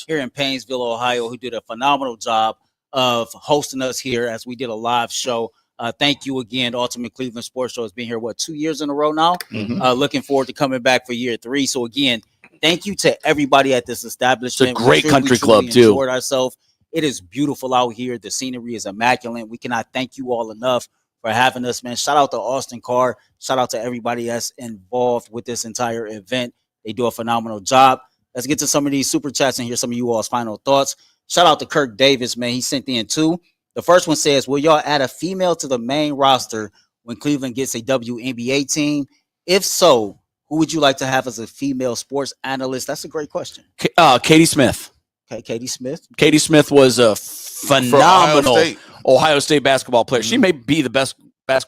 here in Painesville, Ohio, who did a phenomenal job of hosting us here as we did a live show. Thank you again. Ultimate Cleveland Sports Show has been here, 2 years in a row now? Looking forward to coming back for year 3. So again, thank you to everybody at this establishment. It's a great country club too. Enjoyed ourselves. It is beautiful out here. The scenery is immaculate. We cannot thank you all enough for having us, man. Shout out to Austin Carr. Shout out to everybody that's involved with this entire event. They do a phenomenal job. Let's get to some of these super chats and hear some of you all's final thoughts. Shout out to Kirk Davis, man. He sent in 2. The first one says, will y'all add a female to the main roster when Cleveland gets a WNBA team? If so, who would you like to have as a female sports analyst? That's a great question. Katie Smith. Okay, Katie Smith. Katie Smith was a phenomenal Ohio State basketball player. She may be the best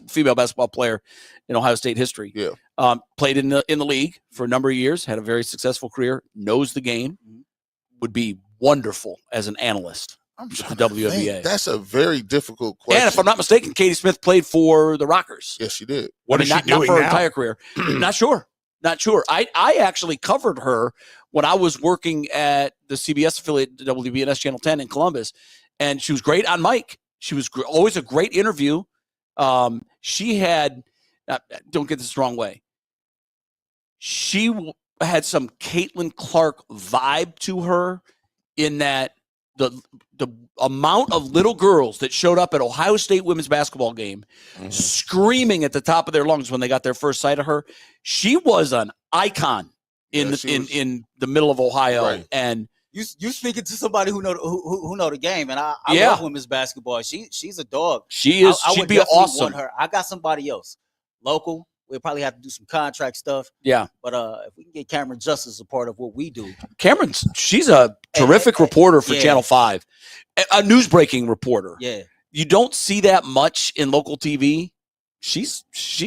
female basketball player in Ohio State history. Yeah. Played in the league for a number of years, had a very successful career, knows the game, would be wonderful as an analyst. The WNBA. That's a very difficult question. And if I'm not mistaken, Katie Smith played for the Rockers. Yes, she did. What is she doing not for her now? entire career. Not sure. I actually covered her when I was working at the CBS affiliate, WBNS Channel 10 in Columbus, and she was great on mic. She was always a great interview. She had, don't get this the wrong way, she had some Caitlin Clark vibe to her in that the amount of little girls that showed up at Ohio State women's basketball game screaming at the top of their lungs when they got their first sight of her. She was an icon in the middle of Ohio. Right. And you speaking to somebody who know the game, and I love women's basketball. She's a dog. She is. I she'd would be definitely awesome. want her. I got somebody else local. We'll probably have to do some contract stuff. Yeah. But if we can get Cameron Justice a part of what we do. She's a terrific reporter for Channel 5. A news-breaking reporter. Yeah. You don't see that much in local TV. She's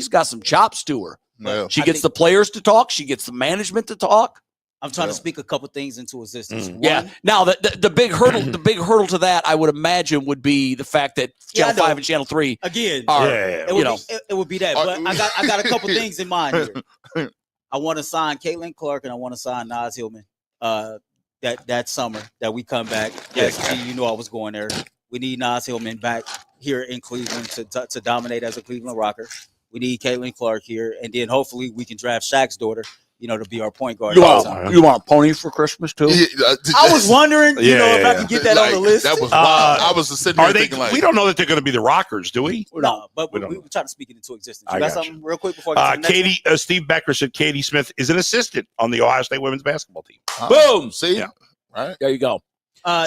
got some chops to her. Yeah. She gets the players to talk. She gets the management to talk. I'm trying to speak a couple things into existence. Yeah. Now the big hurdle to that, I would imagine, would be the fact that Channel 5 and Channel 3 again are, it would be that. But I got a couple things in mind here. I want to sign Caitlin Clark and I want to sign Naz Hillman that summer that we come back. Yes, you know I was going there. We need Naz Hillman back here in Cleveland to dominate as a Cleveland Rocker. We need Caitlin Clark here, and then hopefully we can draft Shaq's daughter, to be our point guard. You want a pony for Christmas too? I was wondering, if I could get that on the list. That was wild. I was sitting there thinking we don't know that they're going to be the Rockers, do we? No, but we were trying to speak it into existence. You got something real quick before I get to the next one? Steve Becker said Katie Smith is an assistant on the Ohio State women's basketball team. Boom. See? Yeah. Right. There you go.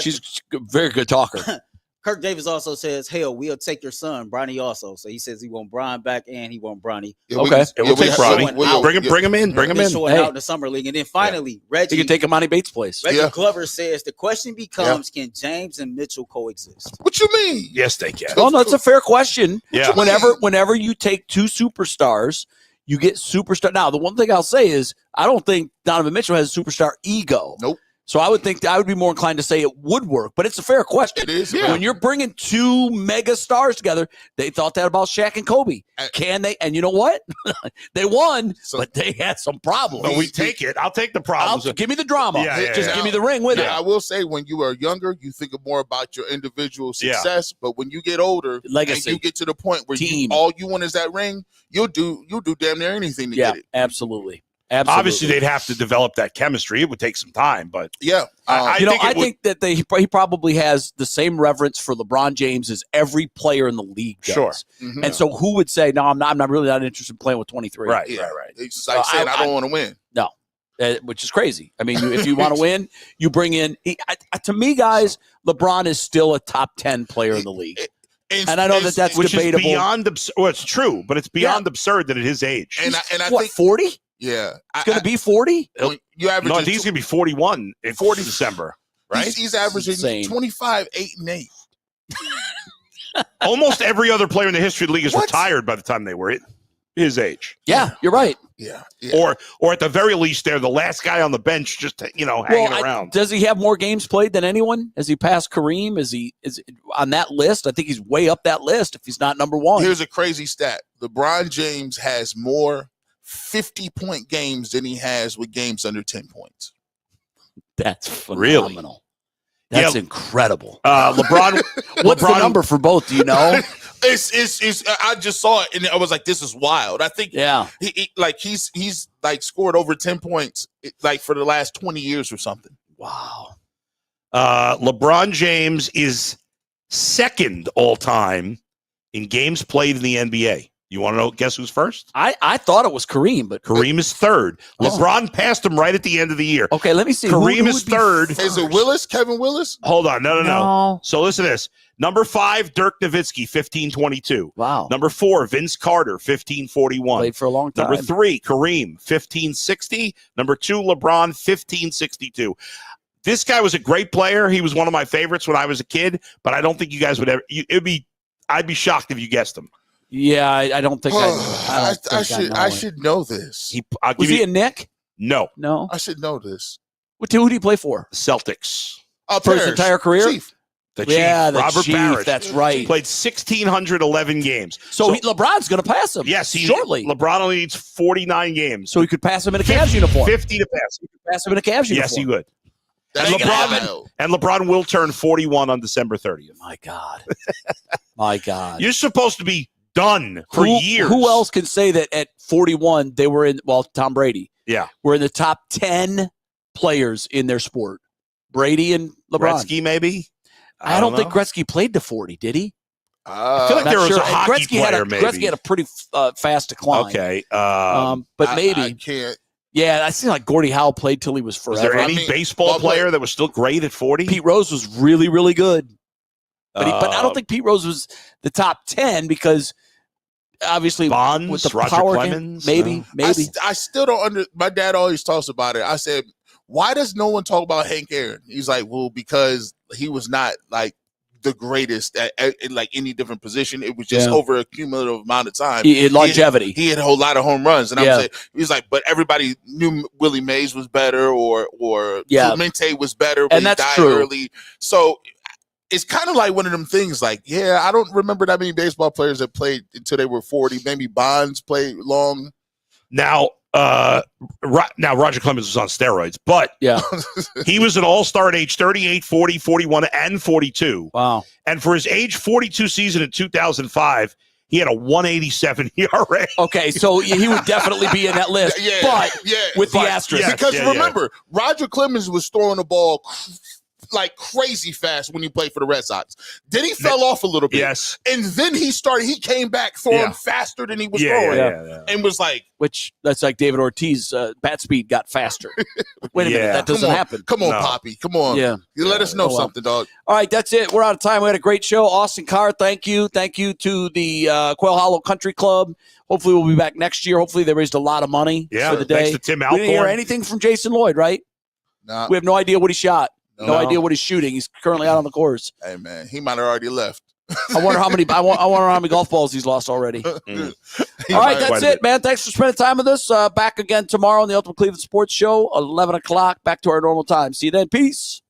She's a very good talker. Kirk Davis also says, hell, we'll take your son, Bronny also. So he says he want Brian back and he want Bronny. Yeah, okay. We'll take Bronny. Bring him in. Bring him in. Showing out in the summer league. And then finally, Reggie. You can take Imani Bates' place. Reggie Glover says, the question becomes, can James and Mitchell coexist? What you mean? Yes, they can. Well, no, that's a fair question. Yeah. Whenever you take two superstars, You get superstar. Now, the one thing I'll say is I don't think Donovan Mitchell has a superstar ego. Nope. So I would think I would be more inclined to say it would work, but it's a fair question. It is. When you're bringing two mega stars together, they thought that about Shaq and Kobe. Can they? And you know what? They won, but they had some problems. But we take it. I'll take the problems. Give me the drama. Just give me the ring with it. I will say, when you are younger, you think more about your individual success. But when you get older, legacy, and you get to the point where all you want is that ring, you'll do damn near anything to get it. Absolutely. Obviously, they'd have to develop that chemistry. It would take some time, but I think that he probably has the same reverence for LeBron James as every player in the league does. Sure. Mm-hmm. And so, who would say, "No, I'm not really not interested in playing with 23"? Right. It's like saying, I don't want to win. No, which is crazy. I mean, if you want to win, you bring in. To me, guys, LeBron is still a top 10 player in the league. And I know that's debatable. Is beyond well, it's true, but it's beyond absurd that at his age. And I think 40. Yeah, it's going to be 40. You average. No, he's going to be 41 in 40 December, right? He's averaging 25, 8, and 8. Almost every other player in the history of the league is retired by the time they were his age. Yeah, you're right. Yeah. Or at the very least, they're the last guy on the bench, just hanging around. Does he have more games played than anyone? Has he passed Kareem? Is on that list? I think he's way up that list if he's not number one. Here's a crazy stat: LeBron James has more 50-point games than he has with games under 10 points. That's phenomenal. That's incredible. LeBron, what's the number for both? Do you know? It's I just saw it and I was like, this is wild. I think he's like scored over 10 points like for the last 20 years or something. Wow. LeBron James is second all time in games played in the NBA. You want to know? Guess who's first? I thought it was Kareem, but Kareem is third. LeBron passed him right at the end of the year. Okay, let me see. Kareem is third. Is it Willis? Kevin Willis? Hold on. No. So listen to this. Number 5, Dirk Nowitzki, 1522. Wow. Number 4, Vince Carter, 1541. Played for a long time. Number 3, Kareem, 1560. Number 2, LeBron, 1562. This guy was a great player. He was one of my favorites when I was a kid, but I don't think you guys would ever. I'd be shocked if you guessed him. Yeah, I don't think I should know this. Was he a Knick? No. I should know this. Who did he play for? Celtics. For his entire career? Chief. The Chief. Robert Parrish. That's right. Played 1,611 games. So LeBron's going to pass him. Yes, shortly. LeBron only needs 49 games. So he could pass him in a Cavs uniform. 50 to pass. He could pass him in a Cavs uniform. Yes, he would. And LeBron will turn 41 on December 30th. My God. My God. You're supposed to be done for years. Who else can say that at 41 they were in, Tom Brady. Yeah. Were in the top 10 players in their sport. Brady and LeBron. Gretzky, maybe? I don't think Gretzky played to 40, did he? I feel like there was a hockey player, maybe. Gretzky had a pretty fast decline. Okay. But maybe. I can't. Yeah, I seem like Gordie Howe played till he was forever. Was there any baseball player that was still great at 40? Pete Rose was really, really good. But I don't think Pete Rose was the top 10 because obviously Bonds, with the Roger power Clemens. Maybe. I still don't my dad always talks about it. I said, why does no one talk about Hank Aaron? He's like, well, because he was not like the greatest at like any different position. It was just over a cumulative amount of time. Longevity. He had a whole lot of home runs. And I'm saying, he's like, but everybody knew Willie Mays was better or Clemente was better, but and that's he died true. early. So it's kind of like one of them things like, I don't remember that many baseball players that played until they were 40. Maybe Bonds played long. Now Roger Clemens was on steroids, but he was an all-star at age 38, 40, 41, and 42. Wow. And for his age 42 season in 2005, he had a 187 ERA. Okay, so he would definitely be in that list, with the asterisk. Because remember, Roger Clemens was throwing the ball like crazy fast when he played for the Red Sox. Then he fell off a little bit. Yes. And then he came back throwing faster than he was throwing. And was like, which that's like David Ortiz, bat speed got faster. Wait a minute, that doesn't happen. Come on, Poppy. Come on. Yeah. You let us know something, dog. All right, that's it. We're out of time. We had a great show. Austin Carr, thank you. Thank you to the Quail Hollow Country Club. Hopefully we'll be back next year. Hopefully they raised a lot of money for the day. Thanks to Tim Alcorn. We didn't hear anything from Jason Lloyd, right? Nah. We have no idea what he shot. No idea what he's shooting. He's currently out on the course. Hey, man, he might have already left. I wonder how many golf balls he's lost already. All right, that's it, man. Thanks for spending time with us. Back again tomorrow on the Ultimate Cleveland Sports Show, 11 o'clock, back to our normal time. See you then. Peace.